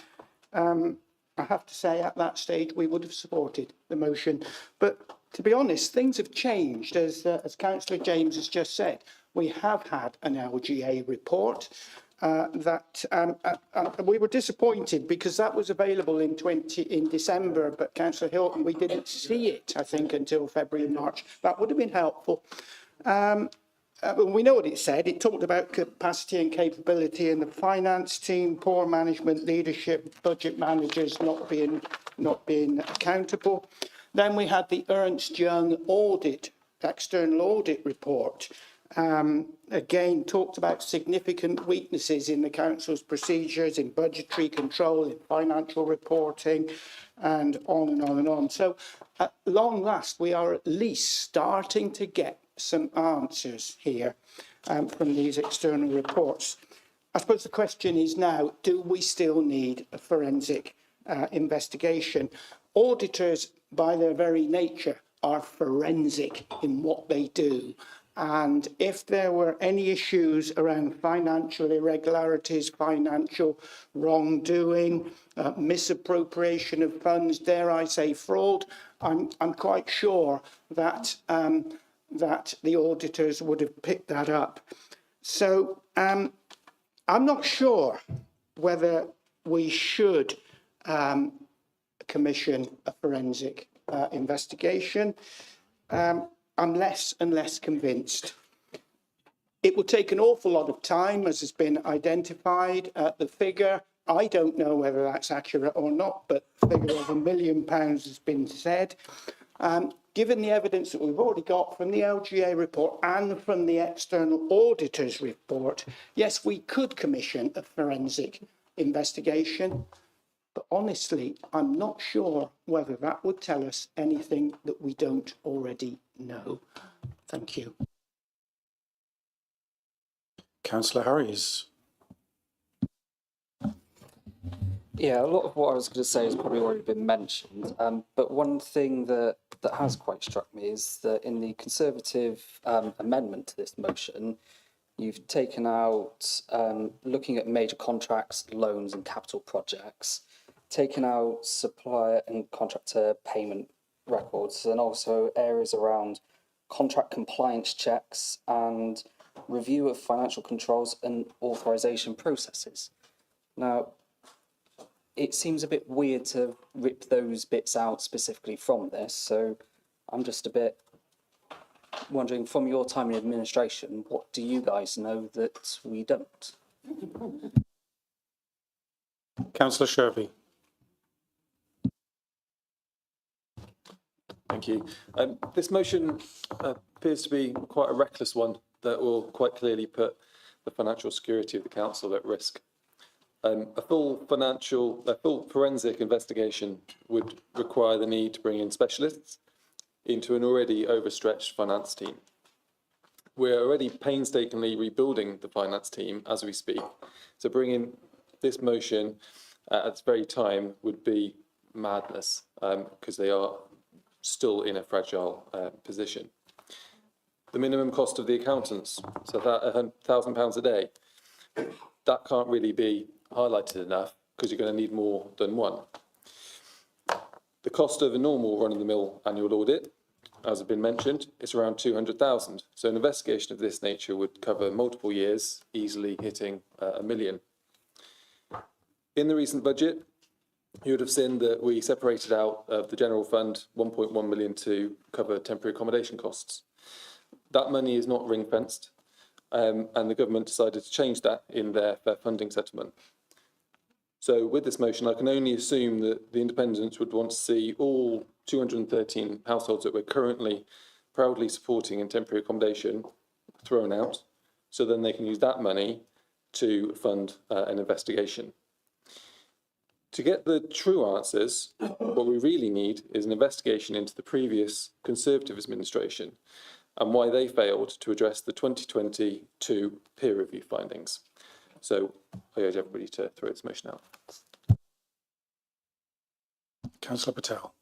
Speaker 9: I have to say, at that stage, we would have supported the motion. But to be honest, things have changed, as Councillor James has just said. We have had an LGA report that we were disappointed because that was available in December, but Councillor Hilton, we didn't see it, I think, until February and March. That would have been helpful. We know what it said. It talked about capacity and capability in the finance team, poor management, leadership, budget managers not being accountable. Then we had the Ernst & Young audit, external audit report. Again, talked about significant weaknesses in the council's procedures, in budgetary control, in financial reporting, and on and on and on. So at long last, we are at least starting to get some answers here from these external reports. I suppose the question is now, do we still need a forensic investigation? Auditors, by their very nature, are forensic in what they do. And if there were any issues around financial irregularities, financial wrongdoing, misappropriation of funds, dare I say fraud, I'm quite sure that that the auditors would have picked that up. So I'm not sure whether we should commission a forensic investigation. I'm less and less convinced. It will take an awful lot of time, as has been identified. The figure, I don't know whether that's accurate or not, but the figure of £1 million has been said. given the evidence that we've already got from the LGA report and from the external auditor's report, yes, we could commission a forensic investigation. But honestly, I'm not sure whether that would tell us anything that we don't already know. Thank you.
Speaker 1: Councillor Harries.
Speaker 17: Yeah, a lot of what I was going to say has probably already been mentioned. But one thing that has quite struck me is that in the Conservative amendment to this motion, you've taken out looking at major contracts, loans and capital projects, taken out supplier and contractor payment records, and also areas around contract compliance checks and review of financial controls and authorization processes. Now, it seems a bit weird to rip those bits out specifically from this, so I'm just a bit wondering, from your time in administration, what do you guys know that we don't?
Speaker 1: Councillor Shervey.
Speaker 5: Thank you. This motion appears to be quite a reckless one that will quite clearly put the financial security of the council at risk. A full forensic investigation would require the need to bring in specialists into an already overstretched finance team. We're already painstakingly rebuilding the finance team as we speak. So bringing this motion at its very time would be madness because they are still in a fragile position. The minimum cost of the accountants, so that £1,000 a day, that can't really be highlighted enough because you're going to need more than one. The cost of a normal run-of-the-mill annual audit, as has been mentioned, is around 200,000. So an investigation of this nature would cover multiple years, easily hitting £1 million. In the recent budget, you would have seen that we separated out of the general fund 1.1 million to cover temporary accommodation costs. That money is not ring-fenced, and the government decided to change that in their fair funding settlement. So with this motion, I can only assume that the independents would want to see all 213 households that we're currently proudly supporting in temporary accommodation thrown out, so then they can use that money to fund an investigation. To get the true answers, what we really need is an investigation into the previous Conservative administration and why they failed to address the 2022 peer review findings. So I urge everybody to throw its motion out.
Speaker 1: Councillor Patel.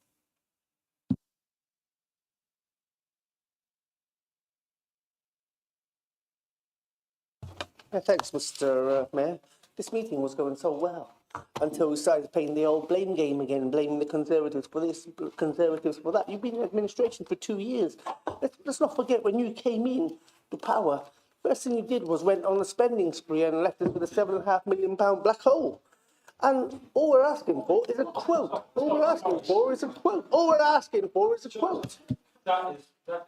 Speaker 3: Thanks, Mr. Mayor. This meeting was going so well until we started playing the old blame game again, blaming the Conservatives for this, Conservatives for that. You've been in administration for 2 years. Let's not forget when you came in to power, first thing you did was went on a spending spree and left us with a £7.5 million black hole. And all we're asking for is a quote. All we're asking for is a quote. All we're asking for is a quote.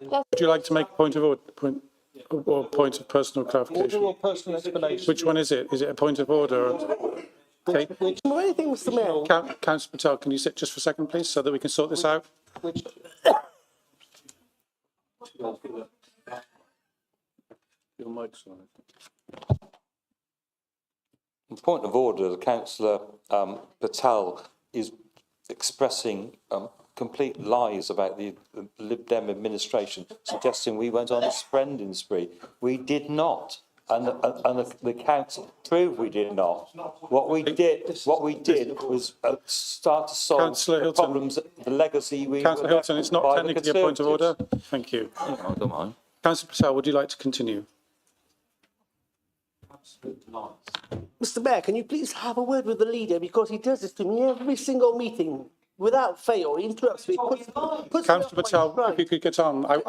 Speaker 1: Would you like to make a point of order? Point of personal clarification?
Speaker 8: Order or personal explanation?
Speaker 1: Which one is it? Is it a point of order? Okay.
Speaker 3: Anything, Mr. Mayor.
Speaker 1: Councillor Patel, can you sit just for a second, please, so that we can sort this out?
Speaker 8: Which?
Speaker 1: Your mic's on.
Speaker 2: In point of order, Councillor Patel is expressing complete lies about the Lib Dem administration, suggesting we went on a spending spree. We did not, and the council proved we did not. What we did was start to solve the problems, the legacy we.
Speaker 1: Councillor Hilton, it's not technically a point of order. Thank you.
Speaker 2: I don't mind.
Speaker 1: Councillor Patel, would you like to continue?
Speaker 3: Mr. Mayor, can you please have a word with the leader, because he does this to me every single meeting without fail. He interrupts me.
Speaker 1: Councillor Patel, if you could get on, I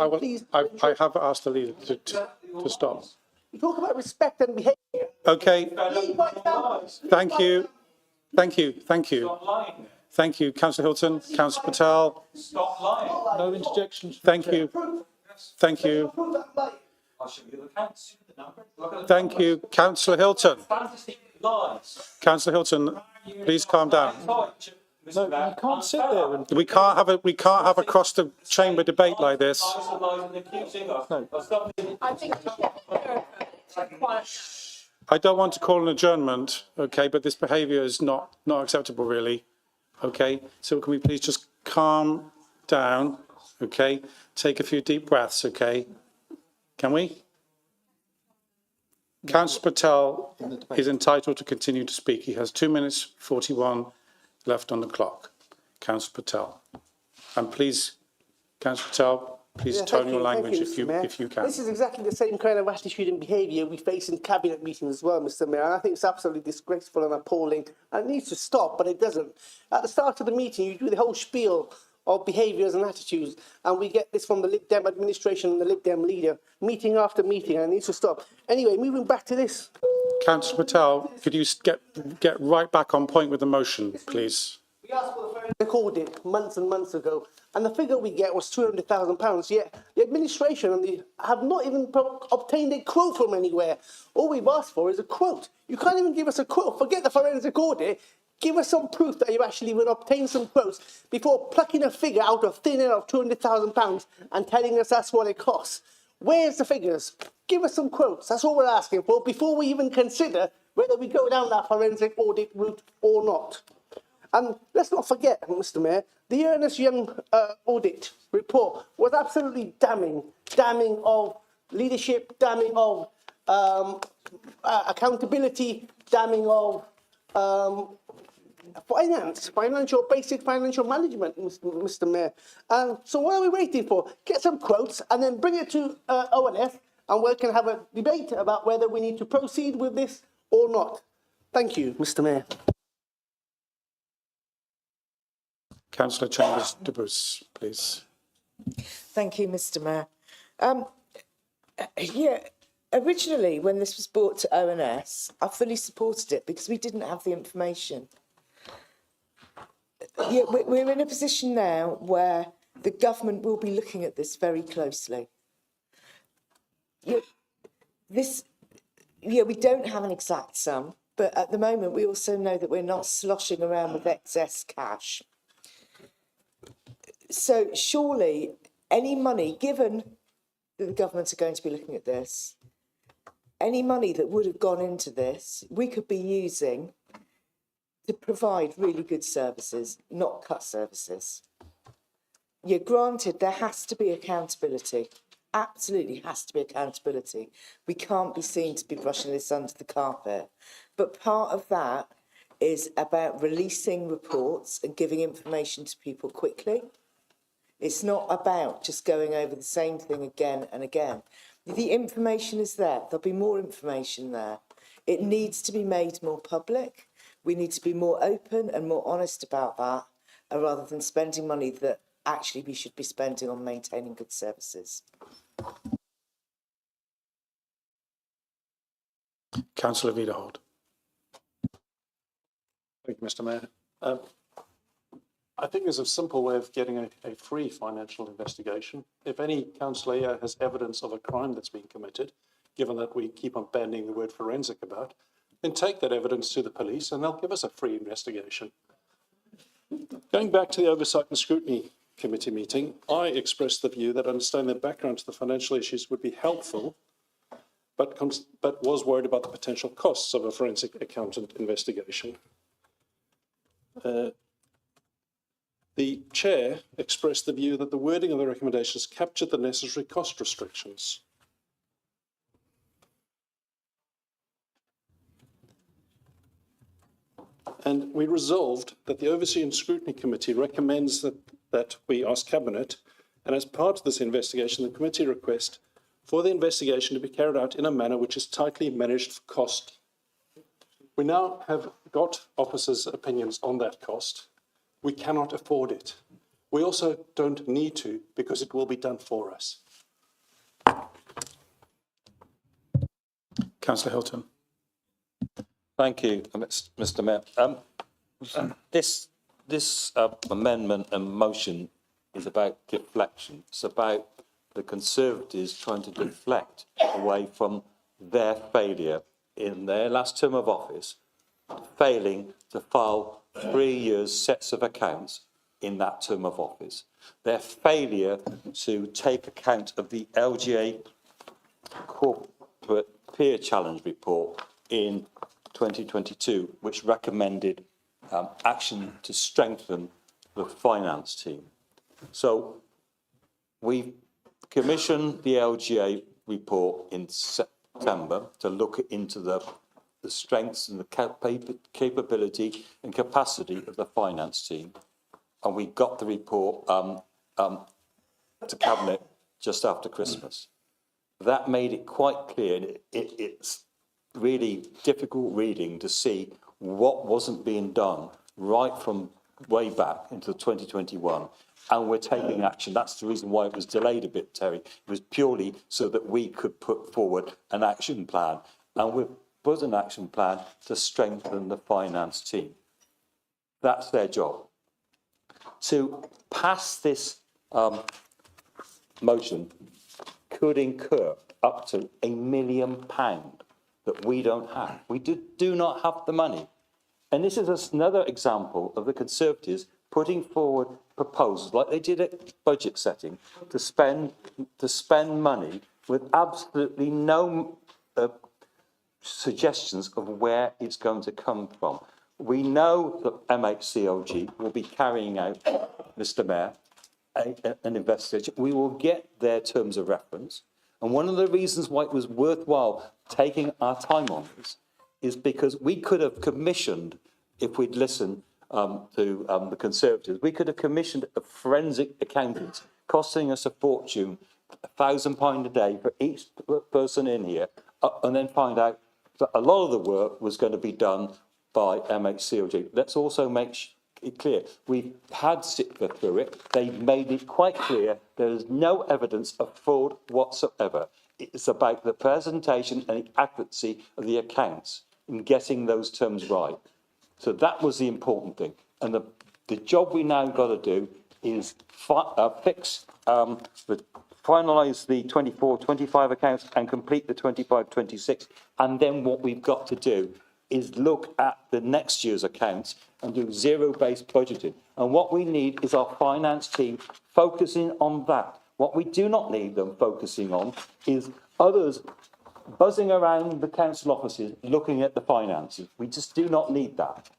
Speaker 1: have asked the leader to stop.
Speaker 3: You talk about respect and behaviour.
Speaker 1: Okay. Thank you. Thank you. Thank you. Thank you, Councillor Hilton. Councillor Patel.
Speaker 8: Stop lying. No interjections.
Speaker 1: Thank you. Thank you. Thank you, Councillor Hilton. Councillor Hilton, please calm down.
Speaker 8: No, you can't sit there and...
Speaker 1: We can't have a across the chamber debate like this.
Speaker 10: I think we should quiet.
Speaker 1: I don't want to call an adjournment, okay, but this behaviour is not acceptable, really. Okay, so can we please just calm down, okay? Take a few deep breaths, okay? Can we? Councillor Patel is entitled to continue to speak. He has 2 minutes 41 left on the clock. Councillor Patel. And please, Councillor Patel, please tone your language if you can.
Speaker 3: This is exactly the same kind of attitude and behaviour we face in cabinet meetings as well, Mr. Mayor. And I think it's absolutely disgraceful and appalling. And it needs to stop, but it doesn't. At the start of the meeting, you do the whole spiel of behaviours and attitudes, and we get this from the Lib Dem administration and the Lib Dem leader, meeting after meeting, and it needs to stop. Anyway, moving back to this.
Speaker 1: Councillor Patel, could you get right back on point with the motion, please?
Speaker 3: We asked for the forensic audit months and months ago, and the figure we get was £200,000, yet the administration have not even obtained a quote from anywhere. All we've asked for is a quote. You can't even give us a quote. Forget the forensic audit. Give us some proof that you've actually obtained some quotes before plucking a figure out of thin air of £200,000 and telling us that's what it costs. Where's the figures? Give us some quotes. That's all we're asking for before we even consider whether we go down that forensic audit route or not. And let's not forget, Mr. Mayor, the Ernest Young audit report was absolutely damning of leadership, damning of accountability, damning of basic financial management, Mr. Mayor. So what are we waiting for? Get some quotes and then bring it to ONF, and we can have a debate about whether we need to proceed with this or not. Thank you, Mr. Mayor.
Speaker 1: Councillor Chambers de Bruce, please.
Speaker 13: Thank you, Mr. Mayor. Originally, when this was brought to ONS, I fully supported it because we didn't have the information. We're in a position now where the government will be looking at this very closely. We don't have an exact sum, but at the moment we also know that we're not sloshing around with excess cash. So surely any money, given that the government are going to be looking at this, any money that would have gone into this, we could be using to provide really good services, not cut services. Granted, there has to be accountability. Absolutely has to be accountability. We can't be seen to be brushing this under the carpet. But part of that is about releasing reports and giving information to people quickly. It's not about just going over the same thing again and again. The information is there. There'll be more information there. It needs to be made more public. We need to be more open and more honest about that, rather than spending money that actually we should be spending on maintaining good services.
Speaker 1: Councillor Wiederhold.
Speaker 18: Thank you, Mr. Mayor. I think there's a simple way of getting a free financial investigation. If any councillor here has evidence of a crime that's been committed, given that we keep on bandying the word forensic about, then take that evidence to the police and they'll give us a free investigation. Going back to the Oversight and Scrutiny Committee meeting, I expressed the view that understanding the background to the financial issues would be helpful, but was worried about the potential costs of a forensic accountant investigation. The chair expressed the view that the wording of the recommendations captured the necessary cost restrictions. And we resolved that the Oversight and Scrutiny Committee recommends that we ask Cabinet, and as part of this investigation, the committee request for the investigation to be carried out in a manner which is tightly managed for cost. We now have got officers' opinions on that cost. We cannot afford it. We also don't need to, because it will be done for us.
Speaker 1: Councillor Hilton.
Speaker 2: Thank you, Mr. Mayor. This amendment and motion is about deflection. It's about the Conservatives trying to deflect away from their failure in their last term of office, failing to file 3 years sets of accounts in that term of office. Their failure to take account of the LGA Corporate Peer Challenge report in 2022, which recommended action to strengthen the finance team. So we commissioned the LGA report in September to look into the strengths and the capability and capacity of the finance team. And we got the report to Cabinet just after Christmas. That made it quite clear, and it's really difficult reading to see what wasn't being done right from way back into 2021. And we're taking action. That's the reason why it was delayed a bit, Terry. It was purely so that we could put forward an action plan. And we've put an action plan to strengthen the finance team. That's their job. To pass this motion could incur up to £1 million that we don't have. We do not have the money. And this is another example of the Conservatives putting forward proposals like they did at budget setting to spend money with absolutely no suggestions of where it's going to come from. We know that MHCLG will be carrying out, Mr. Mayor, an investigation. We will get their terms of reference. And one of the reasons why it was worthwhile taking our time on this is because we could have commissioned, if we'd listened to the Conservatives, we could have commissioned a forensic accountant costing us a fortune, £1,000 a day for each person in here, and then find out that a lot of the work was going to be done by MHCLG. Let's also make it clear, we've had CITFA through it. They made it quite clear there is no evidence of fraud whatsoever. It's about the presentation and the accuracy of the accounts in getting those terms right. So that was the important thing. And the job we now got to do is finalise the 24-25 accounts and complete the 25-26. And then what we've got to do is look at the next year's accounts and do zero-based budgeting. And what we need is our finance team focusing on that. What we do not need them focusing on is others buzzing around the council offices looking at the finances. We just do not need that.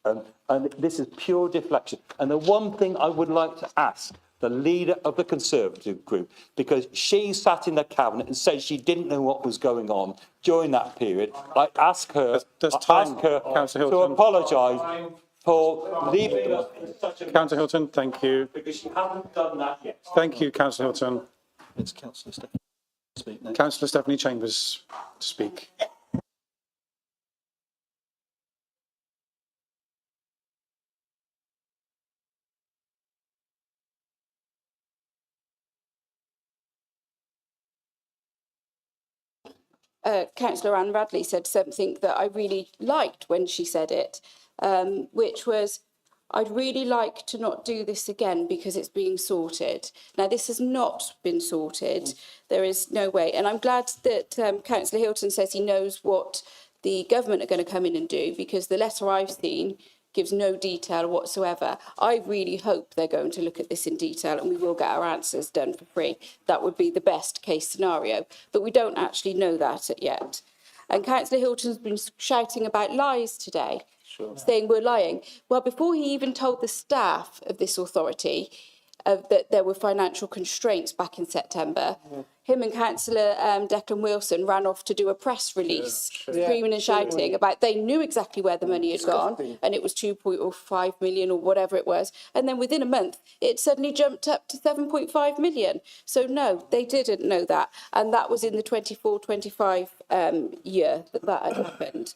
Speaker 2: And this is pure deflection. And the one thing I would like to ask the leader of the Conservative group, because she sat in the cabinet and said she didn't know what was going on during that period, I ask her to apologise for leaving us in such a...
Speaker 1: Councillor Hilton, thank you.
Speaker 2: Because she hasn't done that yet.
Speaker 1: Thank you, Councillor Hilton.
Speaker 2: It's Councillor Stephanie to speak next.
Speaker 1: Councillor Stephanie Chambers to speak.
Speaker 7: Councillor Anne Radley said something that I really liked when she said it, which was, I'd really like to not do this again because it's being sorted. Now, this has not been sorted. There is no way. And I'm glad that Councillor Hilton says he knows what the government are going to come in and do, because the letter I've seen gives no detail whatsoever. I really hope they're going to look at this in detail and we will get our answers done for free. That would be the best case scenario, but we don't actually know that yet. And Councillor Hilton's been shouting about lies today, saying we're lying. Well, before he even told the staff of this authority that there were financial constraints back in September, him and Councillor Declan Wilson ran off to do a press release, screaming and shouting about they knew exactly where the money had gone, and it was 2.5 million or whatever it was. And then within a month, it suddenly jumped up to 7.5 million. So no, they didn't know that. And that was in the 24-25 year that had happened.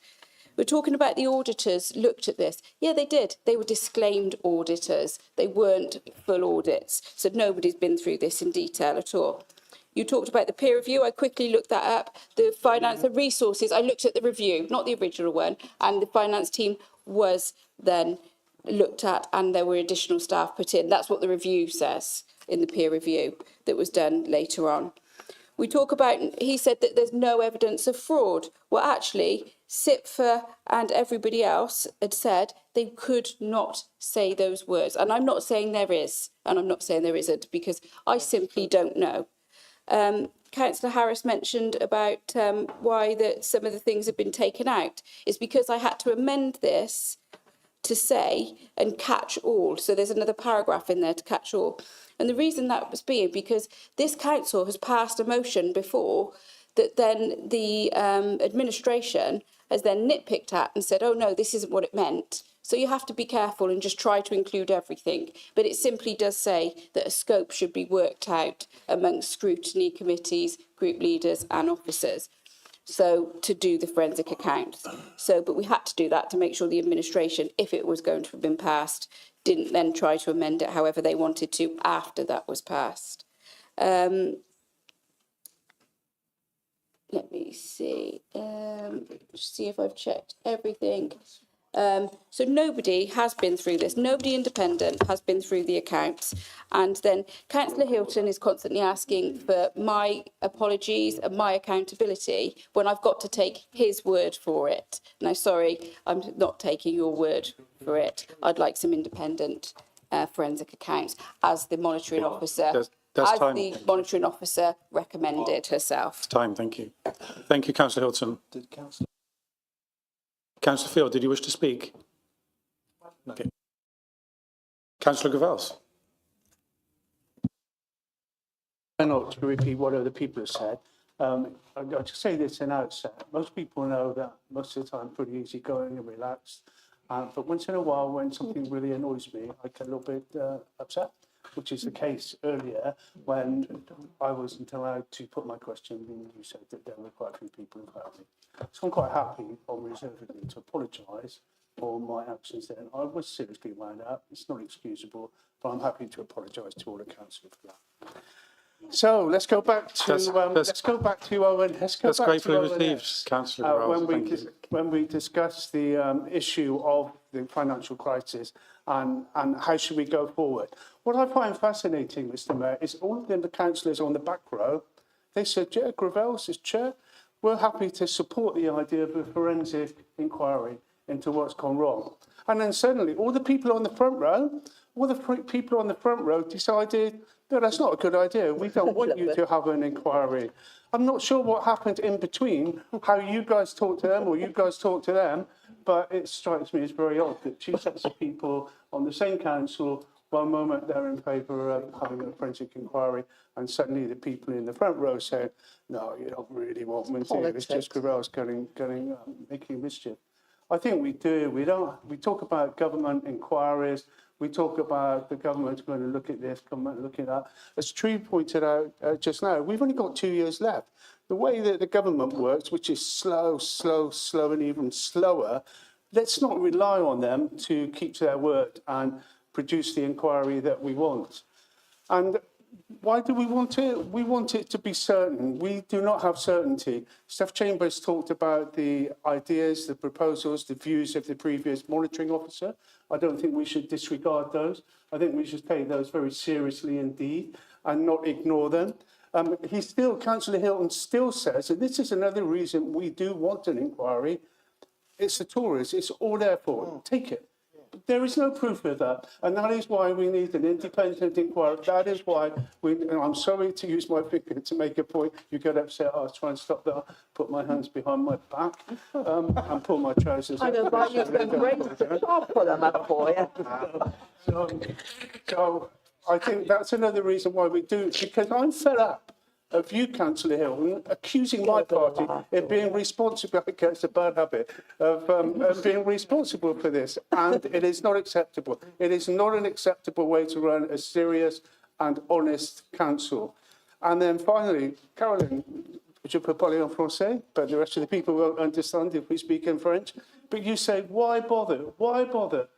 Speaker 7: We're talking about the auditors looked at this. Yeah, they did. They were disclaimed auditors. They weren't full audits. So nobody's been through this in detail at all. You talked about the peer review. I quickly looked that up. The finance, the resources, I looked at the review, not the original one. And the finance team was then looked at and there were additional staff put in. That's what the review says in the peer review that was done later on. We talk about, he said that there's no evidence of fraud. Well, actually, SIPFA and everybody else had said they could not say those words. And I'm not saying there is, and I'm not saying there isn't, because I simply don't know. Councillor Harris mentioned about why some of the things have been taken out. It's because I had to amend this to say and catch all. So there's another paragraph in there to catch all. And the reason that was being because this council has passed a motion before that then the administration has then nitpicked at and said, oh no, this isn't what it meant. So you have to be careful and just try to include everything. But it simply does say that a scope should be worked out amongst scrutiny committees, group leaders and officers. So to do the forensic accounts. But we had to do that to make sure the administration, if it was going to have been passed, didn't then try to amend it however they wanted to after that was passed. Let me see. See if I've checked everything. So nobody has been through this. Nobody independent has been through the accounts. And then Councillor Hilton is constantly asking for my apologies and my accountability when I've got to take his word for it. Now, sorry, I'm not taking your word for it. I'd like some independent forensic accounts as the monitoring officer. The monitoring officer recommended herself.
Speaker 1: Time, thank you. Thank you, Councillor Hilton. Councillor Field, did you wish to speak? Okay. Councillor Gavels.
Speaker 9: Not to repeat what other people have said. I'll just say this in outset. Most people know that most of the time I'm pretty easygoing and relaxed. But once in a while, when something really annoys me, I get a little bit upset, which is the case earlier when I wasn't allowed to put my question and you said that there were quite a few people who heard me. So I'm quite happy unreservedly to apologise for my actions then. I was seriously wound up. It's not excusable, but I'm happy to apologise to all the council for that. So let's go back to Owen. Let's
Speaker 1: gratefully received, Councillor Gavels.
Speaker 9: When we discussed the issue of the financial crisis and how should we go forward. What I find fascinating, Mr. Mayor, is all of the councillors on the back row, they said, yeah, Gravels as chair, we're happy to support the idea of a forensic inquiry into what's gone wrong. And then suddenly all the people on the front row, decided, no, that's not a good idea. We don't want you to have an inquiry. I'm not sure what happened in between, how you guys talk to them or you guys talk to them, but it strikes me as very odd that two sets of people on the same council, one moment they're in favour of having a forensic inquiry, and suddenly the people in the front row said, no, you don't really want me to. It's just Gravels making mischief. I think we do. We talk about government inquiries. We talk about the government's going to look at this, government looking at that. As Tree pointed out just now, we've only got 2 years left. The way that the government works, which is slow, and even slower, let's not rely on them to keep to their word and produce the inquiry that we want. And why do we want it? We want it to be certain. We do not have certainty. Steph Chambers talked about the ideas, the proposals, the views of the previous monitoring officer. I don't think we should disregard those. I think we should take those very seriously indeed and not ignore them. Councillor Hilton still says, and this is another reason we do want an inquiry, it's the Tories, it's all their fault. Take it. But there is no proof of that, and that is why we need an independent inquiry. That is why and I'm sorry to use my finger to make a point. You get upset, I was trying to stop that, put my hands behind my back and pull my trousers up.
Speaker 10: I know, but you've been great. I'll put them up for you.
Speaker 9: So I think that's another reason why we do it, because I'm fed up of you, Councillor Hilton, accusing my party of being responsible, it's a bad habit, of being responsible for this. And it is not acceptable. It is not an acceptable way to run a serious and honest council. And then finally, Caroline, je peux parler en français, but the rest of the people won't understand if we speak in French. But you say, why bother? Why bother?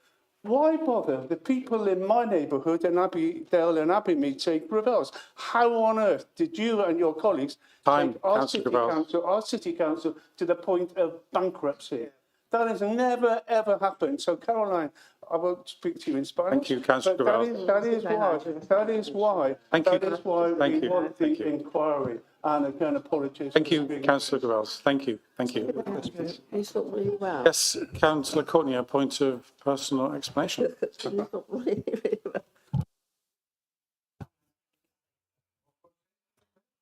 Speaker 9: Why bother? The people in my neighbourhood, in Abbeydale and Abbeymead, say, Gravels, how on earth did you and your colleagues take our city council to the point of bankruptcy? That has never, ever happened. So, Caroline, I won't speak to you in Spanish.
Speaker 1: Thank you, Councillor Gravels.
Speaker 9: That is why we want the inquiry. And again, apologies.
Speaker 1: Thank you, Councillor Grells. Thank you. Thank you.
Speaker 19: He's not really well.
Speaker 1: Yes, Councillor Courtney, a point of personal explanation.
Speaker 19: He's not really well.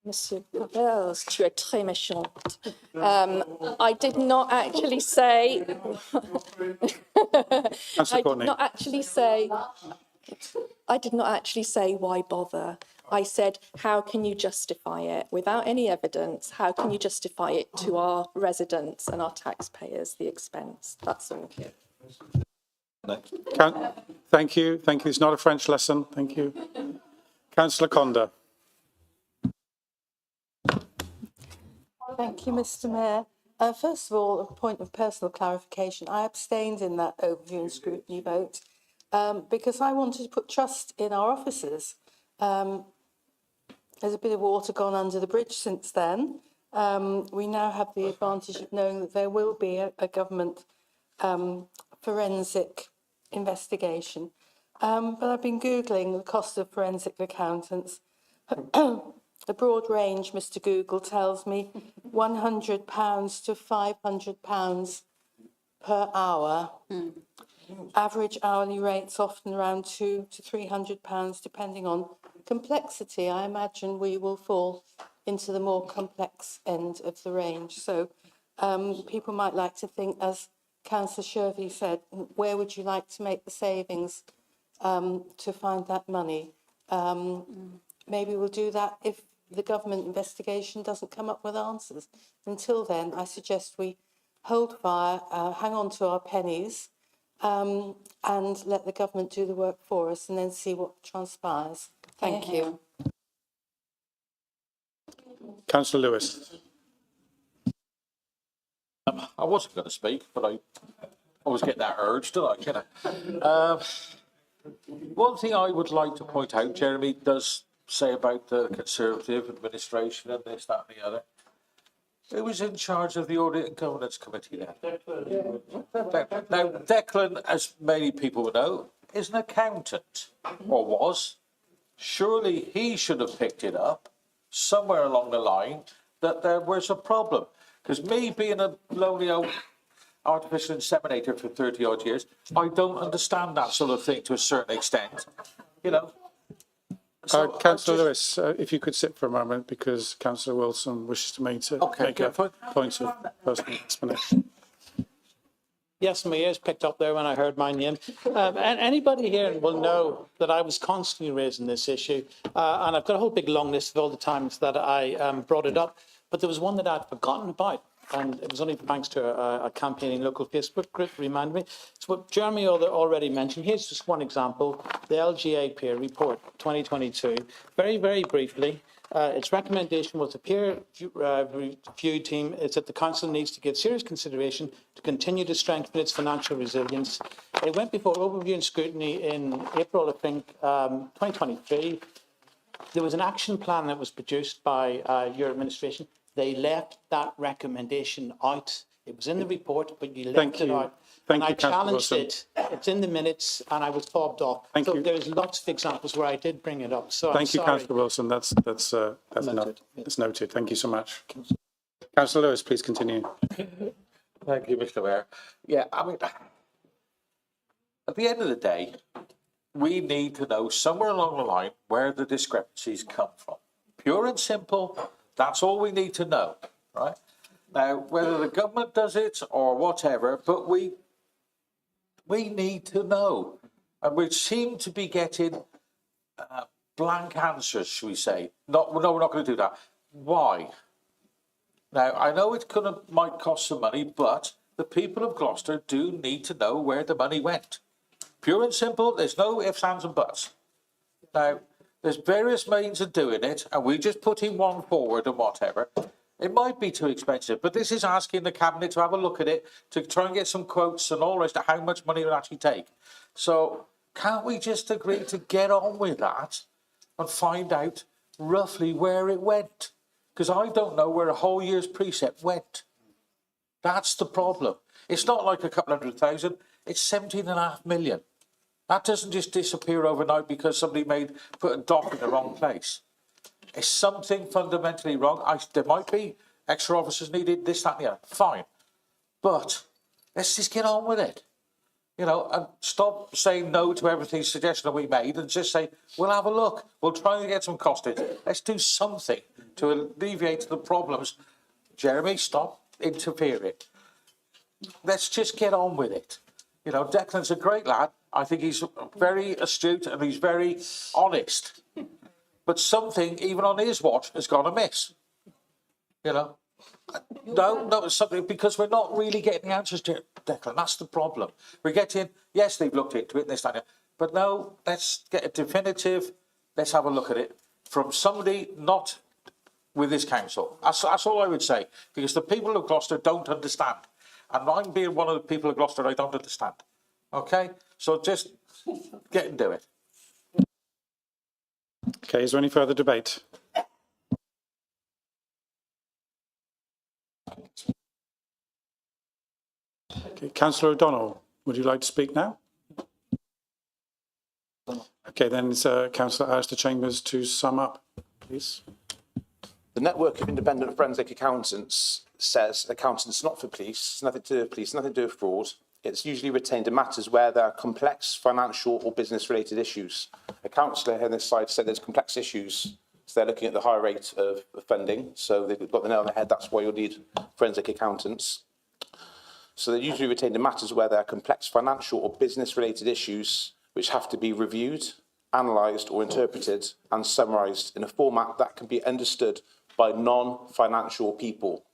Speaker 6: Monsieur Pavels, tu es très méchante. I did not actually say.
Speaker 1: Councillor
Speaker 6: I
Speaker 1: Courtney.
Speaker 6: did not actually say. I did not actually say why bother. I said, how can you justify it without any evidence? How can you justify it to our residents and our taxpayers, the expense? That's all.
Speaker 1: Thank you. Thank you. It's not a French lesson. Thank you. Councillor Conda.
Speaker 19: Thank you, Mr Mayor. First of all, a point of personal clarification. I abstained in that overview and scrutiny vote because I wanted to put trust in our officers. There's a bit of water gone under the bridge since then. We now have the advantage of knowing that there will be a government forensic investigation. But I've been Googling the cost of forensic accountants. The broad range, Mr Google tells me, £100 to £500 per hour. Average hourly rates often around £200 to £300, depending on complexity. I imagine we will fall into the more complex end of the range. So people might like to think, as Councillor Shervey said, where would you like to make the savings to find that money? Maybe we'll do that if the government investigation doesn't come up with answers. Until then, I suggest we hold fire, hang on to our pennies, and let the government do the work for us and then see what transpires. Thank you.
Speaker 1: Councillor Lewis.
Speaker 12: I wasn't going to speak, but I always get that urge, don't I? One thing I would like to point out, Jeremy does say about the Conservative administration and this, that and the other. Who was in charge of the Audit and Governance Committee then? Now, Declan, as many people would know, is an accountant, or was. Surely he should have picked it up somewhere along the line that there was a problem. Because me being a lonely old artificial inseminator for 30 odd years, I don't understand that sort of thing to a certain extent, you know. So
Speaker 1: Councillor Lewis, if you could sit for a moment, because Councillor Wilson wishes to make a point of personal explanation.
Speaker 8: Yes, my ears picked up there when I heard my name. And anybody here will know that I was constantly raising this issue. And I've got a whole big long list of all the times that I brought it up. But there was one that I'd forgotten about. And it was only thanks to a campaigning local Facebook group reminded me. It's what Jeremy already mentioned. Here's just one example, the LGA peer report 2022. Very, very briefly, its recommendation was the peer review team is that the council needs to give serious consideration to continue to strengthen its financial resilience. It went before overview and scrutiny in April, I think, 2023. There was an action plan that was produced by your administration. They left that recommendation out. It was in the report, but you left it out. And I challenged it. It's in the minutes, and I was fobbed off. So there's lots of examples where I did bring it up. So
Speaker 1: Thank you, Councillor Wilson. That's noted. It's noted. Thank you so much. Councillor Lewis, please continue.
Speaker 12: Thank you, Mr. Mayor. Yeah, I mean, at the end of the day, we need to know somewhere along the line where the discrepancies come from. Pure and simple. That's all we need to know, right? Now, whether the government does it or whatever, but we need to know. And we seem to be getting blank answers, shall we say. No, we're not going to do that. Why? Now, I know it might cost some money, but the people of Gloucester do need to know where the money went. Pure and simple, there's no ifs, ands and buts. Now, there's various means of doing it, and we just put in one forward and whatever. It might be too expensive, but this is asking the Cabinet to have a look at it, to try and get some quotes and all the rest of how much money it will actually take. So can't we just agree to get on with that and find out roughly where it went? Because I don't know where a whole year's precept went. That's the problem. It's not like a couple 100,000, it's 17.5 million. That doesn't just disappear overnight because somebody put a dock in the wrong place. Is something fundamentally wrong? There might be extra officers needed, this, that, and the other. Fine. But let's just get on with it. You know, and stop saying no to every suggestion that we made and just say, we'll have a look. We'll try and get some costed. Let's do something to alleviate the problems. Jeremy, stop interfering. Let's just get on with it. You know, Declan's a great lad. I think he's very astute and he's very honest. But something, even on his watch, has gone amiss. You know? No, it's something, because we're not really getting the answers to it, Declan. That's the problem. We're getting, yes, they've looked into it, this, that, and the other. But no, let's get a definitive, let's have a look at it from somebody not with this council. That's all I would say. Because the people of Gloucester don't understand. And I'm being one of the people of Gloucester, I don't understand. Okay? So just get and do it.
Speaker 1: Okay, is there any further debate? Okay, Councillor O'Donnell, would you like to speak now? Okay, then it's Councillor Alistair Chambers to sum up, please.
Speaker 4: The network of independent forensic accountants says accountants not for police, nothing to do with police, nothing to do with fraud. It's usually retained in matters where there are complex financial or business related issues. A councillor here on this side said there's complex issues, so they're looking at the high rate of funding. So they've got the nail on the head, that's why you'll need forensic accountants. So they're usually retained in matters where there are complex financial or business related issues which have to be reviewed, analysed or interpreted and summarised in a format that can be understood by non-financial people.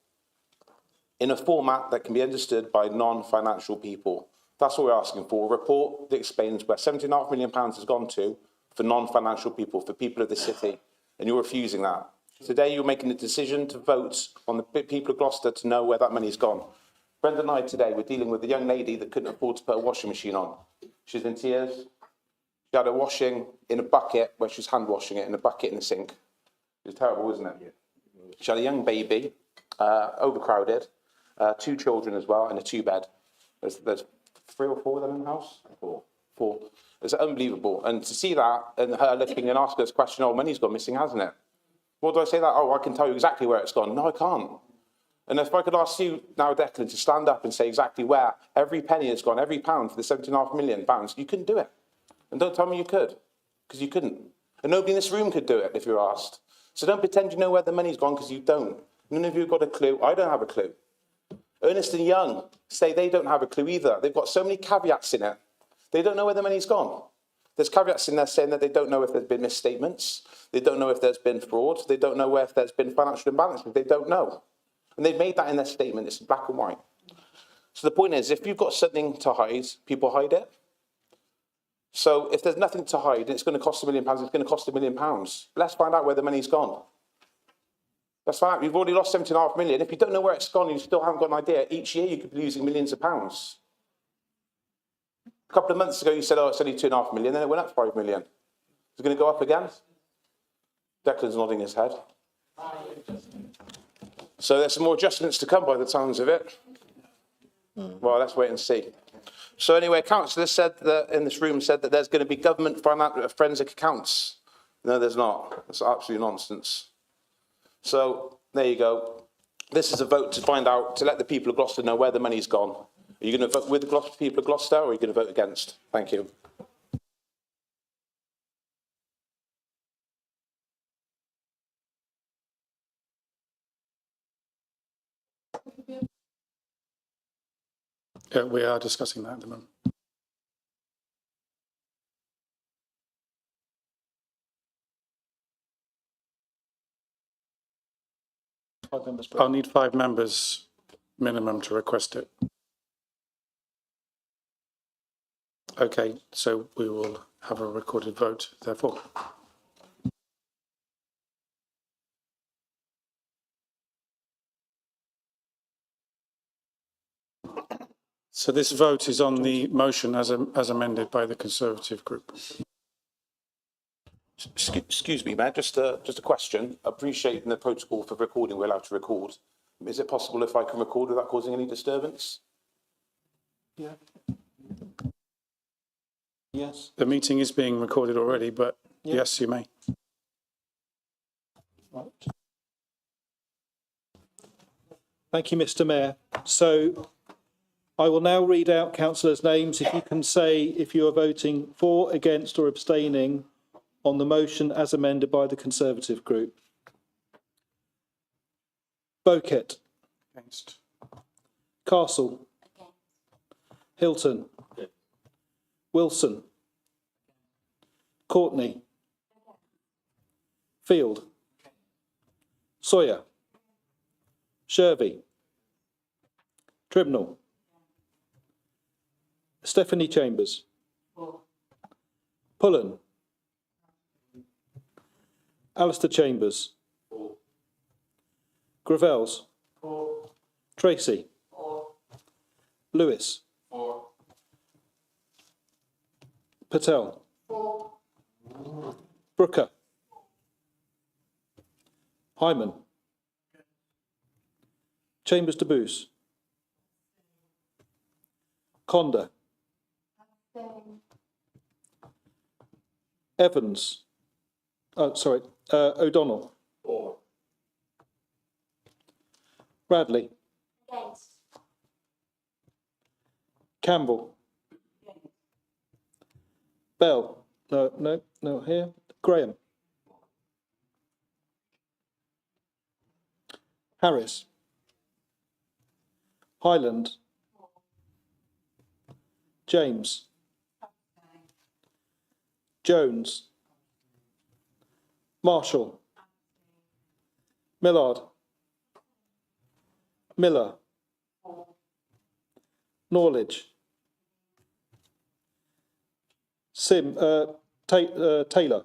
Speaker 4: In a format that can be understood by non-financial people. That's what we're asking for, a report that explains where £17.5 million has gone to for non-financial people, for people of the city, and you're refusing that. Today you're making the decision to vote on the people of Gloucester to know where that money's gone. Brenda and I today were dealing with a young lady that couldn't afford to put a washing machine on. She's in tears. She had her washing in a bucket where she was hand washing it in a bucket in the sink. It was terrible, wasn't it? She had a young baby, overcrowded, 2 children as well, and a 2-bed. There's 3 or 4 of them in the house? 4. It's unbelievable. And to see that and her looking and asking us a question, oh, money's gone missing, hasn't it? What do I say that? Oh, I can tell you exactly where it's gone. No, I can't. And if I could ask you now, Declan, to stand up and say exactly where every penny has gone, every pound for the £17.5 million, you couldn't do it. And don't tell me you could, because you couldn't. And nobody in this room could do it if you're asked. So don't pretend you know where the money's gone, because you don't. None of you have got a clue. I don't have a clue. Ernst & Young say they don't have a clue either. They've got so many caveats in it. They don't know where the money's gone. There's caveats in there saying that they don't know if there's been misstatements. They don't know if there's been fraud. They don't know if there's been financial imbalances. They don't know. And they've made that in their statement. It's black and white. So the point is, if you've got something to hide, people hide it. So if there's nothing to hide and it's going to cost £1 million, it's going to cost £1 million. Let's find out where the money's gone. Let's find out. You've already lost £17.5 million. If you don't know where it's gone and you still haven't got an idea, each year you could be losing millions of pounds. A couple of months ago you said, oh, it's only £2.5 million, then it went up 5 million. Is it going to go up again? Declan's nodding his head. So there's some more adjustments to come by the sounds of it. Well, let's wait and see. So anyway, a councillor said that in this room said that there's going to be government forensic accounts. No, there's not. That's absolute nonsense. So there you go. This is a vote to find out, to let the people of Gloucester know where the money's gone. Are you going to vote with the people of Gloucester, or are you going to vote against? Thank you.
Speaker 1: We are discussing that at the moment. I'll need 5 members minimum to request it. Okay, so we will have a recorded vote, therefore. So this vote is on the motion as amended by the Conservative group.
Speaker 4: Excuse me, Mayor, just a question. Appreciating the protocol for recording, we're allowed to record. Is it possible if I can record without causing any disturbance?
Speaker 18: Yeah. Yes.
Speaker 1: The meeting is being recorded already, but yes, you may.
Speaker 20: Thank you, Mr. Mayor. So I will now read out councillors' names. If you can say if you are voting for, against or abstaining on the motion as amended by the Conservative Group. Bowkett.
Speaker 1: Against.
Speaker 20: Castle. Hilton. Wilson. Courtney. Field. Sawyer. Shervey. Tribnall. Stephanie Chambers. Pullen. Alistair Chambers. Gravels. Tracy. Lewis. Patel. Brooker. Hyman. Chambers de Boos. Conda. Evans. O'Donnell. Bradley.
Speaker 15: Against.
Speaker 20: Campbell. Bell. No here. Graham. Harris. Highland. James. Jones. Marshall. Millard. Miller. Norwich. Taylor.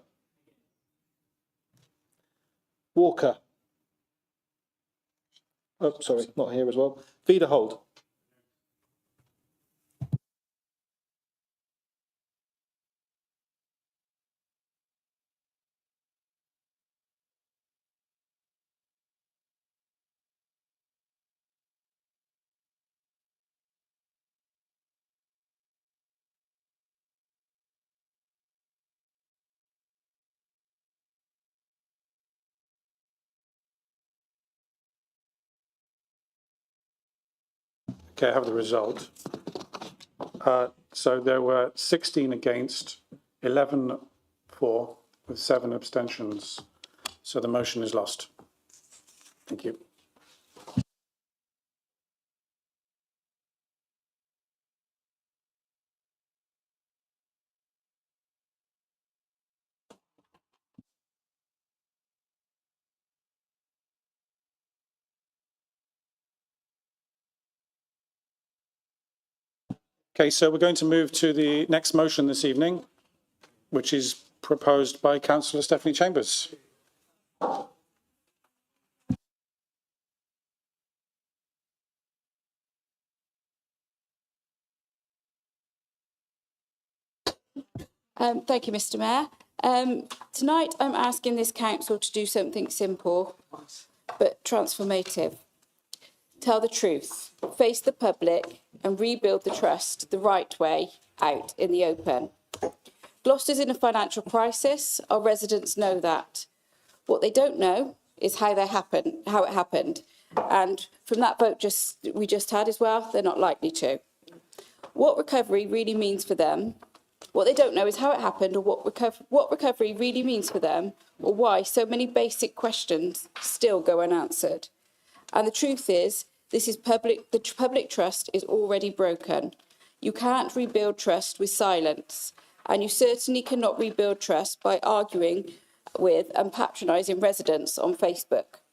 Speaker 20: Walker. Oh, sorry, not here as well. Viederhold.
Speaker 1: Okay, I have the result. So there were 16 against, 11 for, with 7 abstentions. So the motion is lost. Thank you. Okay, so we're going to move to the next motion this evening, which is proposed by Councillor Stephanie Chambers.
Speaker 7: Thank you, Mr. Mayor. Tonight I'm asking this council to do something simple but transformative. Tell the truth, face the public and rebuild the trust the right way out in the open. Gloucester's in a financial crisis. Our residents know that. What they don't know is how it happened. And from that vote we just had as well, they're not likely to. What recovery really means for them, what they don't know is how it happened or what recovery really means for them, or why so many basic questions still go unanswered. And the truth is, the public trust is already broken. You can't rebuild trust with silence, and you certainly cannot rebuild trust by arguing with and patronising residents on Facebook.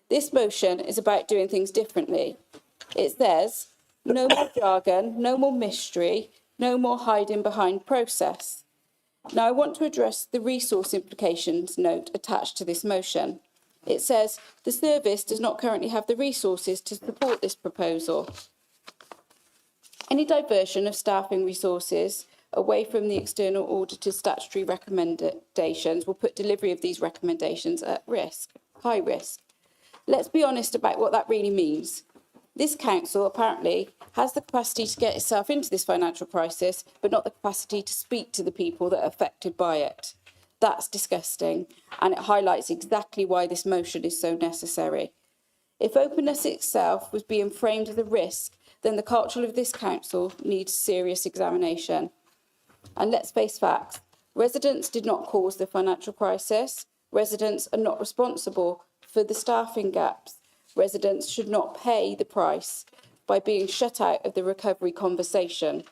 Speaker 7: This motion is about doing things differently. It says, no more jargon, no more mystery, no more hiding behind process. Now I want to address the resource implications note attached to this motion. It says, the service does not currently have the resources to support this proposal. Any diversion of staffing resources away from the external auditor's statutory recommendations will put delivery of these recommendations at risk, high risk. Let's be honest about what that really means. This council apparently has the capacity to get itself into this financial crisis, but not the capacity to speak to the people that are affected by it. That's disgusting, and it highlights exactly why this motion is so necessary. If openness itself was being framed as a risk, then the culture of this council needs serious examination. And let's face facts, residents did not cause the financial crisis. Residents are not responsible for the staffing gaps. Residents should not pay the price by being shut out of the recovery conversation.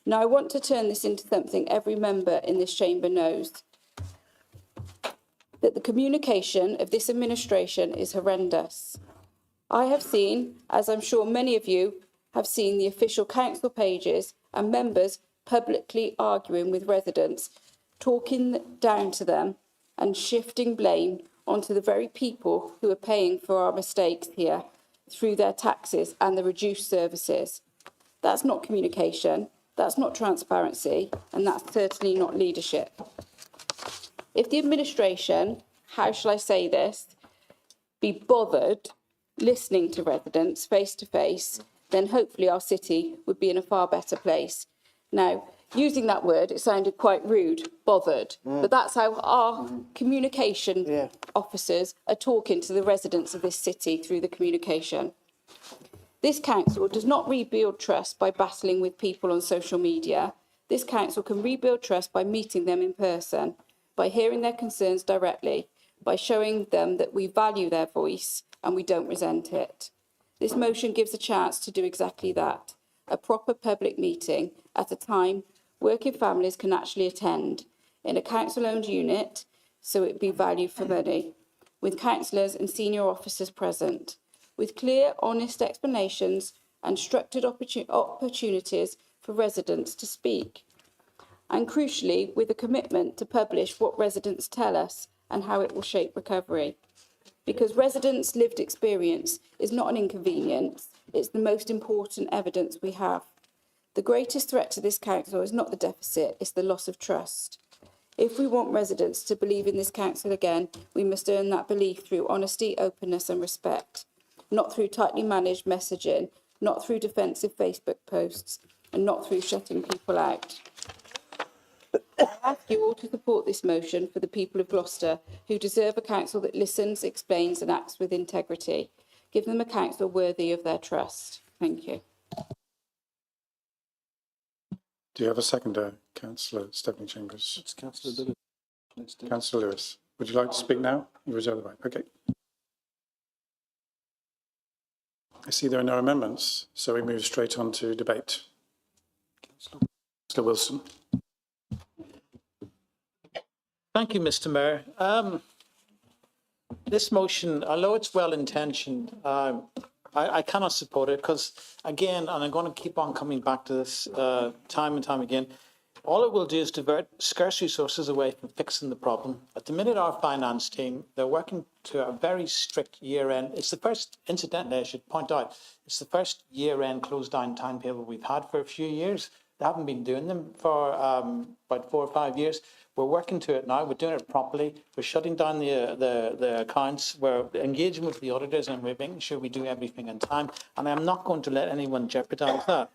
Speaker 7: Now, I want to turn this into something every member in this chamber knows, that the communication of this administration is horrendous. I have seen, as I'm sure many of you have seen, the official council pages and members publicly arguing with residents, talking down to them and shifting blame onto the very people who are paying for our mistakes here through their taxes and the reduced services. That's not communication, that's not transparency, and that's certainly not leadership. If the administration, how shall I say this, be bothered listening to residents face to face, then hopefully our city would be in a far better place. Now, using that word, it sounded quite rude, bothered, but that's how our communication officers are talking to the residents of this city through the communication. This council does not rebuild trust by battling with people on social media. This council can rebuild trust by meeting them in person, by hearing their concerns directly, by showing them that we value their voice and we don't resent it. This motion gives a chance to do exactly that, a proper public meeting at a time working families can actually attend, in a council-owned unit, so it be value for money, with councillors and senior officers present, with clear, honest explanations and structured opportunities for residents to speak, and crucially, with a commitment to publish what residents tell us and how it will shape recovery. Because residents' lived experience is not an inconvenience, it's the most important evidence we have. The greatest threat to this council is not the deficit, it's the loss of trust. If we want residents to believe in this council again, we must earn that belief through honesty, openness and respect, not through tightly managed messaging, not through defensive Facebook posts, and not through shutting people out. I ask you all to support this motion for the people of Gloucester, who deserve a council that listens, explains and acts with integrity. Give them a council worthy of their trust. Thank you.
Speaker 1: Do you have a seconder, Councillor Stephanie Chambers?
Speaker 18: It's Councillor Lewis.
Speaker 1: Councillor Lewis, would you like to speak now? You reserve the right. Okay. I see there are no amendments, so we move straight on to debate. Councillor Wilson.
Speaker 8: Thank you, Mr. Mayor. This motion, although it's well-intentioned, I cannot support it because, again, and I'm going to keep on coming back to this time and time again, all it will do is divert scarce resources away from fixing the problem. At the minute, our finance team, they're working to a very strict year-end. It's the first, incidentally, I should point out, it's the first year-end close-down timetable we've had for a few years. They haven't been doing them for about 4 or 5 years. We're working to it now. We're doing it properly. We're shutting down the accounts. We're engaging with the auditors and we're making sure we do everything in time. And I'm not going to let anyone jeopardise that.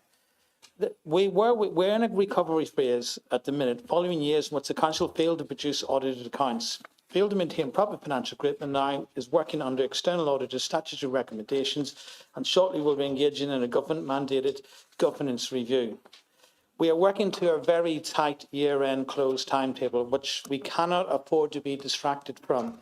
Speaker 8: We're in a recovery phase at the minute, following years in which the council failed to produce audited accounts, failed to maintain proper financial grip, and now is working under external auditors' statutory recommendations, and shortly will be engaging in a government-mandated governance review. We are working to a very tight year-end close timetable, which we cannot afford to be distracted from.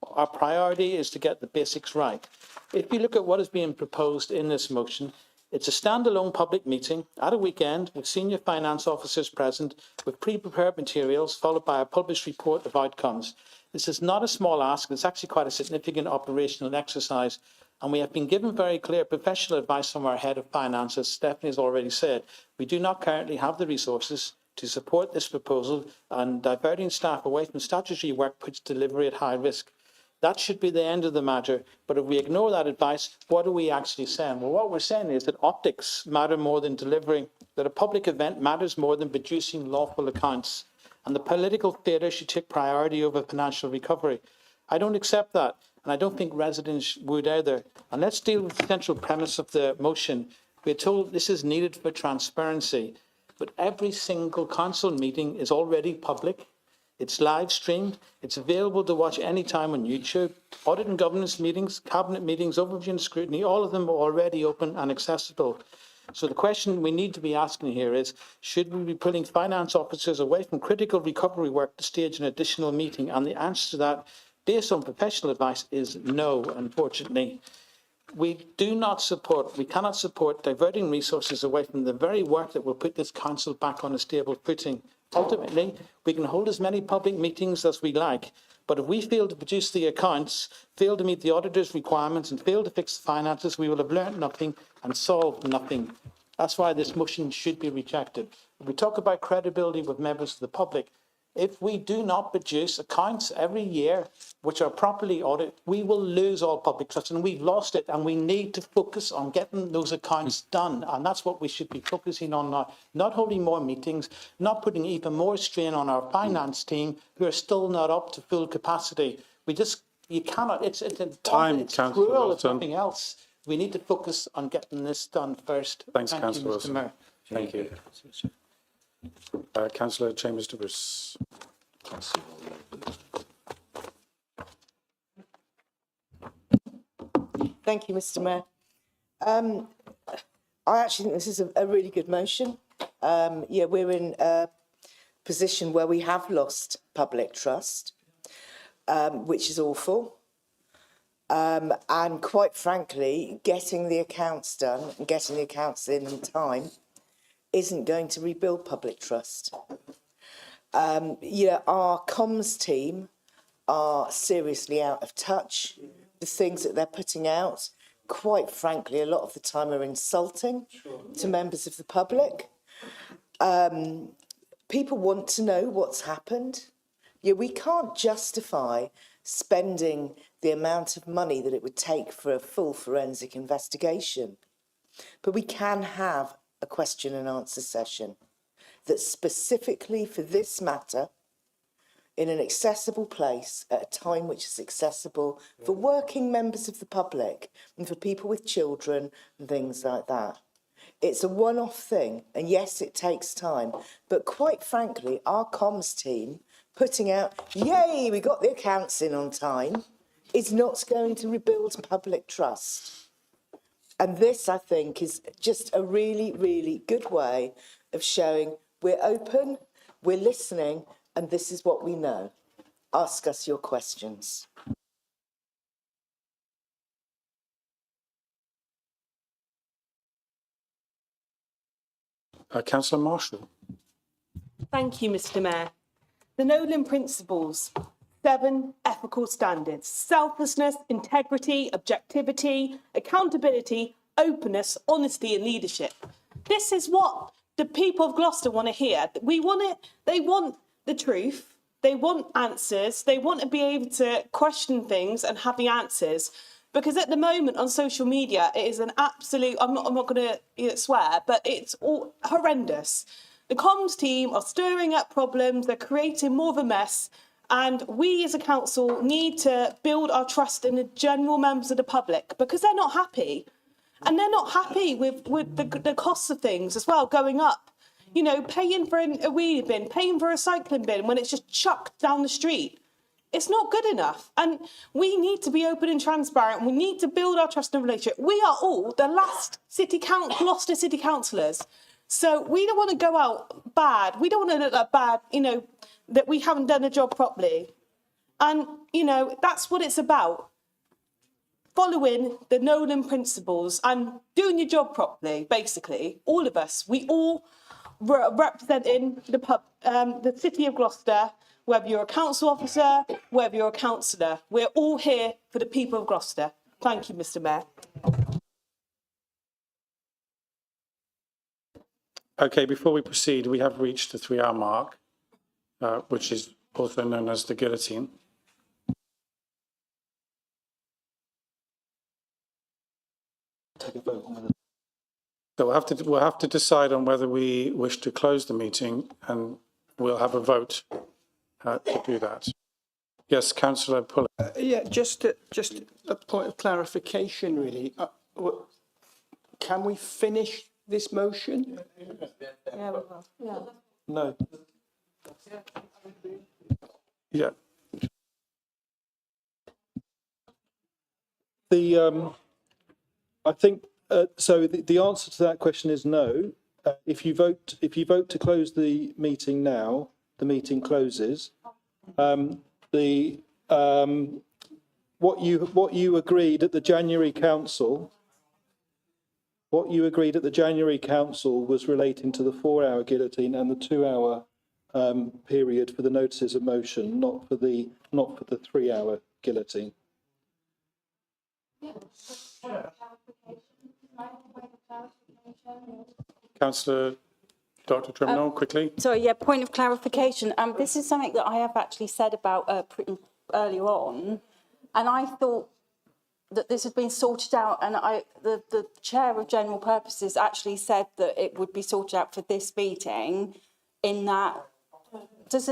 Speaker 8: Our priority is to get the basics right. If you look at what is being proposed in this motion, it's a standalone public meeting at a weekend with senior finance officers present, with pre-prepared materials, followed by a published report of outcomes. This is not a small ask, it's actually quite a significant operational exercise. And we have been given very clear professional advice from our head of finance, as Stephanie has already said. We do not currently have the resources to support this proposal, and diverting staff away from statutory work puts delivery at high risk. That should be the end of the matter. But if we ignore that advice, what are we actually saying? Well, what we're saying is that optics matter more than delivering, that a public event matters more than producing lawful accounts, and the political theatre should take priority over financial recovery. I don't accept that. And I don't think residents would either. And let's deal with the central premise of the motion. We're told this is needed for transparency, but every single council meeting is already public. It's live streamed. It's available to watch anytime on YouTube. Audit and governance meetings, cabinet meetings, overview and scrutiny, all of them are already open and accessible. So the question we need to be asking here is, should we be pulling finance officers away from critical recovery work to stage an additional meeting? And the answer to that, based on professional advice, is no, unfortunately. We cannot support diverting resources away from the very work that will put this council back on a stable footing. Ultimately, we can hold as many public meetings as we like, but if we fail to produce the accounts, fail to meet the auditor's requirements and fail to fix the finances, we will have learnt nothing and solved nothing. That's why this motion should be rejected. If we talk about credibility with members of the public, if we do not produce accounts every year which are properly audited, we will lose all public trust, and we've lost it, and we need to focus on getting those accounts done. And that's what we should be focusing on now, not holding more meetings, not putting even more strain on our finance team who are still not up to full capacity. You cannot, it's
Speaker 1: Time,
Speaker 8: it's
Speaker 1: Councillor
Speaker 8: cruel, it's
Speaker 1: Wilton.
Speaker 8: nothing else. We need to focus on getting this done first.
Speaker 1: Thanks,
Speaker 8: Thank you,
Speaker 1: Councillor
Speaker 8: Mr.
Speaker 1: Wilson.
Speaker 8: Mayor.
Speaker 1: Thank you. Councillor Chambers de Bruce.
Speaker 13: Thank you, Mr. Mayor. I actually think this is a really good motion. Yeah, we're in a position where we have lost public trust, which is awful. And quite frankly, getting the accounts done and getting the accounts in time isn't going to rebuild public trust. Our comms team are seriously out of touch. The things that they're putting out, quite frankly, a lot of the time are insulting to members of the public. People want to know what's happened. Yeah, we can't justify spending the amount of money that it would take for a full forensic investigation. But we can have a question and answer session that's specifically for this matter in an accessible place at a time which is accessible for working members of the public and for people with children and things like that. It's a one-off thing, and yes, it takes time, but quite frankly, our comms team putting out, yay, we got the accounts in on time, is not going to rebuild public trust. And this, I think, is just a really, really good way of showing we're open, we're listening, and this is what we know. Ask us your questions.
Speaker 1: Councillor Marshall.
Speaker 21: Thank you, Mr. Mayor. The Nolan Principles, 7 ethical standards: selflessness, integrity, objectivity, accountability, openness, honesty and leadership. This is what the people of Gloucester want to hear. We want it. They want the truth. They want answers. They want to be able to question things and have the answers. Because at the moment on social media, it is an absolute, I'm not going to swear, but it's all horrendous. The comms team are stirring up problems. They're creating more of a mess. And we as a council need to build our trust in the general members of the public because they're not happy. And they're not happy with the costs of things as well going up. You know, paying for a wheelie bin, paying for a recycling bin when it's just chucked down the street. It's not good enough. And we need to be open and transparent. We need to build our trust and relationship. We are all the last Gloucester City councillors. So we don't want to go out bad. We don't want to look like bad, that we haven't done a job properly. And, that's what it's about. Following the Nolan Principles and doing your job properly, basically. All of us, we all representing the City of Gloucester, whether you're a council officer, whether you're a councillor. We're all here for the people of Gloucester. Thank you, Mr. Mayor.
Speaker 1: Okay, before we proceed, we have reached the 3-hour mark, which is also known as the guillotine.
Speaker 2: Take a vote on whether.
Speaker 1: So we'll have to decide on whether we wish to close the meeting, and we'll have a vote to do that. Yes, Councillor Puller.
Speaker 9: Yeah, just a point of clarification, really. Can we finish this motion?
Speaker 19: Yeah, we will. Yeah.
Speaker 9: No.
Speaker 1: Yeah.
Speaker 20: I think, so the answer to that question is no. If you vote to close the meeting now, the meeting closes. What you agreed at the January council, was relating to the 4-hour guillotine and the 2-hour period for the notices of motion, not for the 3-hour guillotine.
Speaker 1: Councillor Dr. Trimnall, quickly.
Speaker 16: Sorry, yeah, point of clarification. This is something that I have actually said about pretty earlier on, and I thought that this had been sorted out, and the chair of general purposes actually said that it would be sorted out for this meeting. In that, does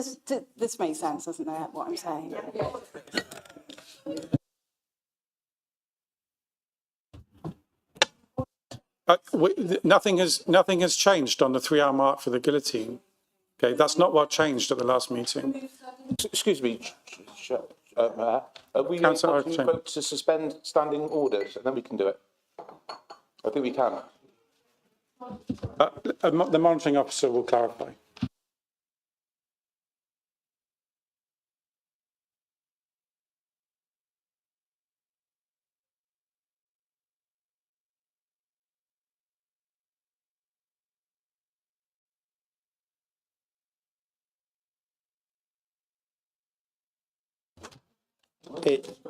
Speaker 16: this make sense? Doesn't it? What I'm saying?
Speaker 1: Nothing has changed on the 3-hour mark for the guillotine. Okay, that's not what changed at the last meeting.
Speaker 4: Excuse me, Mayor. Are we
Speaker 1: Councillor
Speaker 4: able to vote to suspend standing orders and then we can do it? I think we can.
Speaker 1: The monitoring officer will clarify.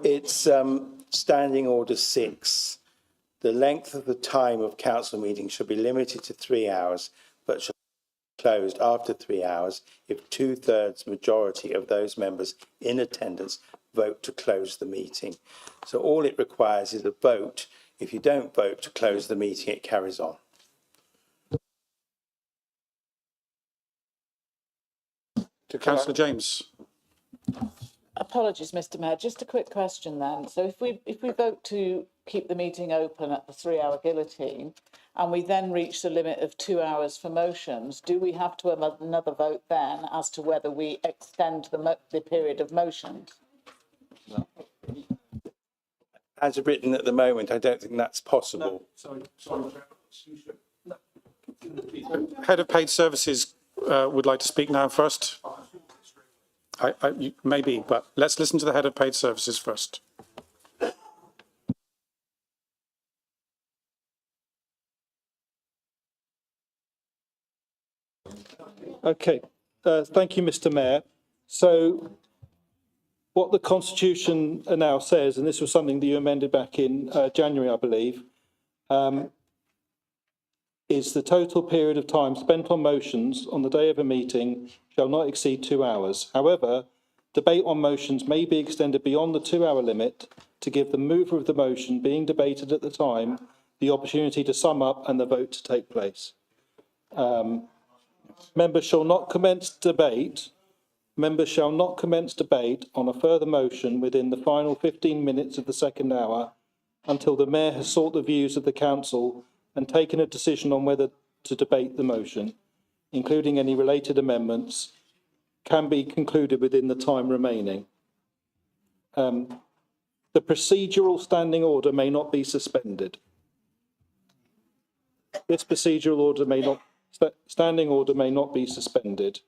Speaker 9: It's Standing Order 6. The length of the time of council meetings should be limited to 3 hours, but shall be closed after 3 hours if 2/3 majority of those members in attendance vote to close the meeting. So all it requires is a vote. If you don't vote to close the meeting, it carries on.
Speaker 1: To Councillor James.
Speaker 10: Apologies, Mr. Mayor. Just a quick question then. So if we vote to keep the meeting open at the 3-hour guillotine, and we then reach the limit of 2 hours for motions, do we have to have another vote then as to whether we extend the period of motions?
Speaker 9: No. As written at the moment, I don't think that's possible.
Speaker 18: Sorry.
Speaker 1: Head of Paid Services would like to speak now first. Maybe, but let's listen to the Head of Paid Services first.
Speaker 20: Okay, thank you, Mr. Mayor. So what the Constitution now says, and this was something that you amended back in January, I believe, is the total period of time spent on motions on the day of a meeting shall not exceed 2 hours. However, debate on motions may be extended beyond the 2-hour limit to give the mover of the motion being debated at the time the opportunity to sum up and the vote to take place. Members shall not commence debate on a further motion within the final 15 minutes of the second hour until the Mayor has sought the views of the Council and taken a decision on whether to debate the motion, including any related amendments, can be concluded within the time remaining. The procedural standing order may not be suspended. This procedural order standing order may not be suspended.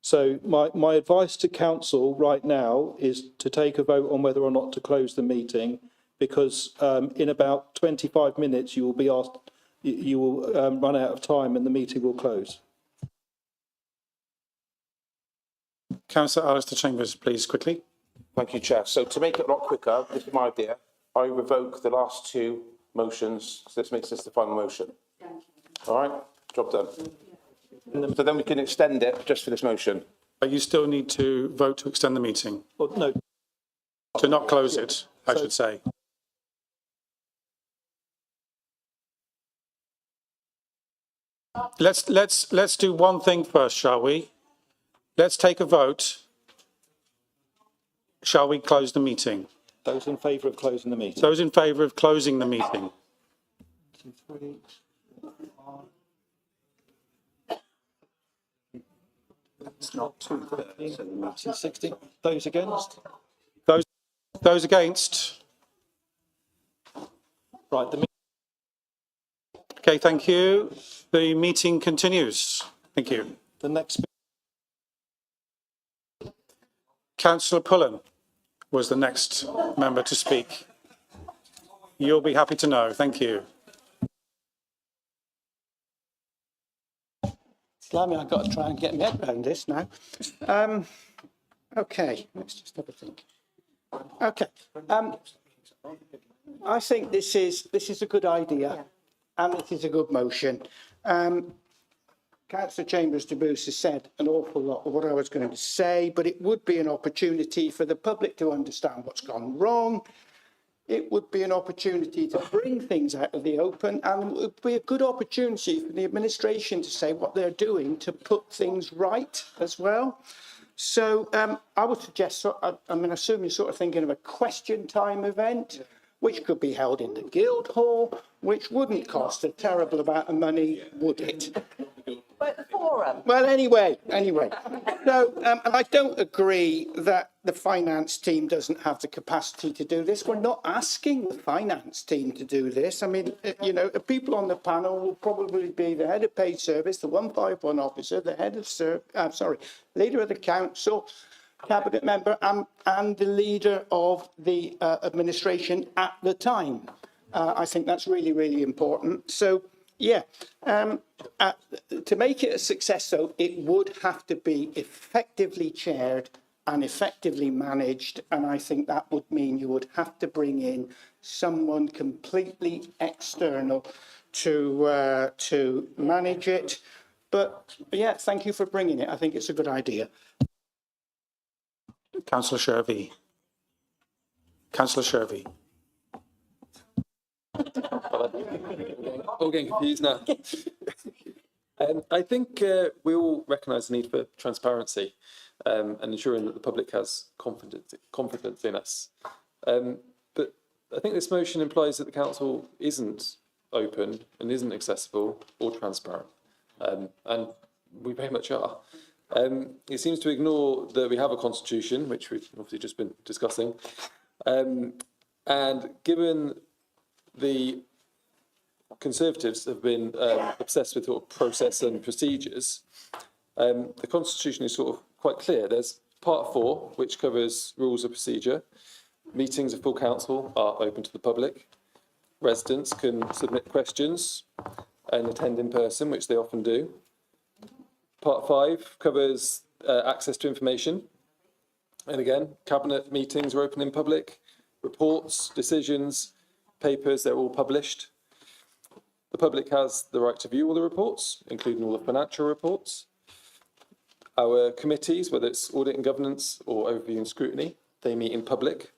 Speaker 20: So my advice to Council right now is to take a vote on whether or not to close the meeting, because in about 25 minutes you will be asked, you will run out of time and the meeting will close.
Speaker 1: Councillor Alistair Chambers, please, quickly.
Speaker 4: Thank you, Chair. So to make it a lot quicker, this is my idea. I revoke the last 2 motions. So this makes this the final motion. All right, job done. So then we can extend it just for this motion.
Speaker 1: But you still need to vote to extend the meeting.
Speaker 20: Well, no.
Speaker 1: To not close it, I should say. Let's do one thing first, shall we? Let's take a vote. Shall we close the meeting?
Speaker 20: Those in favour of closing the meeting.
Speaker 1: Those in favour of closing the meeting.
Speaker 20: 2, 3, 4. It's not 2:15, so the meeting's 60. Those against?
Speaker 1: Those against?
Speaker 20: Right, the
Speaker 1: Okay, thank you. The meeting continues. Thank you.
Speaker 20: The next.
Speaker 1: Councillor Pullen was the next member to speak. You'll be happy to know. Thank you.
Speaker 9: Blimey, I've got to try and get my head around this now. Okay, let's just have a think. Okay, I think this is a good idea, and it is a good motion. Councillor Chambers de Bruce has said an awful lot of what I was going to say, but it would be an opportunity for the public to understand what's gone wrong. It would be an opportunity to bring things out of the open, and it would be a good opportunity for the administration to say what they're doing to put things right as well. So I would suggest, I assume you're sort of thinking of a question time event, which could be held in the Guildhall, which wouldn't cost a terrible amount of money, would it? Well, anyway. So, and I don't agree that the finance team doesn't have the capacity to do this. We're not asking the finance team to do this. I mean, you know, the people on the panel will probably be the head of paid service, the 151 officer, the head of, leader of the council, cabinet member, and the leader of the administration at the time. I think that's really, really important. So, yeah, to make it a success, though, it would have to be effectively chaired and effectively managed. And I think that would mean you would have to bring in someone completely external to manage it. But, yeah, thank you for bringing it. I think it's a good idea.
Speaker 1: Councillor Shervey. Councillor Shervey.
Speaker 5: All getting confused now. I think we all recognise the need for transparency and ensuring that the public has confidence in us. But I think this motion implies that the council isn't open and isn't accessible or transparent, and we very much are. It seems to ignore that we have a constitution, which we've obviously just been discussing, and given the Conservatives have been obsessed with sort of process and procedures, the constitution is sort of quite clear. There's part 4, which covers rules of procedure. Meetings of full council are open to the public. Residents can submit questions and attend in person, which they often do. Part 5 covers access to information. And again, cabinet meetings are open in public. Reports, decisions, papers, they're all published. The public has the right to view all the reports, including all the financial reports. Our committees, whether it's audit and governance or overview and scrutiny, they meet in public.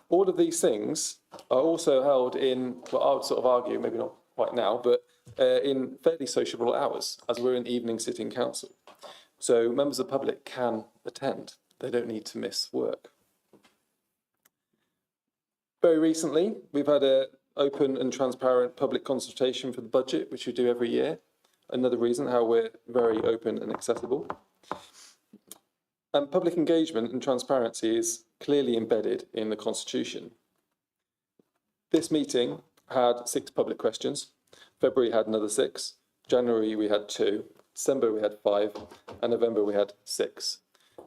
Speaker 5: All of these things are also held in, well, I would sort of argue, maybe not quite now, but in fairly sociable hours, as we're an evening sitting council. So members of the public can attend. They don't need to miss work. Very recently, we've had an open and transparent public consultation for the budget, which we do every year. Another reason how we're very open and accessible. And public engagement and transparency is clearly embedded in the Constitution. This meeting had 6 public questions. February had another 6. January we had 2. December we had 5. And November we had 6.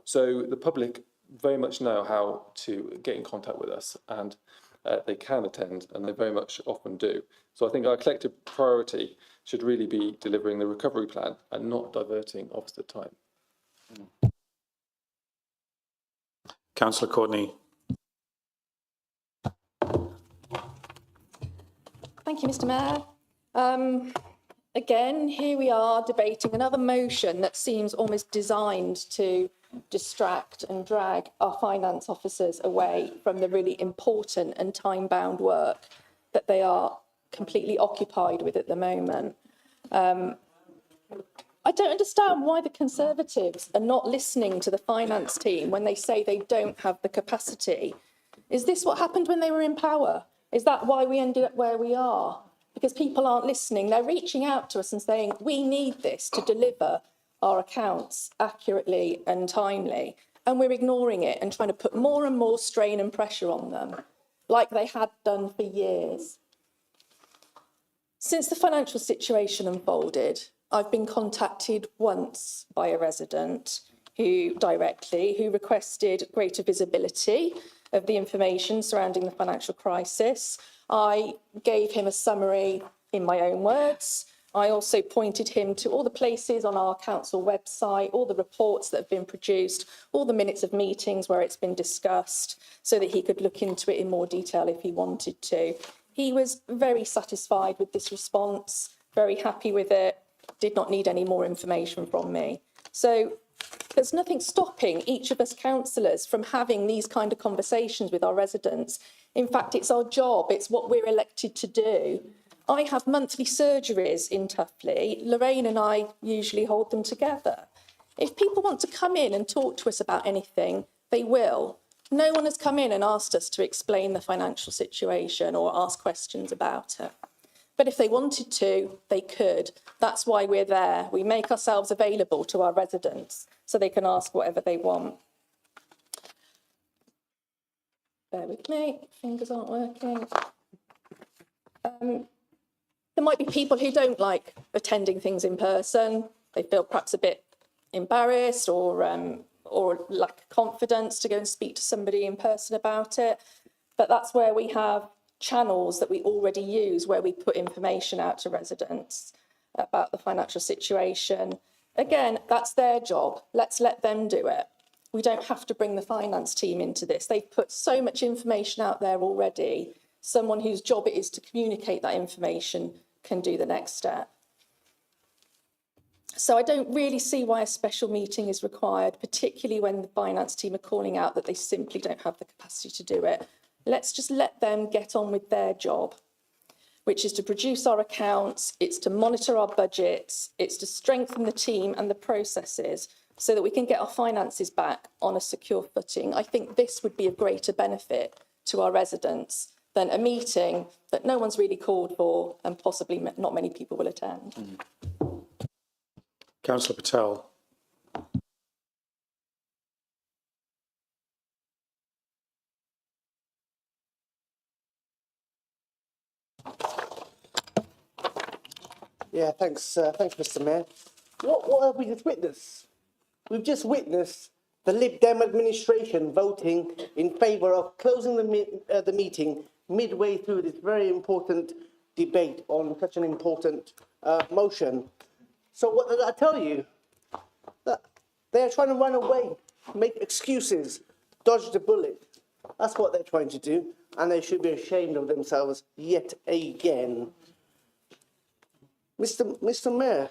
Speaker 5: So the public very much know how to get in contact with us, and they can attend, and they very much often do. So I think our collective priority should really be delivering the recovery plan and not diverting officer time.
Speaker 1: Councillor Courtney.
Speaker 6: Thank you, Mr. Mayor. Again, here we are debating another motion that seems almost designed to distract and drag our finance officers away from the really important and time-bound work that they are completely occupied with at the moment. I don't understand why the Conservatives are not listening to the finance team when they say they don't have the capacity. Is this what happened when they were in power? Is that why we ended up where we are? Because people aren't listening. They're reaching out to us and saying, we need this to deliver our accounts accurately and timely, and we're ignoring it and trying to put more and more strain and pressure on them, like they had done for years. Since the financial situation unfolded, I've been contacted once by a resident who requested greater visibility of the information surrounding the financial crisis. I gave him a summary in my own words. I also pointed him to all the places on our council website, all the reports that have been produced, all the minutes of meetings where it's been discussed, so that he could look into it in more detail if he wanted to. He was very satisfied with this response, very happy with it, did not need any more information from me. So there's nothing stopping each of us councillors from having these kind of conversations with our residents. In fact, it's our job, it's what we're elected to do. I have monthly surgeries in Tuffley. Lorraine and I usually hold them together. If people want to come in and talk to us about anything, they will. No one has come in and asked us to explain the financial situation or ask questions about it. But if they wanted to, they could. That's why we're there. We make ourselves available to our residents so they can ask whatever they want. Bear with me, fingers aren't working. There might be people who don't like attending things in person. They feel perhaps a bit embarrassed or lack confidence to go and speak to somebody in person about it. But that's where we have channels that we already use, where we put information out to residents about the financial situation. Again, that's their job. Let's let them do it. We don't have to bring the finance team into this. They've put so much information out there already. Someone whose job it is to communicate that information can do the next step. So I don't really see why a special meeting is required, particularly when the finance team are calling out that they simply don't have the capacity to do it. Let's just let them get on with their job, which is to produce our accounts, it's to monitor our budgets, it's to strengthen the team and the processes so that we can get our finances back on a secure footing. I think this would be of greater benefit to our residents than a meeting that no one's really called for and possibly not many people will attend.
Speaker 1: Councillor Patel.
Speaker 3: Yeah, thanks, Mr. Mayor. What have we just witnessed? We've just witnessed the Lib Dem administration voting in favour of closing the meeting midway through this very important debate on such an important motion. So what did I tell you? That they're trying to run away, make excuses, dodge the bullet. That's what they're trying to do, and they should be ashamed of themselves yet again. Mr. Mayor,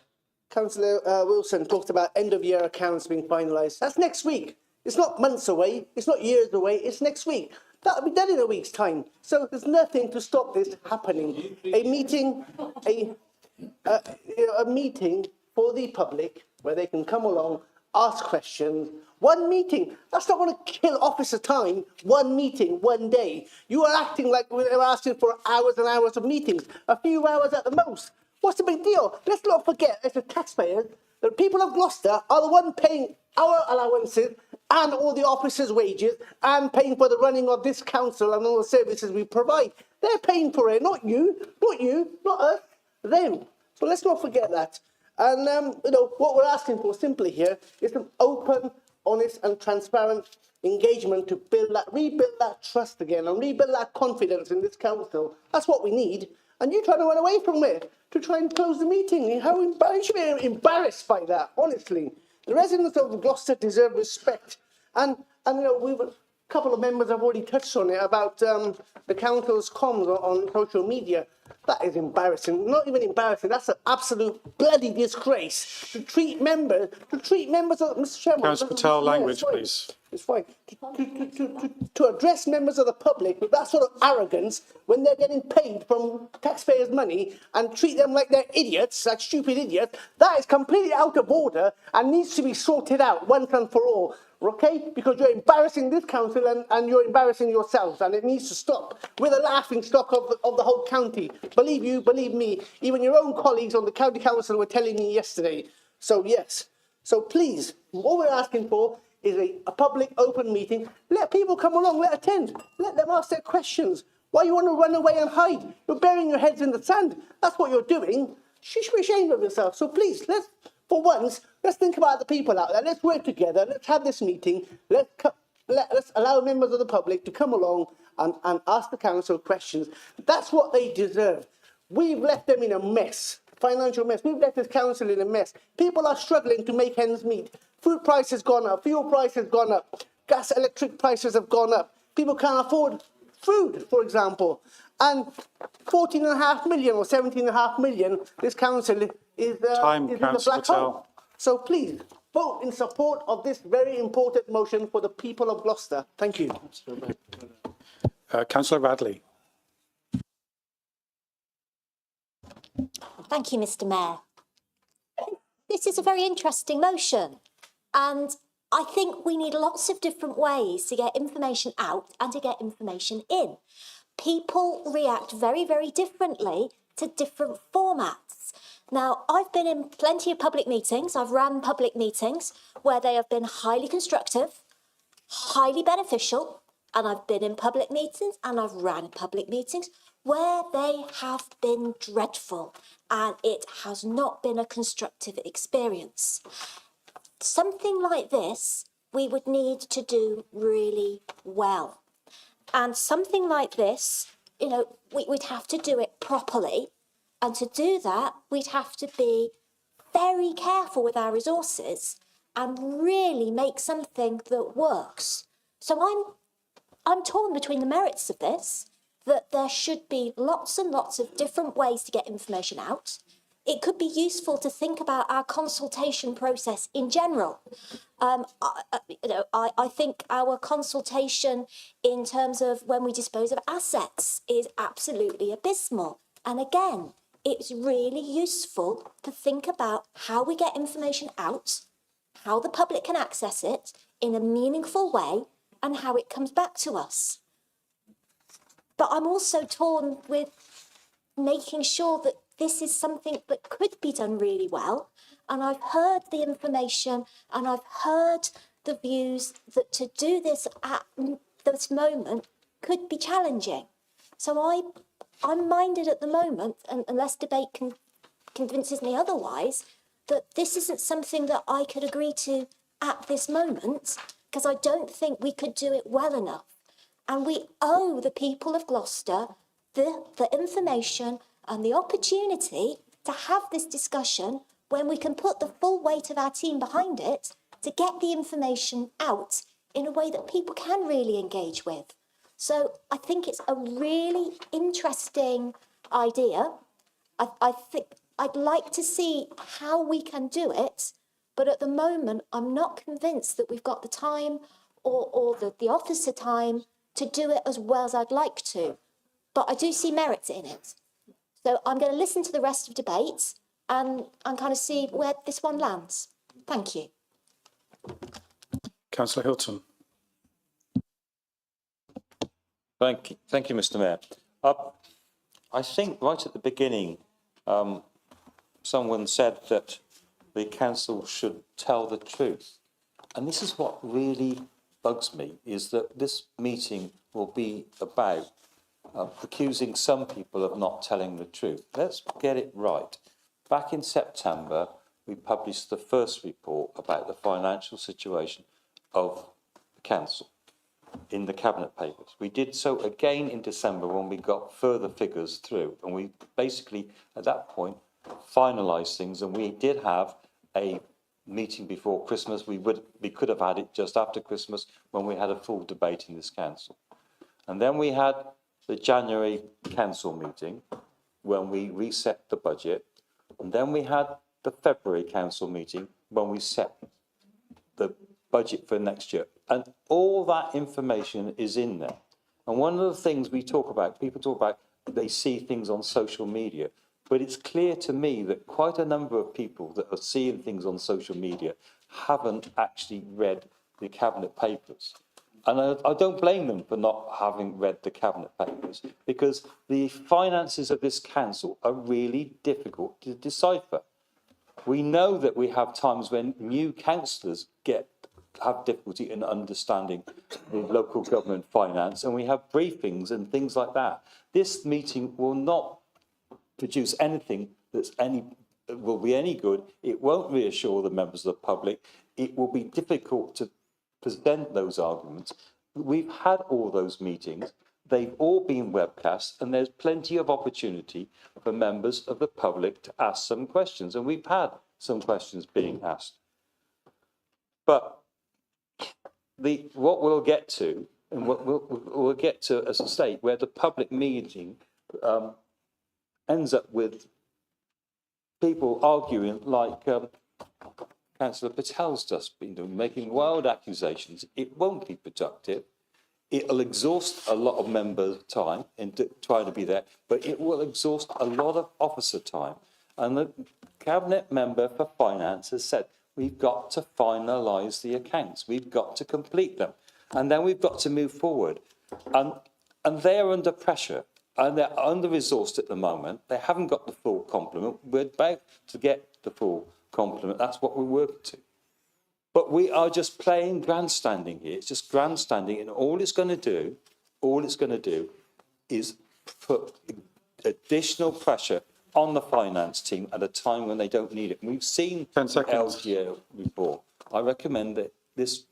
Speaker 3: Councillor Wilson talked about end-of-year accounts being finalised. That's next week. It's not months away. It's not years away. It's next week. That'll be done in a week's time. So there's nothing to stop this happening. A meeting for the public where they can come along, ask questions. One meeting. That's not going to kill officer time. One meeting, one day. You are acting like we're asking for hours and hours of meetings. A few hours at the most. What's the big deal? Let's not forget, as the taxpayers, the people of Gloucester are the one paying our allowances and all the officers' wages and paying for the running of this council and all the services we provide. They're paying for it, not you, not us, them. So let's not forget that. And, what we're asking for simply here is an open, honest and transparent engagement to rebuild that trust again and rebuild that confidence in this council. That's what we need. And you're trying to run away from it to try and close the meeting. How you should be embarrassed by that, honestly. The residents of Gloucester deserve respect. And a couple of members have already touched on it about the council's comms on social media. That is embarrassing. Not even embarrassing. That's an absolute bloody disgrace to treat members of Mr. Chairman.
Speaker 1: Councillor Patel, language, please.
Speaker 3: It's fine. To address members of the public with that sort of arrogance when they're getting paid from taxpayers' money and treat them like they're idiots, like stupid idiots, that is completely out of order and needs to be sorted out once and for all. Okay? Because you're embarrassing this council and you're embarrassing yourselves, and it needs to stop. We're the laughing stock of the whole county. Believe you, believe me. Even your own colleagues on the county council were telling me yesterday. So yes. So please, what we're asking for is a public open meeting. Let people come along, let attend, let them ask their questions. Why you want to run away and hide? You're burying your heads in the sand. That's what you're doing. You should be ashamed of yourself. So please, for once, let's think about the people out there. Let's work together. Let's have this meeting. Let's allow members of the public to come along and ask the council questions. That's what they deserve. We've left them in a mess, financial mess. We've left this council in a mess. People are struggling to make ends meet. Food prices gone up, fuel prices gone up, gas, electric prices have gone up. People can't afford food, for example. And 14.5 million or 17.5 million, this council is in the black hole. So please, vote in support of this very important motion for the people of Gloucester. Thank you.
Speaker 1: Councillor Radley.
Speaker 15: Thank you, Mr. Mayor. This is a very interesting motion, and I think we need lots of different ways to get information out and to get information in. People react very, very differently to different formats. Now, I've been in plenty of public meetings. I've run public meetings where they have been highly constructive, highly beneficial, and I've been in public meetings and I've ran public meetings where they have been dreadful and it has not been a constructive experience. Something like this, we would need to do really well. And something like this, we'd have to do it properly. And to do that, we'd have to be very careful with our resources and really make something that works. So I'm torn between the merits of this, that there should be lots and lots of different ways to get information out. It could be useful to think about our consultation process in general. I think our consultation in terms of when we dispose of assets is absolutely abysmal. And again, it's really useful to think about how we get information out, how the public can access it in a meaningful way, and how it comes back to us. But I'm also torn with making sure that this is something that could be done really well. And I've heard the information and I've heard the views that to do this at this moment could be challenging. So I'm minded at the moment, and unless debate convinces me otherwise, that this isn't something that I could agree to at this moment, because I don't think we could do it well enough. And we owe the people of Gloucester the information and the opportunity to have this discussion when we can put the full weight of our team behind it to get the information out in a way that people can really engage with. So I think it's a really interesting idea. I think I'd like to see how we can do it, but at the moment, I'm not convinced that we've got the time or the officer time to do it as well as I'd like to. But I do see merit in it. So I'm going to listen to the rest of debates and kind of see where this one lands. Thank you.
Speaker 1: Councillor Hilton.
Speaker 2: Thank you, Mr. Mayor. I think right at the beginning, someone said that the council should tell the truth. And this is what really bugs me, is that this meeting will be about accusing some people of not telling the truth. Let's get it right. Back in September, we published the first report about the financial situation of the council in the Cabinet Papers. We did so again in December when we got further figures through, and we basically, at that point, finalised things, and we did have a meeting before Christmas. We could have had it just after Christmas when we had a full debate in this council. And then we had the January council meeting when we reset the budget, and then we had the February council meeting when we set the budget for next year. And all that information is in there. And one of the things we talk about, people talk about, they see things on social media. But it's clear to me that quite a number of people that are seeing things on social media haven't actually read the Cabinet Papers. And I don't blame them for not having read the Cabinet Papers, because the finances of this council are really difficult to decipher. We know that we have times when new councillors have difficulty in understanding the local government finance, and we have briefings and things like that. This meeting will not produce anything will be any good. It won't reassure the members of the public. It will be difficult to present those arguments. We've had all those meetings. They've all been webcast, and there's plenty of opportunity for members of the public to ask some questions, and we've had some questions being asked. But what we'll get to, and what we'll get to as a state where the public meeting ends up with people arguing like Councillor Patel's just been doing, making wild accusations. It won't be productive. It'll exhaust a lot of members' time in trying to be there, but it will exhaust a lot of officer time. And the Cabinet Member for Finance has said, we've got to finalise the accounts. We've got to complete them. And then we've got to move forward. And they're under pressure. And they're under-resourced at the moment. They haven't got the full complement. We're about to get the full complement. That's what we're working to. But we are just playing grandstanding here. It's just grandstanding, and all it's going to do is put additional pressure on the finance team at a time when they don't need it. And we've seen LGA before. I recommend that this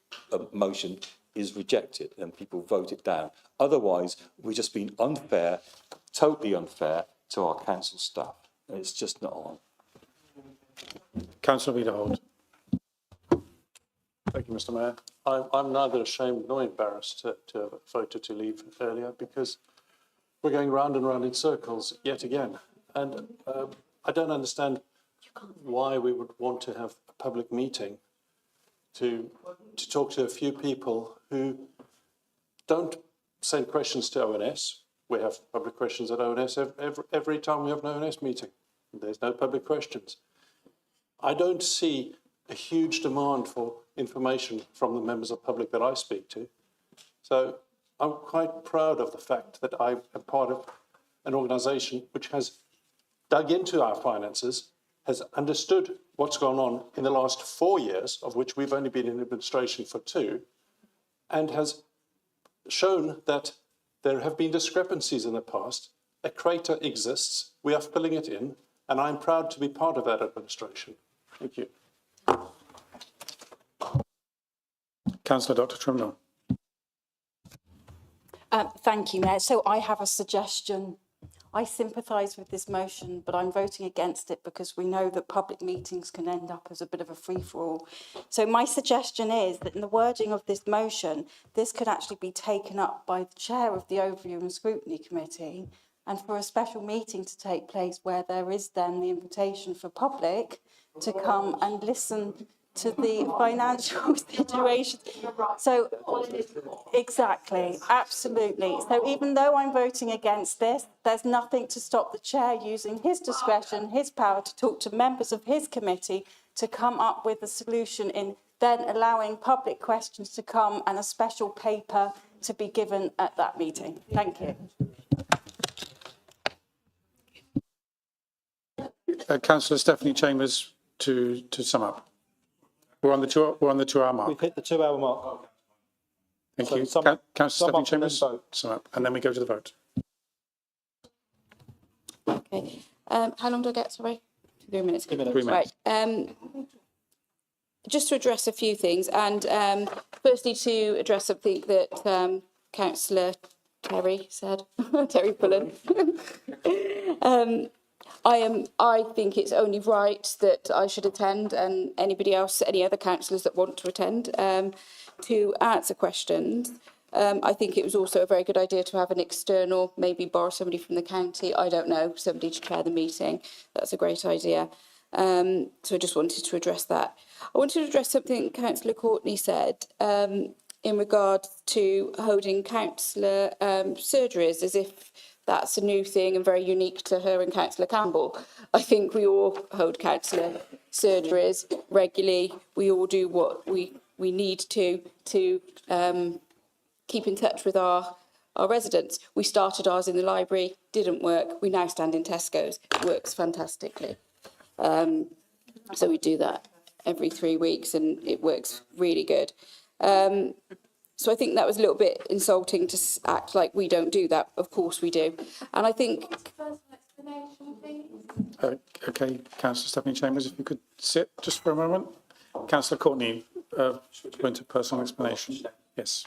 Speaker 2: motion is rejected and people vote it down. Otherwise, we've just been unfair, totally unfair to our council staff. And it's just not on.
Speaker 1: Councillor Wiederhold.
Speaker 18: Thank you, Mr. Mayor. I'm neither ashamed nor embarrassed to have voted to leave earlier, because we're going round and round in circles yet again. And I don't understand why we would want to have a public meeting to talk to a few people who don't send questions to ONS. We have public questions at ONS every time we have an ONS meeting. There's no public questions. I don't see a huge demand for information from the members of the public that I speak to. So I'm quite proud of the fact that I am part of an organisation which has dug into our finances, has understood what's gone on in the last 4 years, of which we've only been in administration for 2, and has shown that there have been discrepancies in the past. A crater exists, we are filling it in, and I'm proud to be part of that administration. Thank you.
Speaker 1: Councillor Dr. Trimnell.
Speaker 16: Thank you, Mayor. So I have a suggestion. I sympathise with this motion, but I'm voting against it because we know that public meetings can end up as a bit of a free-for-all. So my suggestion is that in the wording of this motion, this could actually be taken up by the chair of the Overview and Scrutiny Committee, and for a special meeting to take place where there is then the invitation for public to come and listen to the financial situation. So, exactly, absolutely. So even though I'm voting against this, there's nothing to stop the chair using his discretion, his power to talk to members of his committee to come up with a solution in then allowing public questions to come and a special paper to be given at that meeting. Thank you.
Speaker 1: Councillor Stephanie Chambers to sum up. We're on the 2-hour mark.
Speaker 11: We've hit the 2-hour mark.
Speaker 1: Thank
Speaker 11: So
Speaker 1: you.
Speaker 11: sum
Speaker 1: Councillor Stephanie
Speaker 11: up and then
Speaker 1: Chambers,
Speaker 11: vote.
Speaker 1: sum up, and then we go to the vote.
Speaker 7: Okay. How long do I get? Sorry, 3 minutes.
Speaker 1: 3 minutes. 3 minutes.
Speaker 7: Right. Just to address a few things, and firstly to address something that Councillor Terry said, Terry Pullen. I think it's only right that I should attend, and anybody else, any other councillors that want to attend, to answer questions. I think it was also a very good idea to have an external, maybe borrow somebody from the county, I don't know, somebody to chair the meeting. That's a great idea. So I just wanted to address that. I wanted to address something Councillor Courtney said in regard to holding councillor surgeries, as if that's a new thing and very unique to her and Councillor Campbell. I think we all hold councillor surgeries regularly. We all do what we need to keep in touch with our residents. We started ours in the library, didn't work. We now stand in Tesco's. It works fantastically. So we do that every 3 weeks and it works really good. So I think that was a little bit insulting to act like we don't do that. Of course we do. And I think...
Speaker 1: Okay, Councillor Stephanie Chambers, if you could sit just for a moment. Councillor Courtney, go into personal explanation. Yes.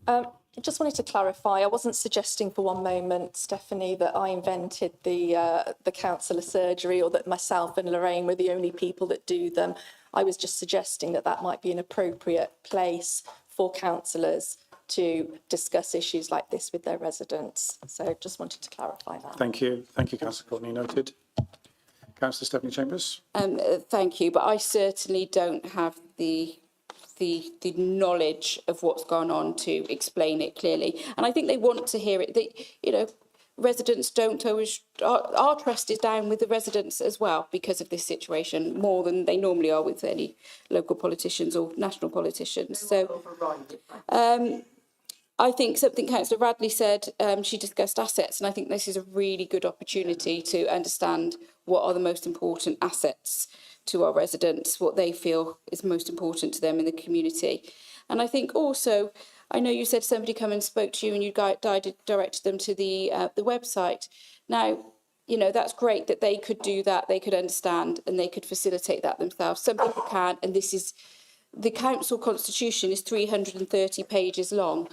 Speaker 6: I just wanted to clarify, I wasn't suggesting for one moment, Stephanie, that I invented the councillor surgery or that myself and Lorraine were the only people that do them. I was just suggesting that that might be an appropriate place for councillors to discuss issues like this with their residents. So just wanted to clarify that.
Speaker 1: Thank you. Thank you, Councillor Courtney. Noted. Councillor Stephanie Chambers.
Speaker 7: Thank you, but I certainly don't have the knowledge of what's gone on to explain it clearly. And I think they want to hear it. Residents don't always... Our trust is down with the residents as well because of this situation, more than they normally are with any local politicians or national politicians. So I think something Councillor Radley said, she discussed assets, and I think this is a really good opportunity to understand what are the most important assets to our residents, what they feel is most important to them in the community. And I think also, I know you said somebody come and spoke to you and you directed them to the website. Now, that's great that they could do that, they could understand and they could facilitate that themselves. Some people can, and the council constitution is 330 pages long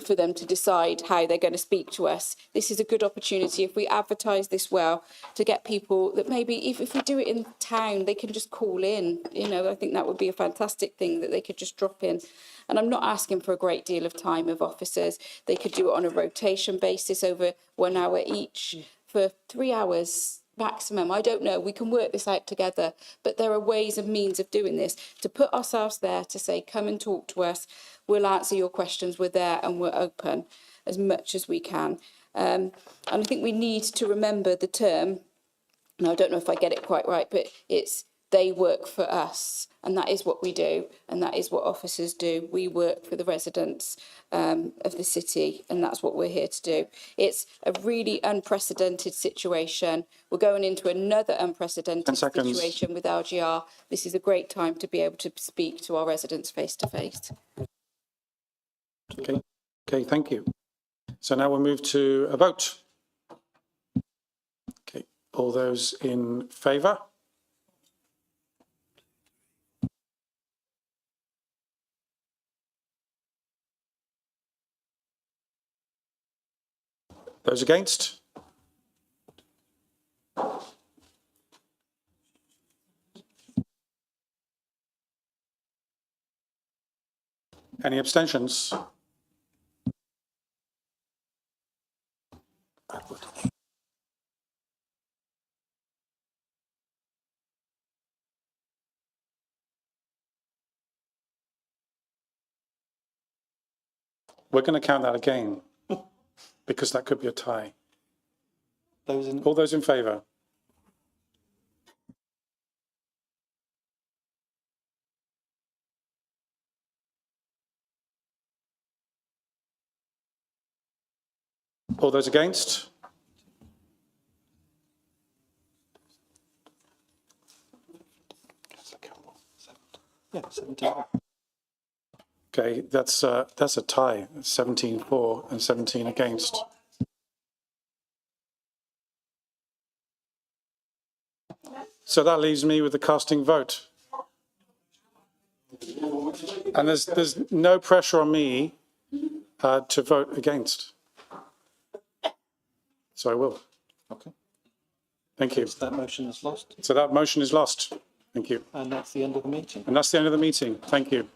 Speaker 7: for them to decide how they're going to speak to us. This is a good opportunity, if we advertise this well, to get people that maybe if we do it in town, they can just call in. I think that would be a fantastic thing, that they could just drop in. And I'm not asking for a great deal of time of officers. They could do it on a rotation basis over 1 hour each for 3 hours maximum. I don't know. We can work this out together. But there are ways and means of doing this. To put ourselves there, to say, come and talk to us. We'll answer your questions. We're there and we're open as much as we can. And I think we need to remember the term, and I don't know if I get it quite right, but it's they work for us. And that is what we do. And that is what officers do. We work for the residents of the city. And that's what we're here to do. It's a really unprecedented situation. We're going into another unprecedented situation with LGR. This is a great time to be able to speak to our residents face to face.
Speaker 1: Okay, thank you. So now we'll move to a vote. Okay, all those in favour? Those against? Any abstentions? We're going to count that again because that could be a tie. All those in favour? All those against?
Speaker 20: Yeah, 17.
Speaker 1: Okay, that's a tie, 17 for and 17 against. So that leaves me with the casting vote. And there's no pressure on me to vote against. So I will.
Speaker 20: Okay.
Speaker 1: Thank you.
Speaker 20: That motion is lost.
Speaker 1: So that motion is lost. Thank you.
Speaker 20: And that's the end of the meeting.
Speaker 1: And that's the end of the meeting. Thank you.